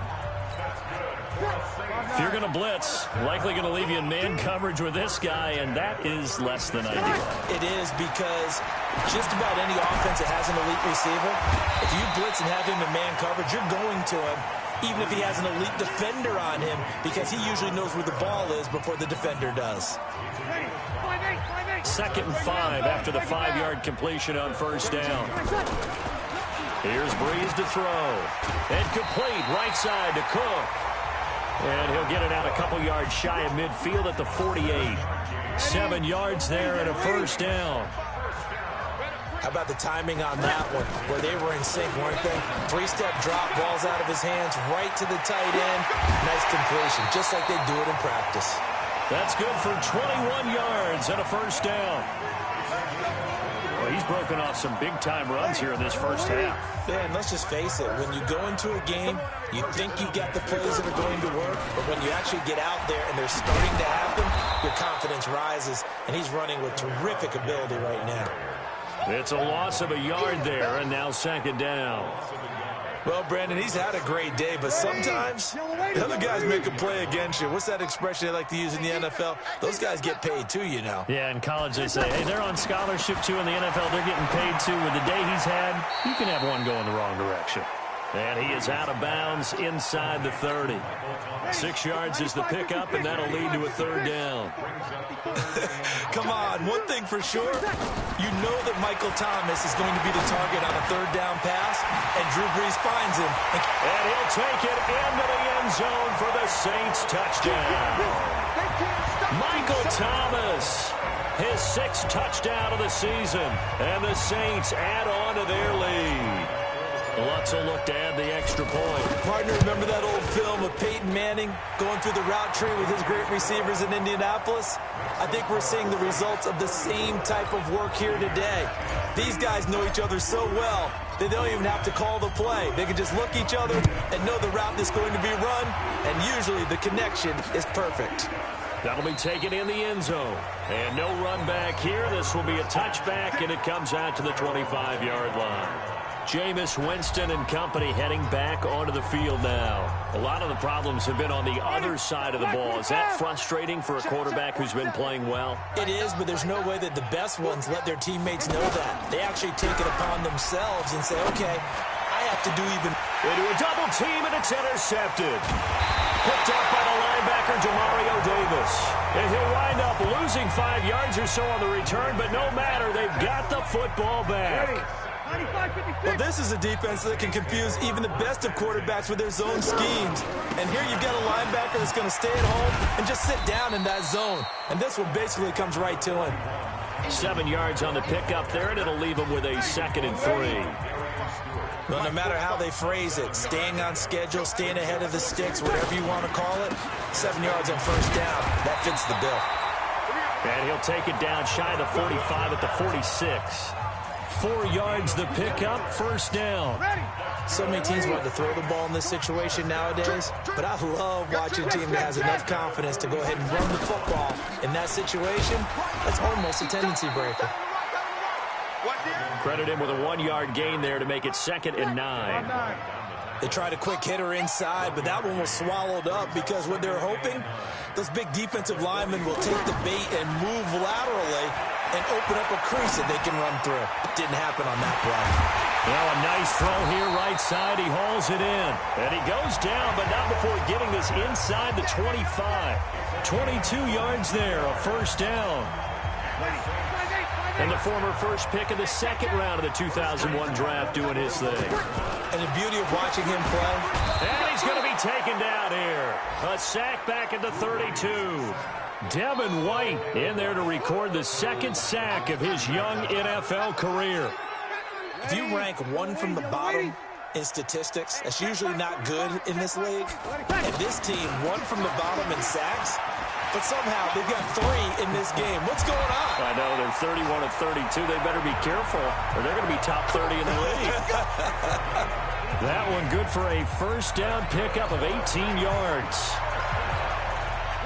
If you're going to blitz, likely going to leave you in man coverage with this guy, and that is less than ideal. It is, because just about any offense that has an elite receiver, if you blitz and have him in man coverage, you're going to him, even if he has an elite defender on him, because he usually knows where the ball is before the defender does. 2nd and 5 after the 5-yard completion on first down. Here's Breeze to throw. And complete right side to Cook. And he'll get it out a couple yards shy of midfield at the 48. 7 yards there and a first down. How about the timing on that one, where they were in sync, weren't they? 3-step drop, balls out of his hands, right to the tight end. Nice completion, just like they do it in practice. That's good for 21 yards and a first down. Well, he's broken off some big-time runs here in this first half. Yeah, and let's just face it. When you go into a game, you think you got the plays that are going to work, but when you actually get out there and they're starting to happen, your confidence rises, and he's running with terrific ability right now. It's a loss of a yard there, and now second down. Well, Brandon, he's had a great day, but sometimes the other guys make a play against you. What's that expression they like to use in the NFL? Those guys get paid too, you know. Yeah, in college they say, hey, they're on scholarship too. In the NFL, they're getting paid too. With the day he's had, you can have one go in the wrong direction. And he is out of bounds inside the 30. 6 yards is the pickup, and that'll lead to a third down. Come on, one thing for sure, you know that Michael Thomas is going to be the target on a third down pass, and Drew Brees finds him. And he'll take it into the end zone for the Saints touchdown. Michael Thomas, his 6th touchdown of the season, and the Saints add on to their lead. Lutz will look to add the extra point. Partner, remember that old film of Peyton Manning going through the route tree with his great receivers in Indianapolis? I think we're seeing the results of the same type of work here today. These guys know each other so well that they don't even have to call the play. They can just look each other and know the route that's going to be run, and usually the connection is perfect. That'll be taken in the end zone. And no run back here. This will be a touchback, and it comes out to the 25-yard line. Jameis Winston and company heading back onto the field now. A lot of the problems have been on the other side of the ball. Is that frustrating for a quarterback who's been playing well? It is, but there's no way that the best ones let their teammates know that. They actually take it upon themselves and say, okay, I have to do even... Into a double team, and it's intercepted. Picked up by the linebacker, Demario Davis. And he'll wind up losing 5 yards or so on the return, but no matter, they've got the football back. Well, this is a defense that can confuse even the best of quarterbacks with their zone schemes. And here you've got a linebacker that's going to stay at home and just sit down in that zone. And this one basically comes right to him. 7 yards on the pickup there, and it'll leave him with a 2nd and 3. Well, no matter how they phrase it, staying on schedule, staying ahead of the sticks, whatever you want to call it, 7 yards on first down, that fits the bill. And he'll take it down shy of the 45 at the 46. 4 yards the pickup, first down. So many teams want to throw the ball in this situation nowadays, but I love watching a team that has enough confidence to go ahead and run the football. In that situation, that's almost a tendency breaker. Credit him with a 1-yard gain there to make it 2nd and 9. They tried a quick hitter inside, but that one was swallowed up because what they're hoping, those big defensive linemen will take the bait and move laterally and open up a crease that they can run through. Didn't happen on that play. Well, a nice throw here right side. He hauls it in. And he goes down, but not before getting this inside the 25. 22 yards there, a first down. And the former first pick of the 2nd round of the 2001 draft doing his thing. And the beauty of watching him play. And he's going to be taken down here. A sack back at the 32. Devin White in there to record the 2nd sack of his young NFL career. If you rank one from the bottom in statistics, that's usually not good in this league. And this team, one from the bottom in sacks, but somehow they've got 3 in this game. What's going on? I know, they're 31 of 32. They better be careful, or they're going to be top 30 in the league. That one good for a first down pickup of 18 yards.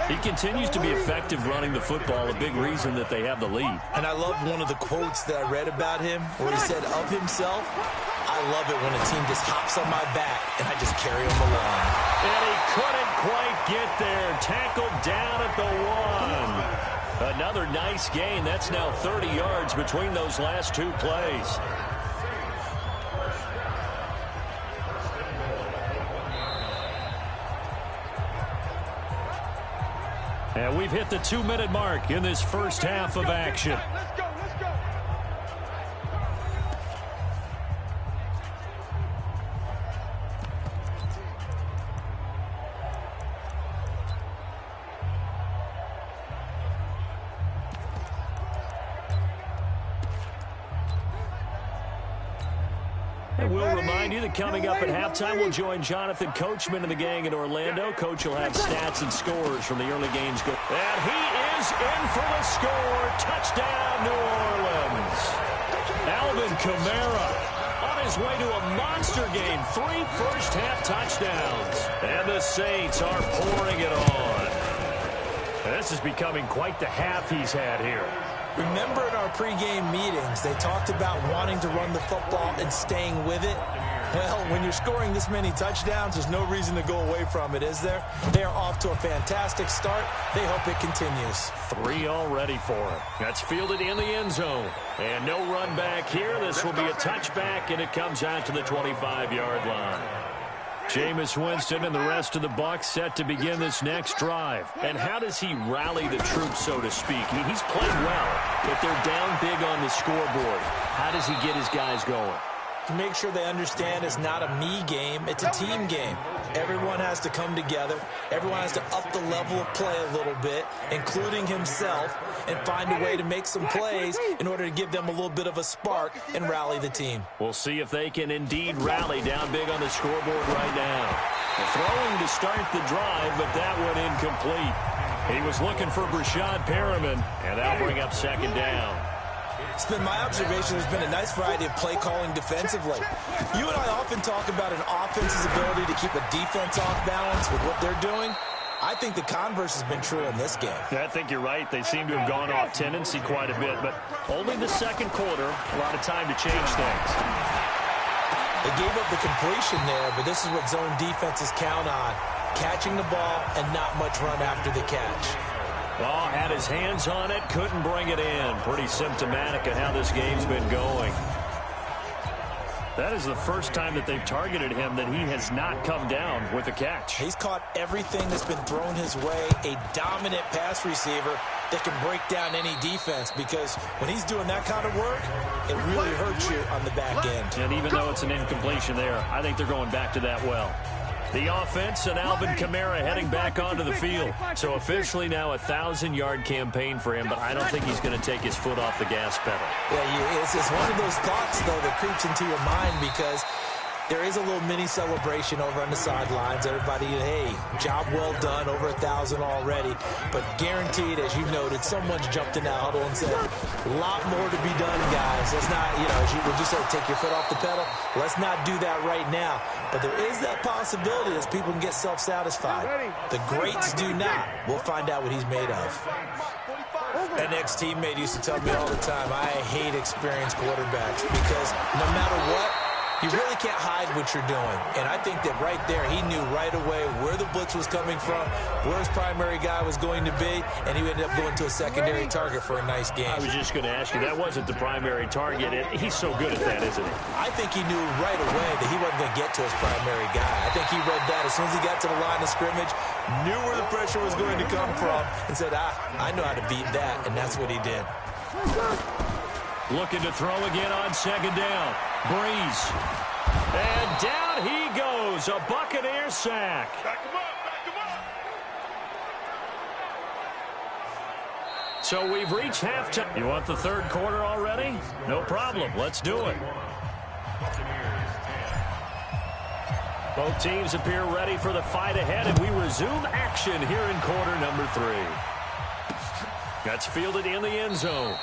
He continues to be effective running the football, a big reason that they have the lead. And I love one of the quotes that I read about him where he said of himself, I love it when a team just hops on my back and I just carry them along. And he couldn't quite get there. Tackled down at the 1. Another nice gain. That's now 30 yards between those last 2 plays. And we've hit the 2-minute mark in this first half of action. Let's go. And we'll remind you that coming up at halftime, we'll join Jonathan Coachman and the gang in Orlando. Coach will have stats and scores from the early games. And he is in for the score. Touchdown, New Orleans. Alvin Kamara on his way to a monster game. 3 first-half touchdowns. And the Saints are pouring it on. And this is becoming quite the half he's had here. Remember in our pregame meetings, they talked about wanting to run the football and staying with it? Well, when you're scoring this many touchdowns, there's no reason to go away from it, is there? They are off to a fantastic start. They hope it continues. 3 already for him. That's fielded in the end zone. And no run back here. This will be a touchback, and it comes out to the 25-yard line. Jameis Winston and the rest of the Bucs set to begin this next drive. And how does he rally the troops, so to speak? He's played well, but they're down big on the scoreboard. How does he get his guys going? To make sure they understand it's not a me game, it's a team game. Everyone has to come together. Everyone has to up the level of play a little bit, including himself, and find a way to make some plays in order to give them a little bit of a spark and rally the team. We'll see if they can indeed rally down big on the scoreboard right now. Throwing to start the drive, but that went incomplete. He was looking for Brashad Perriman, and that'll bring up second down. It's been my observation there's been a nice variety of play calling defensively. You and I often talk about an offense's ability to keep a defense off balance with what they're doing. I think the converse has been true in this game. Yeah, I think you're right. They seem to have gone off tendency quite a bit, but only the second quarter, a lot of time to change things. They gave up the completion there, but this is what zone defenses count on. Catching the ball and not much run after the catch. Well, had his hands on it, couldn't bring it in. Pretty symptomatic of how this game's been going. That is the first time that they've targeted him that he has not come down with a catch. He's caught everything that's been thrown his way. A dominant pass receiver that can break down any defense, because when he's doing that kind of work, it really hurts you on the back end. And even though it's an incompletion there, I think they're going back to that well. The offense and Alvin Kamara heading back onto the field. So officially now a 1,000-yard campaign for him, but I don't think he's going to take his foot off the gas pedal. Yeah, it's one of those thoughts, though, that creeps into your mind, because there is a little mini celebration over on the sidelines. Everybody, hey, job well done, over 1,000 already. But guaranteed, as you noted, someone's jumped in that huddle and said, a lot more to be done, guys. Let's not, as you would just say, take your foot off the pedal. Let's not do that right now. But there is that possibility as people can get self-satisfied. The greats do not. We'll find out what he's made of. An ex-teammate used to tell me all the time, I hate experienced quarterbacks, because no matter what, you really can't hide what you're doing. And I think that right there, he knew right away where the blitz was coming from, where his primary guy was going to be, and he ended up going to a secondary target for a nice game. I was just going to ask you, that wasn't the primary target. He's so good at that, isn't he? I think he knew right away that he wasn't going to get to his primary guy. I think he read that as soon as he got to the line of scrimmage, knew where the pressure was going to come from, and said, I know how to beat that, and that's what he did. Looking to throw again on second down. Breeze. And down he goes. A Buccaneer sack. Back him up, back him up. So we've reached halftime. You want the third quarter already? No problem. Let's do it. Both teams appear ready for the fight ahead, and we resume action here in quarter number 3. That's fielded in the end zone.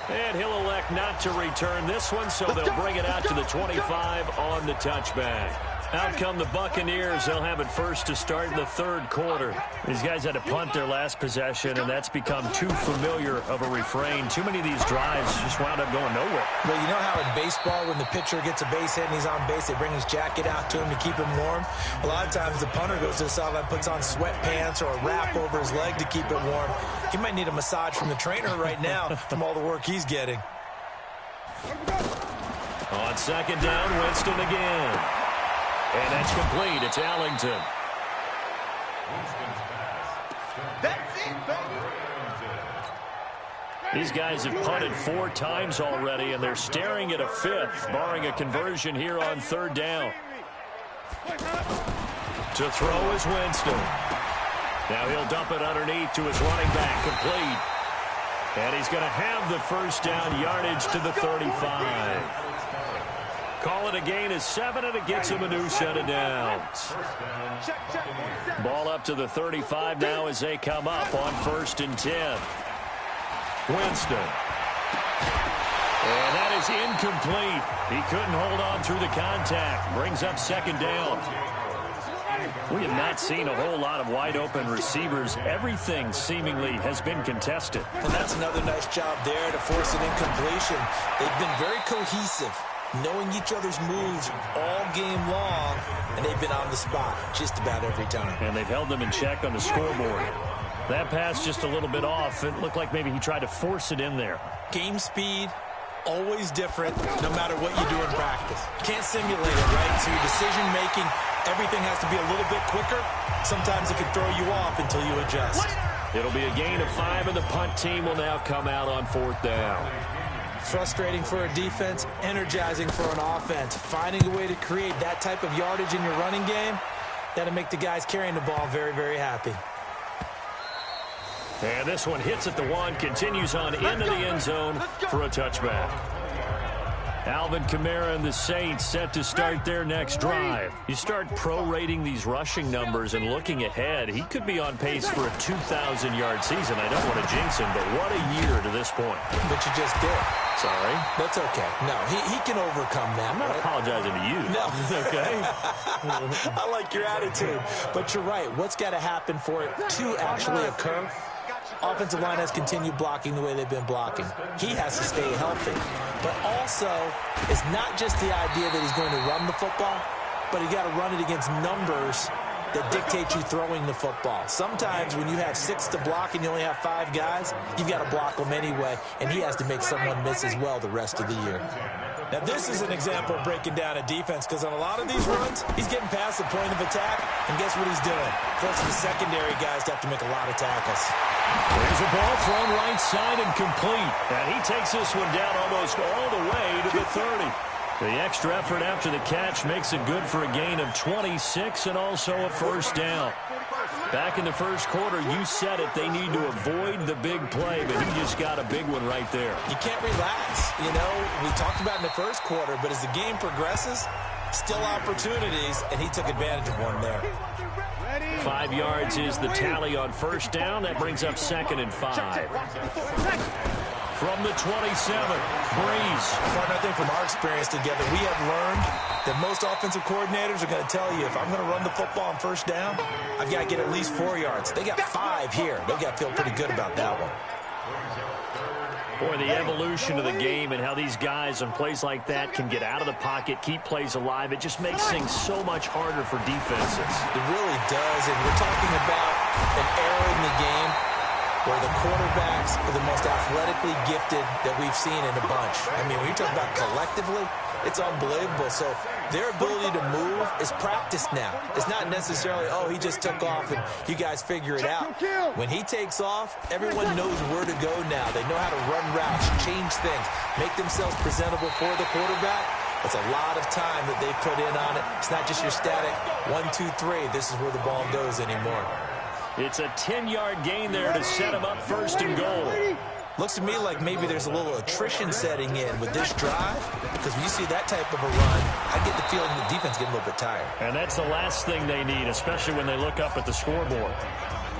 And he'll elect not to return this one, so they'll bring it out to the 25 on the touchback. Out come the Buccaneers. They'll have it first to start the third quarter. These guys had to punt their last possession, and that's become too familiar of a refrain. Too many of these drives just wound up going nowhere. Well, you know how in baseball, when the pitcher gets a base hit and he's on base, they bring his jacket out to him to keep him warm? A lot of times the punter goes to the sideline, puts on sweatpants or a wrap over his leg to keep it warm. He might need a massage from the trainer right now from all the work he's getting. On second down, Winston again. And that's complete. It's Allington. That's it, baby. These guys have punted 4 times already, and they're staring at a 5th, barring a conversion here on third down. To throw is Winston. Now he'll dump it underneath to his running back, complete. And he's going to have the first down, yardage to the 35. Call it a gain of 7, and it gets him a new set of downs. Ball up to the 35 now as they come up on 1st and 10. Winston. And that is incomplete. He couldn't hold on through the contact. Brings up second down. We have not seen a whole lot of wide-open receivers. Everything seemingly has been contested. And that's another nice job there to force an incompletion. They've been very cohesive, knowing each other's moves all game long, and they've been on the spot just about every time. And they've held them in check on the scoreboard. That pass just a little bit off. It looked like maybe he tried to force it in there. Game speed, always different, no matter what you do in practice. Can't simulate it, right? So your decision-making, everything has to be a little bit quicker. Sometimes it can throw you off until you adjust. It'll be a gain of 5, and the punt team will now come out on 4th down. Frustrating for a defense, energizing for an offense. Finding a way to create that type of yardage in your running game, that'll make the guys carrying the ball very, very happy. And this one hits at the 1, continues on into the end zone for a touchback. Alvin Kamara and the Saints set to start their next drive. You start prorating these rushing numbers and looking ahead, he could be on pace for a 2,000-yard season. I don't want to jinx him, but what a year to this point. But you just did. Sorry? That's okay. No, he can overcome that. I'm not apologizing to you. No. Okay? I like your attitude. But you're right. What's got to happen for it to actually occur? Offensive line has continued blocking the way they've been blocking. He has to stay healthy. But also, it's not just the idea that he's going to run the football, but you got to run it against numbers that dictate you throwing the football. Sometimes when you have 6 to block and you only have 5 guys, you've got to block them anyway, and he has to make someone miss as well the rest of the year. Now, this is an example of breaking down a defense, because on a lot of these runs, he's getting past the point of attack, and guess what he's doing? Forcing the secondary guys to have to make a lot of tackles. There's a ball thrown right side and complete. And he takes this one down almost all the way to the 30. The extra effort after the catch makes it good for a gain of 26 and also a first down. Back in the first quarter, you said it, they need to avoid the big play, but he just got a big one right there. You can't relax. You know, we talked about in the first quarter, but as the game progresses, still opportunities, and he took advantage of one there. 5 yards is the tally on first down. That brings up 2nd and 5. From the 27, Breeze. I think from our experience together, we have learned that most offensive coordinators are going to tell you, if I'm going to run the football on first down, I've got to get at least 4 yards. They got 5 here. They've got to feel pretty good about that one. Boy, the evolution of the game and how these guys on plays like that can get out of the pocket, keep plays alive, it just makes things so much harder for defenses. It really does, and we're talking about an era in the game where the quarterbacks are the most athletically gifted that we've seen in a bunch. I mean, when you talk about collectively, it's unbelievable. So their ability to move is practiced now. It's not necessarily, oh, he just took off and you guys figure it out. When he takes off, everyone knows where to go now. They know how to run routes, change things, make themselves presentable for the quarterback. It's a lot of time that they put in on it. It's not just your static 1, 2, 3. This is where the ball goes anymore. It's a 10-yard gain there to set him up first and goal. Looks to me like maybe there's a little attrition setting in with this drive, because when you see that type of a run, I get the feeling the defense getting a little bit tired. And that's the last thing they need, especially when they look up at the scoreboard.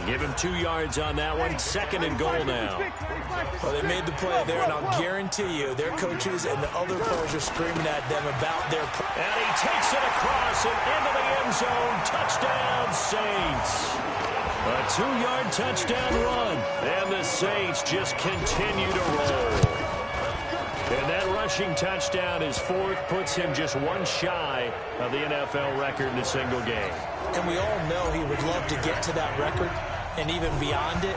Give him 2 yards on that one. 2nd and goal now. Well, they made the play there, and I'll guarantee you their coaches and the other players are screaming at them about their play. And he takes it across and into the end zone. Touchdown, Saints. A 2-yard touchdown run. And the Saints just continue to roll. And that rushing touchdown is 4th, puts him just 1 shy of the NFL record in a single game. And we all know he would love to get to that record and even beyond it,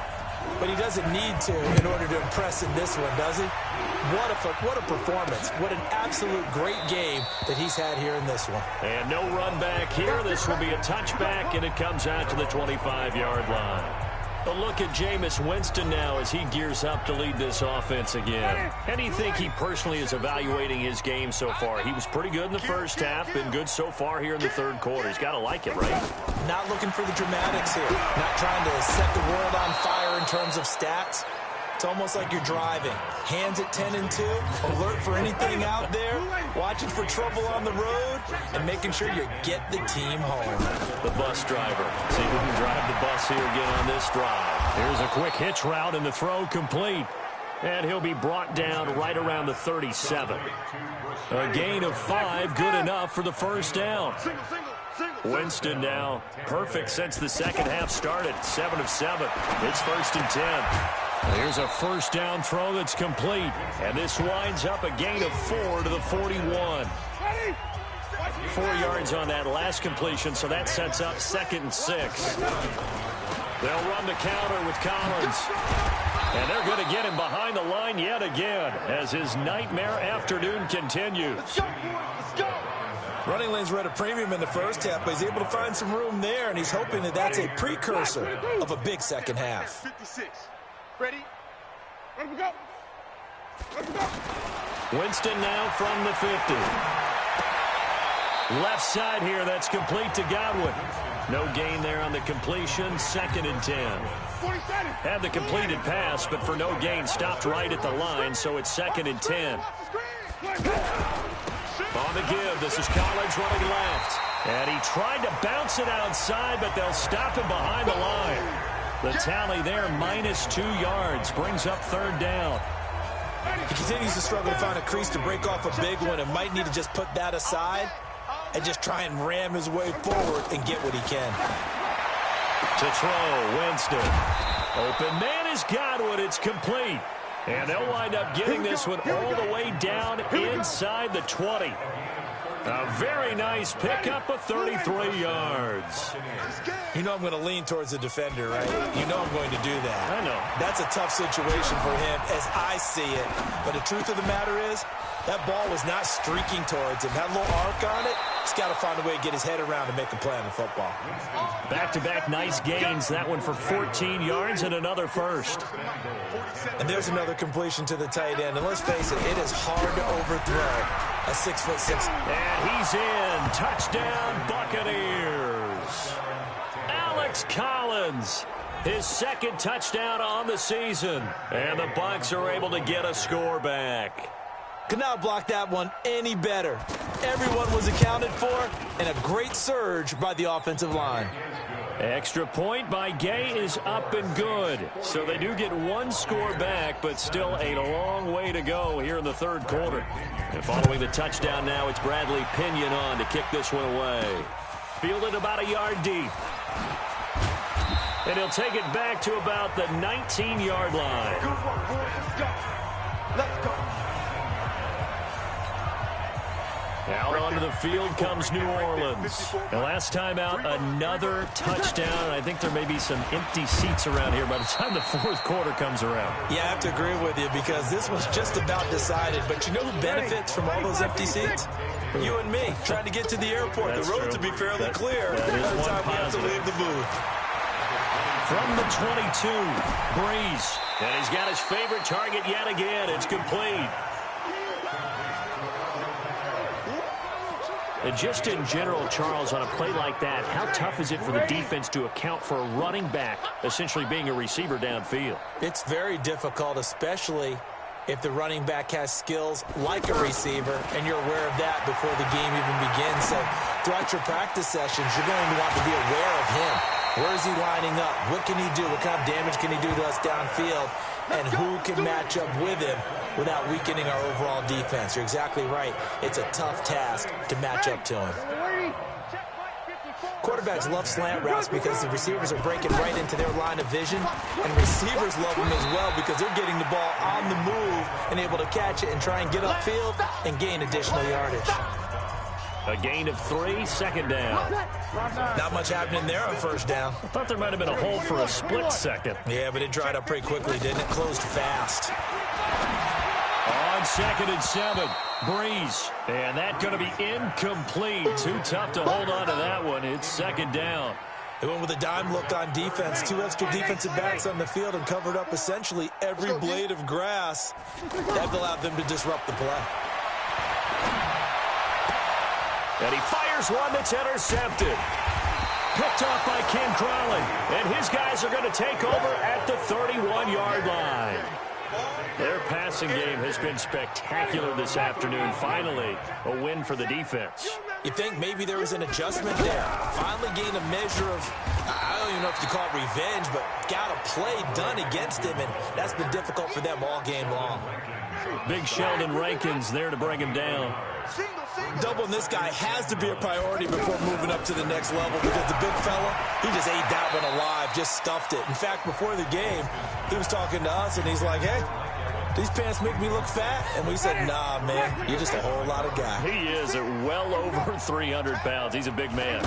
but he doesn't need to in order to impress in this one, does he? What a performance. What an absolute great game that he's had here in this one. And no run back here. This will be a touchback, and it comes out to the 25-yard line. A look at Jameis Winston now as he gears up to lead this offense again. How do you think he personally is evaluating his game so far? He was pretty good in the first half, been good so far here in the third quarter. He's got to like it, right? Not looking for the dramatics here. Not trying to set the world on fire in terms of stats. It's almost like you're driving. Hands at 10 and 2, alert for anything out there, watching for trouble on the road, and making sure you get the team home. The bus driver. See who can drive the bus here again on this drive. Here's a quick hitch route, and the throw complete. And he'll be brought down right around the 37. A gain of 5, good enough for the first down. Winston now perfect since the second half started. 7 of 7. It's 1st and 10. Here's a first down throw that's complete. And this winds up a gain of 4 to the 41. 4 yards on that last completion, so that sets up 2nd and 6. They'll run the counter with Collins. And they're going to get him behind the line yet again as his nightmare afternoon continues. Running lanes were at a premium in the first half, but he's able to find some room there, and he's hoping that that's a precursor of a big second half. 56. Ready? Let we go. Let we go. Winston now from the 50. Left side here, that's complete to Godwin. No gain there on the completion, 2nd and 10. Had the completed pass, but for no gain, stopped right at the line, so it's 2nd and 10. On the give, this is Collins running left. And he tried to bounce it outside, but they'll stop him behind the line. The tally there, -2 yards, brings up 3rd down. He continues to struggle to find a crease to break off a big one and might need to just put that aside and just try and ram his way forward and get what he can. To throw, Winston. Open man is Godwin. It's complete. And they'll wind up getting this one all the way down inside the 20. A very nice pickup of 33 yards. You know I'm going to lean towards the defender, right? You know I'm going to do that. I know. That's a tough situation for him as I see it. But the truth of the matter is, that ball was not streaking towards him. Had a little arc on it. He's got to find a way to get his head around and make a play on the football. Back-to-back nice gains. That one for 14 yards and another first. And there's another completion to the tight end. And let's face it, it is hard to overthrow a 6'6". And he's in. Touchdown, Buccaneers. Alex Collins, his 2nd touchdown on the season. And the Bucs are able to get a score back. Could not block that one any better. Everyone was accounted for, and a great surge by the offensive line. Extra point by Gay is up and good. So they do get 1 score back, but still a long way to go here in the 3rd quarter. And following the touchdown now, it's Bradley Pinion on to kick this one away. Fielded about a yard deep. And he'll take it back to about the 19-yard line. Good work, boys. Let's go. Let's go. Out onto the field comes New Orleans. And last time out, another touchdown. I think there may be some empty seats around here by the time the 4th quarter comes around. Yeah, I have to agree with you because this was just about decided. But you know who benefits from all those empty seats? You and me, trying to get to the airport. That's the road true. to be fairly clear. That is By the one time we have to positive. leave the booth. From the 22, Breeze. And he's got his favorite target yet again. It's complete. And just in general, Charles, on a play like that, how tough is it for the defense to account for a running back essentially being a receiver downfield? It's very difficult, especially if the running back has skills like a receiver, and you're aware of that before the game even begins. So throughout your practice sessions, you're going to want to be aware of him. Where is he lining up? What can he do? What kind of damage can he do to us downfield? And who can match up with him without weakening our overall defense? You're exactly right. It's a tough task to match up to him. Quarterbacks love slant routes because the receivers are breaking right into their line of vision, and receivers love them as well because they're getting the ball on the move and able to catch it and try and get upfield and gain additional yardage. A gain of 3, 2nd down. Not much happening there on 1st down. I thought there might have been a hole for a split second. Yeah, but it dried up pretty quickly, didn't it? Closed fast. On 2nd and 7, Breeze. And that's going to be incomplete. Too tough to hold on to that one. It's 2nd down. They went with a dime look on defense. 2 extra defensive backs on the field and covered up essentially every blade of grass. That allowed them to disrupt the play. And he fires one that's intercepted. Picked off by Ken Crowley. And his guys are going to take over at the 31-yard line. Their passing game has been spectacular this afternoon. Finally, a win for the defense. You think maybe there was an adjustment there. Finally gained a measure of, I don't even know if you call it revenge, but got a play done against him, and that's been difficult for them all game long. Big Sheldon Rankins there to bring him down. Doubling this guy has to be a priority before moving up to the next level, because the big fella, he just ate that one alive, just stuffed it. In fact, before the game, he was talking to us, and he's like, hey, these pants make me look fat? And we said, nah, man, you're just a whole lot of guy. He is at well over 300 pounds. He's a big man.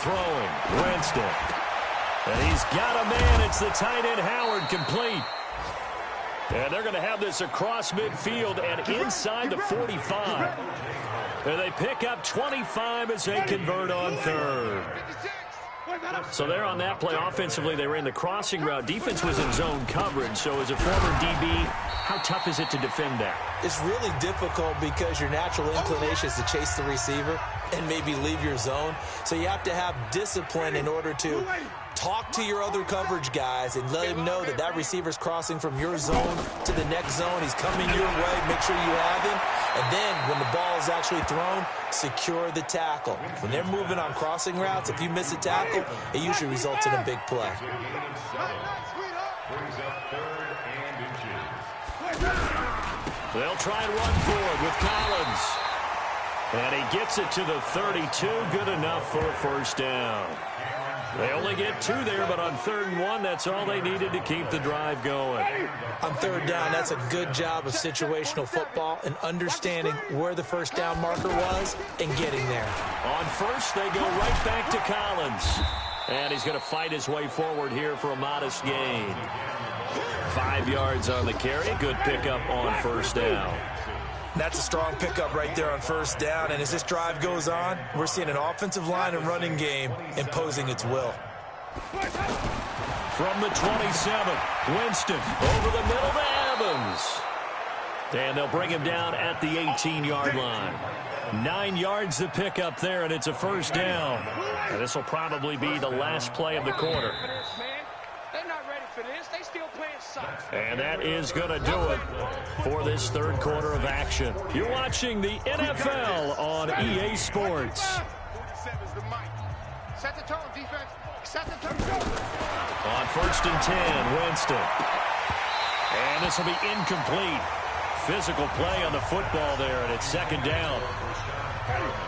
Throwing, Winston. And he's got a man. It's the tight end, Howard, complete. And they're going to have this across midfield and inside the 45. And they pick up 25 as they convert on third. So they're on that play. Offensively, they ran the crossing route. Defense was in zone coverage. So as a former DB, how tough is it to defend that? It's really difficult because your natural inclination is to chase the receiver and maybe leave your zone. So you have to have discipline in order to talk to your other coverage guys and let him know that that receiver's crossing from your zone to the next zone. He's coming your way. Make sure you have him. And then when the ball is actually thrown, secure the tackle. When they're moving on crossing routes, if you miss a tackle, it usually results in a big play. They'll try and run forward with Collins. And he gets it to the 32. Good enough for a first down. They only get 2 there, but on 3rd and 1, that's all they needed to keep the drive going. On 3rd down, that's a good job of situational football and understanding where the first down marker was and getting there. On 1st, they go right back to Collins. And he's going to fight his way forward here for a modest gain. 5 yards on the carry. Good pickup on 1st down. That's a strong pickup right there on 1st down. And as this drive goes on, we're seeing an offensive line and running game imposing its will. From the 27, Winston over the middle to Evans. And they'll bring him down at the 18-yard line. 9 yards to pick up there, and it's a first down. And this will probably be the last play of the quarter. And that is going to do it for this 3rd quarter of action. You're watching the NFL on EA Sports. Set the tone, defense. Set the tone. On 1st and 10, Winston. And this will be incomplete. Physical play on the football there, and it's 2nd down.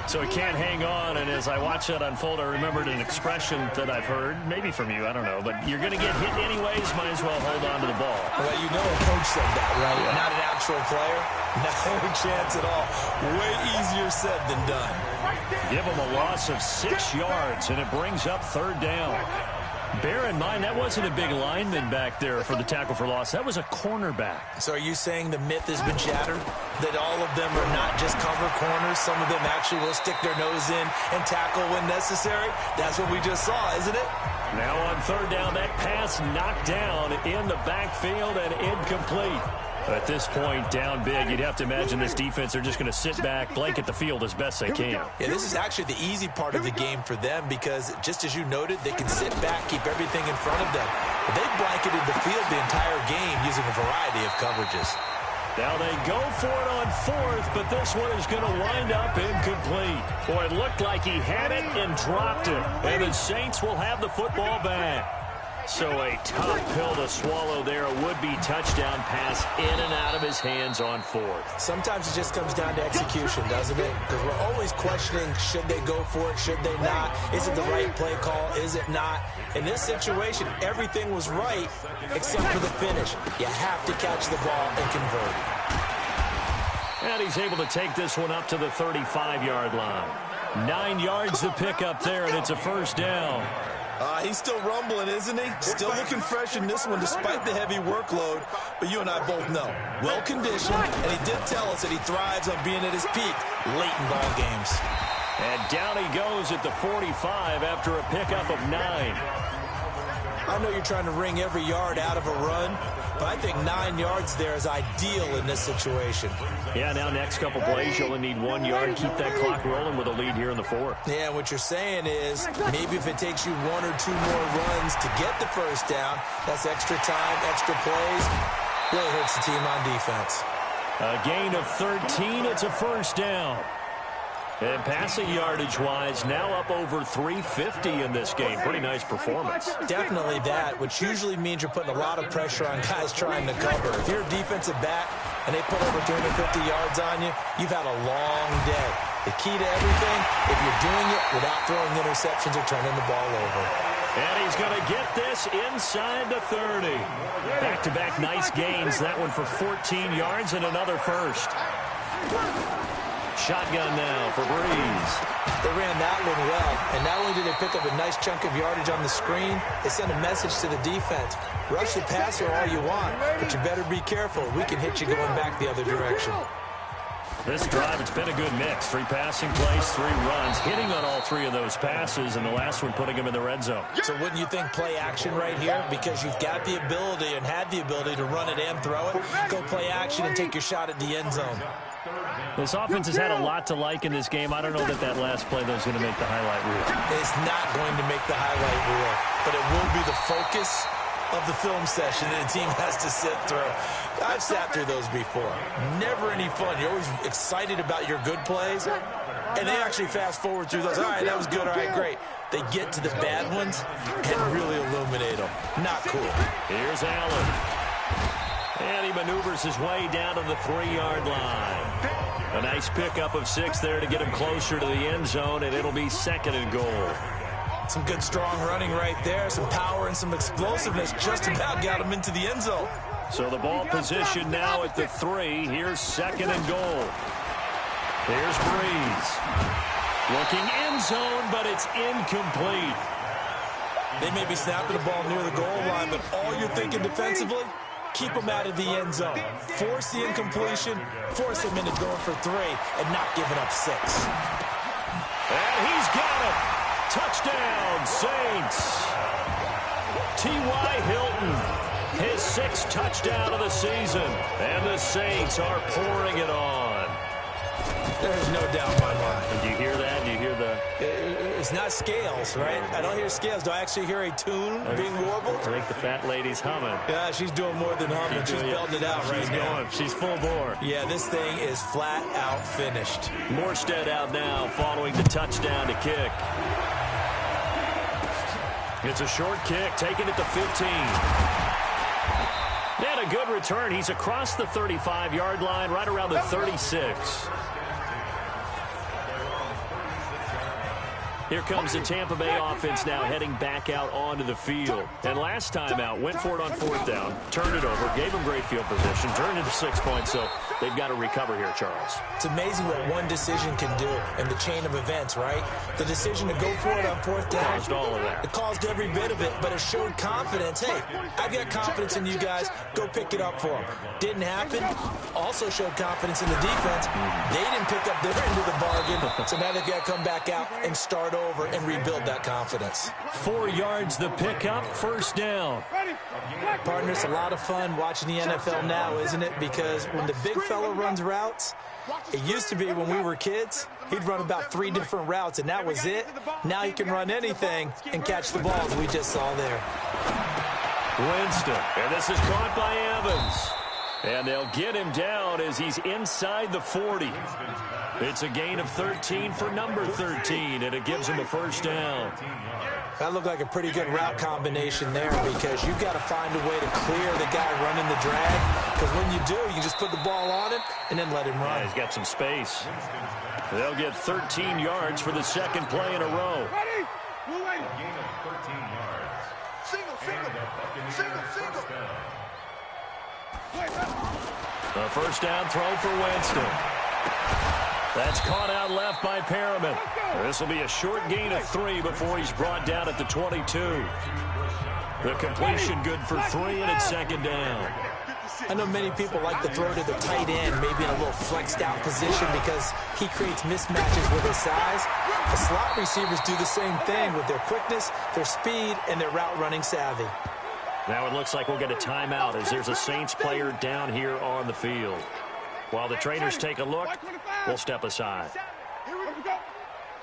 So he can't hang on, and as I watch that unfold, I remembered an expression that I've heard, maybe from you, I don't know, but you're going to get hit anyways, might as well hold on to the ball. Well, you know a coach said that, right? Yeah. Not an actual player. No chance at all. Way easier said than done. Give him a loss of 6 yards, and it brings up 3rd down. Bear in mind, that wasn't a big lineman back there for the tackle for loss. That was a cornerback. So are you saying the myth has been shattered? That all of them are not just cover corners? Some of them actually will stick their nose in and tackle when necessary? That's what we just saw, isn't it? Now on 3rd down, that pass knocked down in the backfield and incomplete. At this point, down big, you'd have to imagine this defense are just going to sit back, blanket the field as best they can. Yeah, this is actually the easy part of the game for them because, just as you noted, they can sit back, keep everything in front of them. But they've blanketed the field the entire game using a variety of coverages. Now they go for it on 4th, but this one is going to wind up incomplete. Boy, it looked like he had it and dropped it. And the Saints will have the football back. So a tough pill to swallow there. A would-be touchdown pass in and out of his hands on 4th. Sometimes it just comes down to execution, doesn't it? Because we're always questioning, should they go for it, should they not? Is it the right play call, is it not? In this situation, everything was right except for the finish. You have to catch the ball and convert. And he's able to take this one up to the 35-yard line. 9 yards to pick up there, and it's a first down. He's still rumbling, isn't he? Still looking fresh in this one despite the heavy workload. But you and I both know, well-conditioned, and he did tell us that he thrives on being at his peak late in ball games. And down he goes at the 45 after a pickup of 9. I know you're trying to wring every yard out of a run, but I think 9 yards there is ideal in this situation. Yeah, now next couple plays, you'll only need 1 yard. Keep that clock rolling with a lead here in the 4th. Yeah, what you're saying is maybe if it takes you 1 or 2 more runs to get the first down, that's extra time, extra plays. Really hurts the team on defense. A gain of 13. It's a first down. And passing yardage-wise, now up over 350 in this game. Pretty nice performance. Definitely that, which usually means you're putting a lot of pressure on guys trying to cover. If you're a defensive back and they put over 250 yards on you, you've had a long day. The key to everything, if you're doing it without throwing interceptions or turning the ball over. And he's going to get this inside the 30. Back-to-back nice gains. That one for 14 yards and another first. Shotgun now for Breeze. They ran that one well, and not only did they pick up a nice chunk of yardage on the screen, they sent a message to the defense. Rush the passer all you want, but you better be careful. We can hit you going back the other direction. This drive, it's been a good mix. 3 passing plays, 3 runs, hitting on all 3 of those passes, and the last one putting him in the red zone. So wouldn't you think play action right here? Because you've got the ability and had the ability to run it and throw it. Go play action and take your shot at the end zone. This offense has had a lot to like in this game. I don't know that last play, though, is going to make the highlight reel. It's not going to make the highlight reel, but it will be the focus of the film session that the team has to sit through. I've sat through those before. Never any fun. You're always excited about your good plays, and they actually fast forward through those. All right, that was good. All right, great. They get to the bad ones and really illuminate them. Not cool. Here's Allen. And he maneuvers his way down to the 3-yard line. A nice pickup of 6 there to get him closer to the end zone, and it'll be 2nd and goal. Some good, strong running right there. Some power and some explosiveness just about got him into the end zone. So the ball position now at the 3. Here's 2nd and goal. Here's Breeze. Looking end zone, but it's incomplete. They may be snapping the ball near the goal line, but all you're thinking defensively, keep them out of the end zone. Force the incompletion, force them into going for 3, and not giving up 6. And he's got it. Touchdown, Saints. T.Y. Hilton, his 6th touchdown of the season. And the Saints are pouring it on. There's no doubt in my mind. Do you hear that? Do you hear the... It's not scales, right? I don't hear scales. Do I actually hear a tune being warbled? I think the fat lady's humming. Yeah, she's doing more than humming. She's belting it out right now. Going. She's full bore. Yeah, this thing is flat out finished. Morstead out now following the touchdown to kick. It's a short kick, taking it to 15. And a good return. He's across the 35-yard line, right around the 36. Here comes the Tampa Bay offense now heading back out onto the field. And last time out, went for it on 4th down, turned it over, gave them great field position, turned into 6 points, so they've got to recover here, Charles. It's amazing what one decision can do in the chain of events, right? The decision to go for it on 4th down. Caused all of that. It caused every bit of it, but it showed confidence. Hey, I've got confidence in you guys. Go pick it up for them. Didn't happen. Also showed confidence in the defense. They didn't pick up their end of the bargain, so now they've got to come back out and start over and rebuild that confidence. 4 yards the pickup, 1st down. Partner, it's a lot of fun watching the NFL now, isn't it? Because when the big fella runs routes, it used to be when we were kids, he'd run about 3 different routes, and that was it. Now he can run anything and catch the balls we just saw there. Winston, and this is caught by Evans. And they'll get him down as he's inside the 40. It's a gain of 13 for number 13, and it gives him a 1st down. That looked like a pretty good route combination there because you've got to find a way to clear the guy running the drag. Because when you do, you just put the ball on him and then let him run. Yeah, he's got some space. They'll get 13 yards for the 2nd play in a row. Ready? Blue lady. Gain of 13 yards. Single. A 1st down throw for Winston. That's caught out left by Perriman. This will be a short gain of 3 before he's brought down at the 22. The completion good for 3, and it's 2nd down. I know many people like to throw to the tight end, maybe in a little flexed out position because he creates mismatches with his size. The slot receivers do the same thing with their quickness, their speed, and their route running savvy. Now it looks like we'll get a timeout as there's a Saints player down here on the field. While the trainers take a look, we'll step aside. Here we go.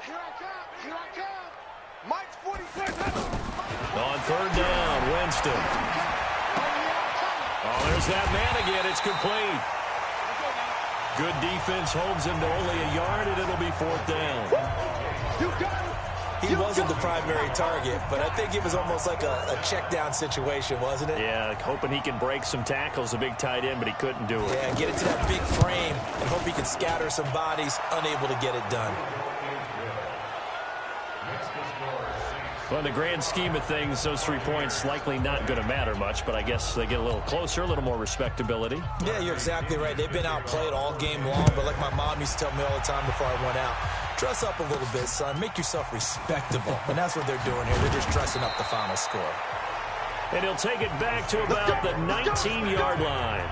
Here I come. Mike's 45. On 3rd down, Winston. Oh, there's that man again. It's complete. Good defense holds him to only a yard, and it'll be 4th down. He wasn't the primary target, but I think it was almost like a check down situation, wasn't it? Yeah, hoping he can break some tackles, a big tight end, but he couldn't do it. Yeah, get it to that big frame and hope he can scatter some bodies, unable to get it done. Well, in the grand scheme of things, those 3 points likely not going to matter much, but I guess they get a little closer, a little more respectability. Yeah, you're exactly right. They've been outplayed all game long, but like my mom used to tell me all the time before I went out, dress up a little bit, son. Make yourself respectable. And that's what they're doing here. They're just dressing up the final score. And he'll take it back to about the 19-yard line.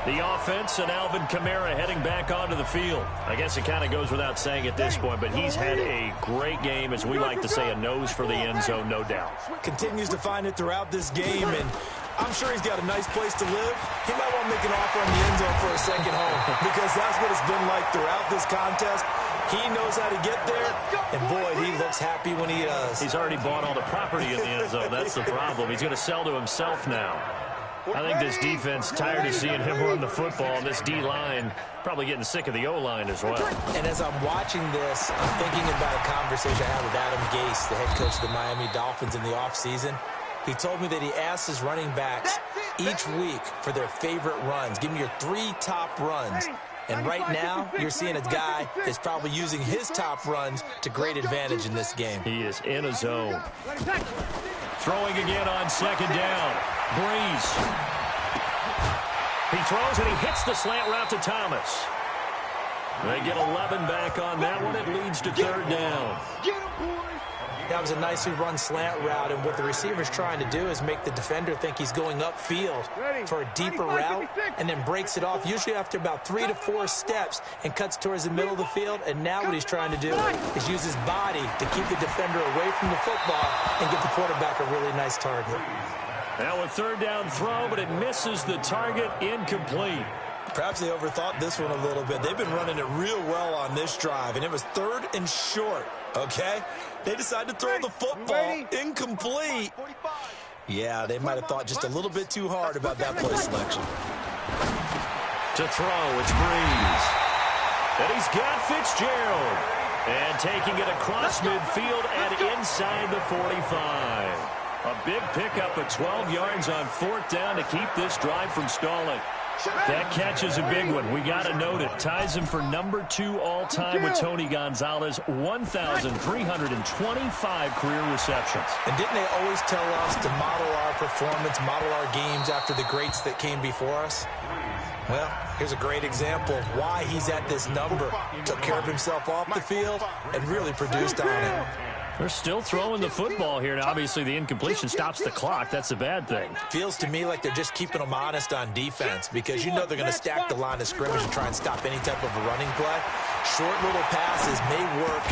The offense and Alvin Kamara heading back onto the field. I guess it kind of goes without saying at this point, but he's had a great game, as we like to say, a nose for the end zone, no doubt. Continues to find it throughout this game, and I'm sure he's got a nice place to live. He might want to make an offer on the end zone for a second home, because that's what it's been like throughout this contest. He knows how to get there, and boy, he looks happy when he does. He's already bought all the property in the end zone. That's the problem. He's going to sell to himself now. I think this defense tired of seeing him run the football, and this D-line probably getting sick of the O-line as well. And as I'm watching this, I'm thinking about a conversation I had with Adam Gase, the head coach of the Miami Dolphins, in the offseason. He told me that he asked his running backs each week for their favorite runs. Give me your 3 top runs. And right now, you're seeing a guy that's probably using his top runs to great advantage in this game. He is in a zone. Throwing again on 2nd down. Breeze. He throws and he hits the slant route to Thomas. They get 11 back on that one. It leads to 3rd down. That was a nicely run slant route, and what the receiver's trying to do is make the defender think he's going upfield for a deeper route, and then breaks it off, usually after about 3 to 4 steps, and cuts towards the middle of the field. And now what he's trying to do is use his body to keep the defender away from the football and get the quarterback a really nice target. Now a 3rd down throw, but it misses the target, incomplete. Perhaps they overthought this one a little bit. They've been running it real well on this drive, and it was 3rd and short, okay? They decided to throw the football incomplete. Yeah, they might have thought just a little bit too hard about that play selection. To throw, it's Breeze. And he's got Fitzgerald. And taking it across midfield and inside the 45. A big pickup of 12 yards on 4th down to keep this drive from stalling. That catch is a big one. We got to note it. Ties him for number 2 all-time with Tony Gonzalez, 1,325 career receptions. And didn't they always tell us to model our performance, model our games after the greats that came before us? Well, here's a great example of why he's at this number. Took care of himself off the field and really produced on it. They're still throwing the football here. Now, obviously, the incompletion stops the clock. That's a bad thing. Feels to me like they're just keeping them honest on defense, because you know they're going to stack the line of scrimmage and try and stop any type of a running play. Short little passes may work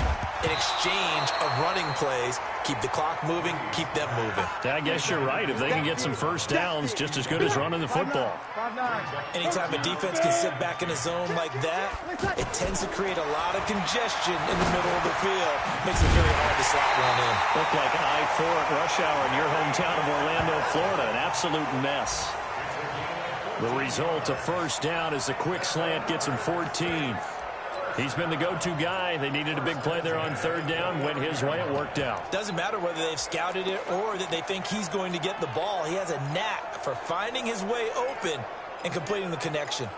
in exchange of running plays. Keep the clock moving, keep them moving. I guess you're right. If they can get some first downs, just as good as running the football. Anytime a defense can sit back in a zone like that, it tends to create a lot of congestion in the middle of the field. Makes it very hard to slot one in. Looked like I-4 at rush hour in your hometown of Orlando, Florida. An absolute mess. The result, a 1st down, as a quick slant gets him 14. He's been the go-to guy. They needed a big play there on 3rd down. Went his way. It worked out. Doesn't matter whether they've scouted it or that they think he's going to get the ball. He has a knack for finding his way open and completing the connection.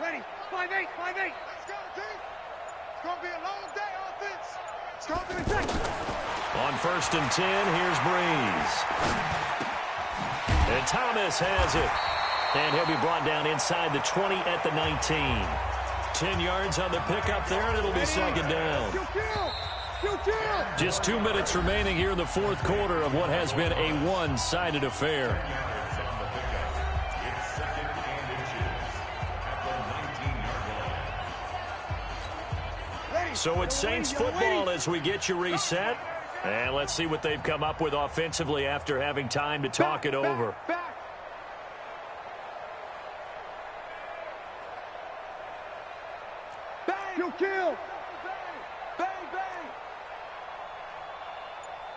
Ready, 5-8, 5-8. Let's go, team. It's going to be a long day, offense. It's going to be a day. On 1st and 10, here's Breeze. And Thomas has it. And he'll be brought down inside the 20 at the 19. 10 yards on the pickup there, and it'll be 2nd down. Just 2 minutes remaining here in the 4th quarter of what has been a one-sided affair. So it's Saints football as we get you reset. And let's see what they've come up with offensively after having time to talk it over. Kill. Bang, bang.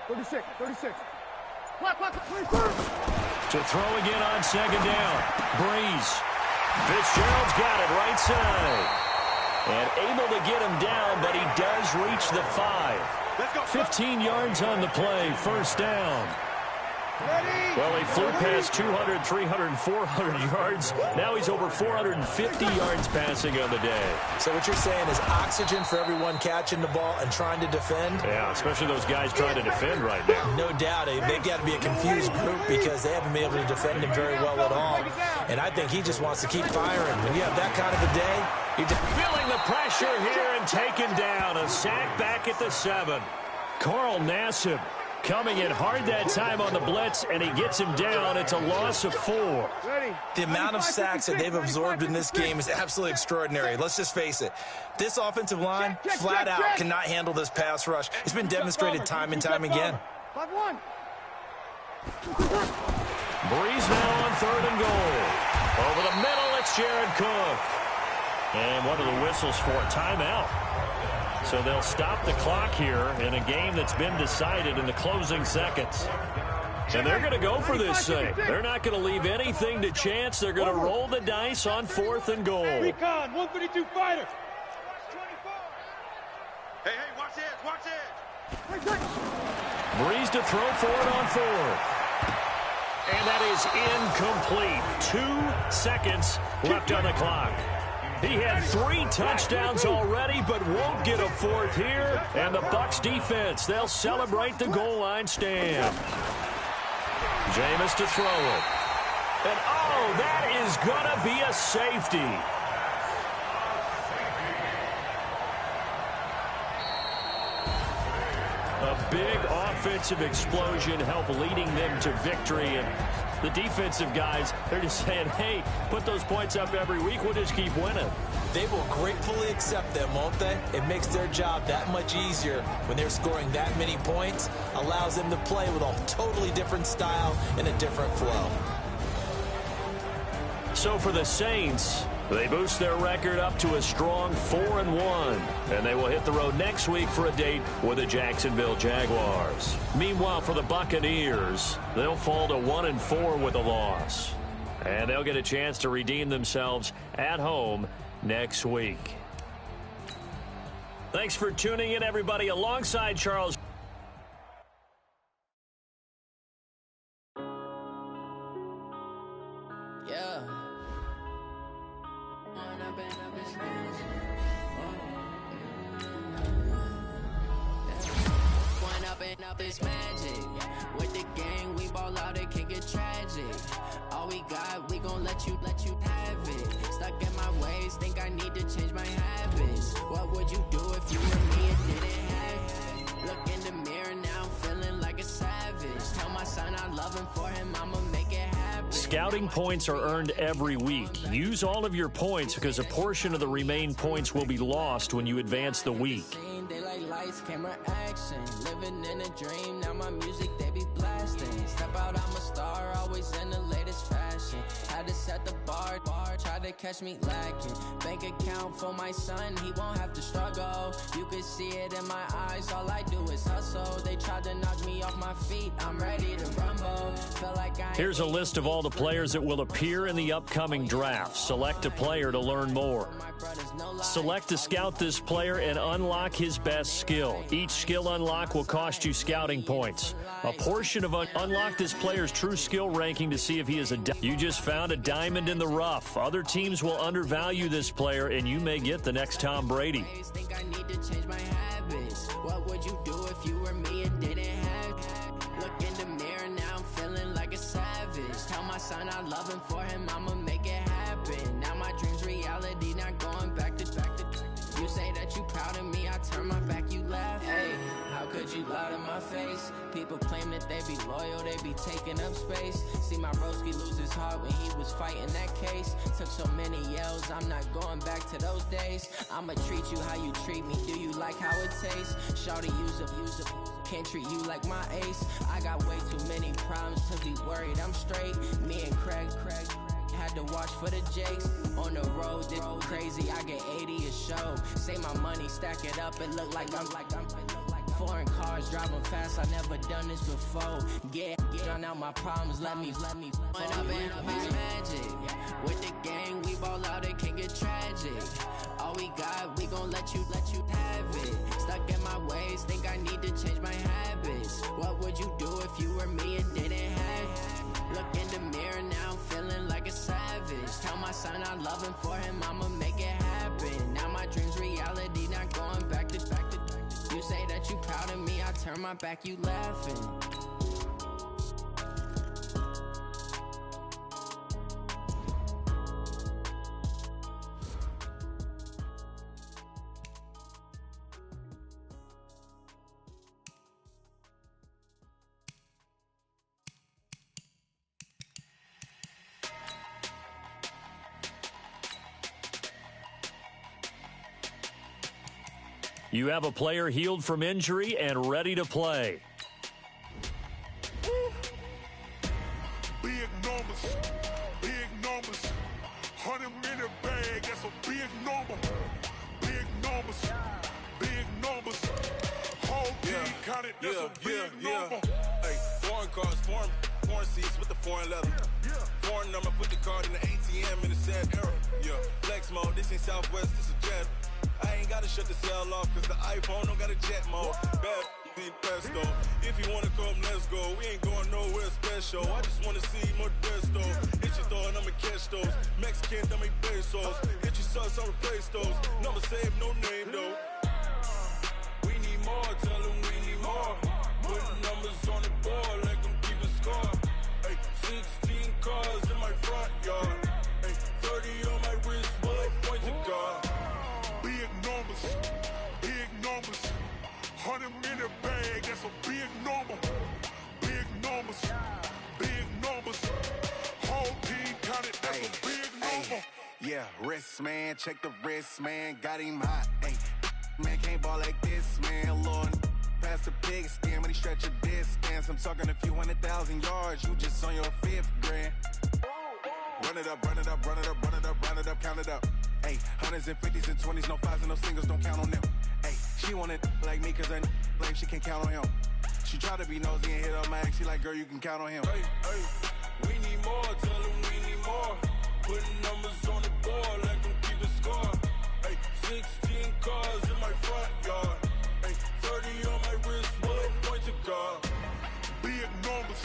36. To throw again on second down. Breeze. Fitzgerald's got it right side. And able to get him down, but he does reach the 5. 15 yards on the play, first down. Well, he flew past 200, 300, 400 yards. Now he's over 450 yards passing on the day. So what you're saying is oxygen for everyone catching the ball and trying to defend? Yeah, especially those guys trying to defend right now. No doubt. They've got to be a confused group because they haven't been able to defend him very well at all. And I think he just wants to keep firing. When you have that kind of a day, feeling the pressure here and taken down. A sack back at the 7. Carl Nassib coming in hard that time on the blitz, and he gets him down. It's a loss of 4. The amount of sacks that they've absorbed in this game is absolutely extraordinary. Let's just face it. This offensive line, flat out, cannot handle this pass rush. It's been demonstrated time and time again. Breeze now on 3rd and goal. Over the middle, it's Jared Cook. And what are the whistles for? Timeout. So they'll stop the clock here in a game that's been decided in the closing seconds. And they're going to go for this thing. They're not going to leave anything to chance. They're going to roll the dice on 4th and goal. Recon, 132 fighter. Hey, watch it. Breeze to throw for it on 4th. And that is incomplete. 2 seconds left on the clock. He had 3 touchdowns already, but won't get a 4th here. And the Bucs defense, they'll celebrate the goal line stand. Jameis to throw it. And, oh, that is going to be a safety. A big offensive explosion helped leading them to victory. And the defensive guys, they're just saying, hey, put those points up every week. We'll just keep winning. They will gratefully accept them, won't they? It makes their job that much easier when they're scoring that many points. Allows them to play with a totally different style and a different flow. So for the Saints, they boost their record up to a strong 4-1. And they will hit the road next week for a date with the Jacksonville Jaguars. Meanwhile, for the Buccaneers, they'll fall to 1-4 with a loss. And they'll get a chance to redeem themselves at home next week. Thanks for tuning in, everybody. Alongside Charles. Yeah. Up is magic. With the gang, we ball out, it can get tragic. All we got, we gon' let you have it. Stuck in my ways, think I need to change my habits. What would you do if you were me and didn't have it? Look in the mirror now, I'm feeling like a savage. Tell my son I love him, for him I'ma make it happen. Scouting points are earned every week. Use all of your points because a portion of the remaining points will be lost when you advance the week. Daylight lights, camera action, living in a dream. Now my music they be blasting. Step out, I'm a star, always in the latest fashion. Had to set the bar, try to catch me lacking. Bank account for my son, he won't have to struggle. You can see it in my eyes, all I do is hustle. They tried to knock me off my feet, I'm ready to rumble. Feel like I Here's a list of all the players that will appear in the upcoming draft. Select a player to learn more. Select to scout this player and unlock his best skill. Each skill unlock will cost you scouting points. A portion of unlock this player's true skill ranking to see if he is you just found a diamond in the rough. Other teams will undervalue this player, and you may get the next Tom Brady. Think I need to change my habits. What would you do if you were me and didn't have it? Look in the mirror now, I'm feeling like a savage. Tell my son I love him, for him I'ma make it happen. Now my dream's reality, not going back to. You say that you proud of me, I turn my back, you laugh. Hey, how could you lie to my face? People claim that they be loyal, they be taking up space. See my broski lose his heart when he was fighting that case. Took so many yells, I'm not going back to those days. I'ma treat you how you treat me, do you like how it tastes? Shawty, use up, can't treat you like my ace. I got way too many problems to be worried, I'm straight. Me and Craig had to watch for the Jakes. On the road, this crazy, I get 80 a show. Say my money, stack it up, it look like I'm foreign cars, driving fast, I never done this before. Drown out my problems, let me When up and up is magic. With the gang, we ball out, it can get tragic. All we got, we gon' let you have it. Stuck in my ways, think I need to change my habits. What would you do if you were me and didn't have it? Look in the mirror, now I'm feeling like a savage. Tell my son I love him, for him I'ma make it happen. Now my dream's reality, not going back to. You say that you proud of me, I turn my back, you laughing. You have a player healed from injury and ready to play. Big numbers, 100 minute bag, that's a big number. Big numbers, whole team counted, that's a big number. Hey, foreign cars, foreign seats with the foreign leather. Foreign number, put the card in the ATM in the sad era. Yeah, flex mode, this ain't Southwest, this a jet. I ain't gotta shut the cell off, cause the iPhone don't got a jet mode. Bad in pesto. If you wanna come, let's go. We ain't going nowhere special. I just wanna see more Desto. Hit your thought, I'ma catch those. Mexican, dummy pesos. Hit your sus, I'll replace those. Number saved, no name though. We need more, tell them we need more. Putting numbers on the board, like them keep a score. Hey, 16 cars in my front yard. Hey, 30 on my wrist, while I point to God. Big numbers, 100 minute bag, that's a big number. Big numbers, whole team counted, that's a big number. Yeah, wrist man, check the wrist man, got him hot. Ay, man can't ball like this, man. Lord, past the pig skin, but he stretch a distance. I'm talking a few 100,000 yards, you just on your 5th grand. Run it up, count it up. Hey, hundreds and 50s and 20s, no 5s and no singles, don't count on them. Hey, she want it like me, cause her like she can't count on him. She try to be nosy and hit up my ex, she like, girl, you can count on him. Hey, we need more, tell them we need more. Putting numbers on the board, like them keep a score. Hey, 16 cars in my front yard. Hey, 30 on my wrist, while I point to God. Big numbers,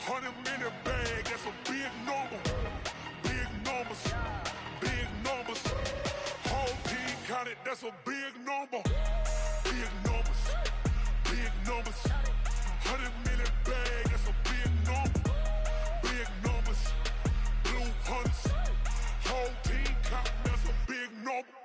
100 minute bag, that's a big number. Big numbers, whole team counted, that's a big number. Big numbers, 100 minute bag, that's a big number. Big numbers, blue hunts, whole team counted, that's a big number.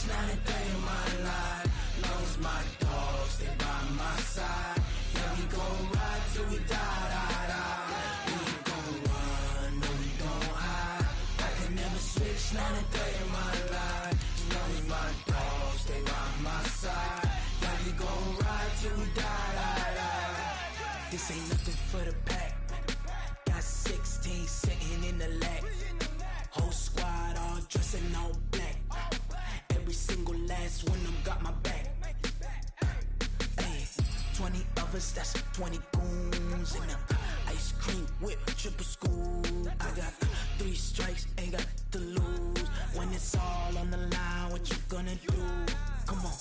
Not a day in my life. Long as my dogs, they by my side. Yeah, we gon' ride till we die. We ain't gon' run, no, we don't hide. I can never switch, not a day in my life. Long as my dogs, they by my side. Yeah, we gon' ride till we die. This ain't nothing for the pack. Got 16 sitting in the lap. Whole squad all dressing all black. Every single last one of them got my back. Hey, 20 of us, that's 20 goons in the ice cream whip, triple school. I got 3 strikes, ain't got to lose. When it's all on the line, what you gonna do? Come on,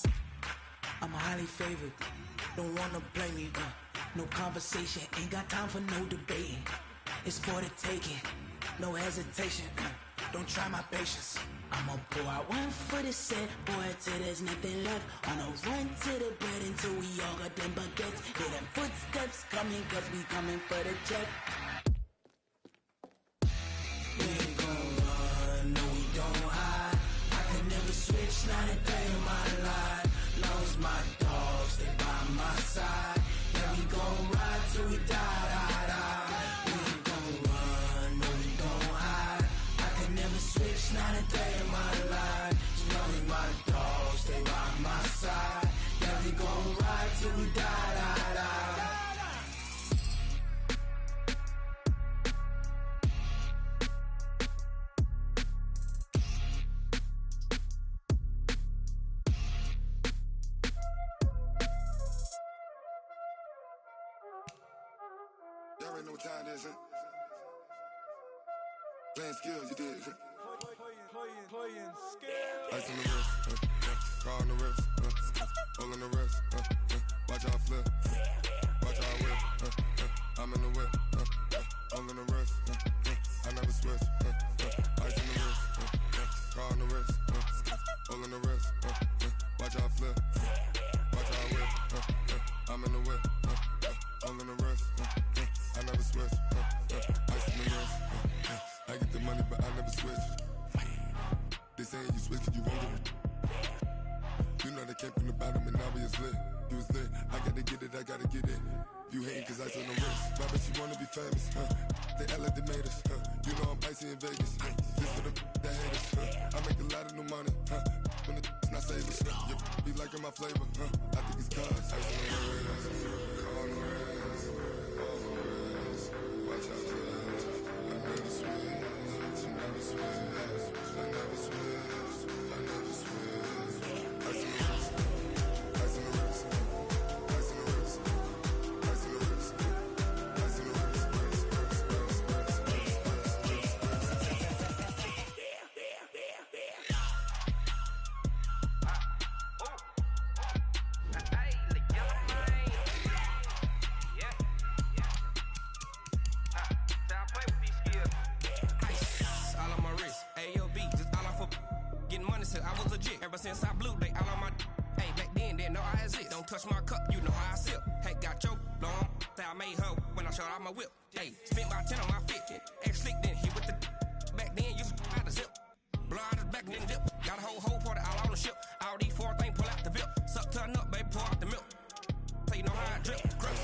I'm highly favored. Don't wanna blame me. No conversation, ain't got time for no debating. It's for the taking, no hesitation. Don't try my patience. I'ma pour out one for the set, boy, till there's nothing left. On a run to the bread until we all got them baguettes. Hear them footsteps coming, cause we coming for the check. We ain't gon' run, no, we don't hide. I can never switch, not a day in my life. Long as my dogs, they by my side. Yeah, we gon' ride till we die. Switch, not a day in my life. As long as my dog Y'all already know what time it is, huh? Playing skills, you did. Playing skills. Ice on the wrist, car on the wrist, hole in the wrist, watch how I flip, watch how I whip, I'm in the whip, hole in the wrist, I never switch, ice on the wrist, car on the wrist, hole in the wrist, watch how I flip, watch how I whip, I'm in the whip, hole in the wrist, I never switch, ice on the wrist, I get the money but I never switch. They saying you switch cause you won't get it. You know they came from the bottom and now we is lit. You was lit, I gotta get it, I gotta get it. You hating cause ice on the wrist. My bitch, you wanna be famous, They act like they made us, You know I'm icy in Vegas, This for the that hate us, I make a lot of new money, When the not save us, You be liking my flavor, I think it's cause ice on the wrist, on the wrist, on the wrist. Watch out, please. I never switch, I never switch. I never switch, I never switch. Ice on the wrist, ice on the wrist, ice on the wrist, ice on the wrist, ice on the wrist, I was legit ever since I blew they all on my hey back then didn't know I exist. Don't touch my cup, you know how I sip. Hey, got your long that I made her when I showed out my whip. Hey, spent my 10 on my fit. Ex slick then hit with the back then used to out the zip. Blow out his back and then dip. Got a whole party all on the ship. All these four things pull out the VIP. Suck turn up, baby, pour out the milk. So you know how I drip. Grip.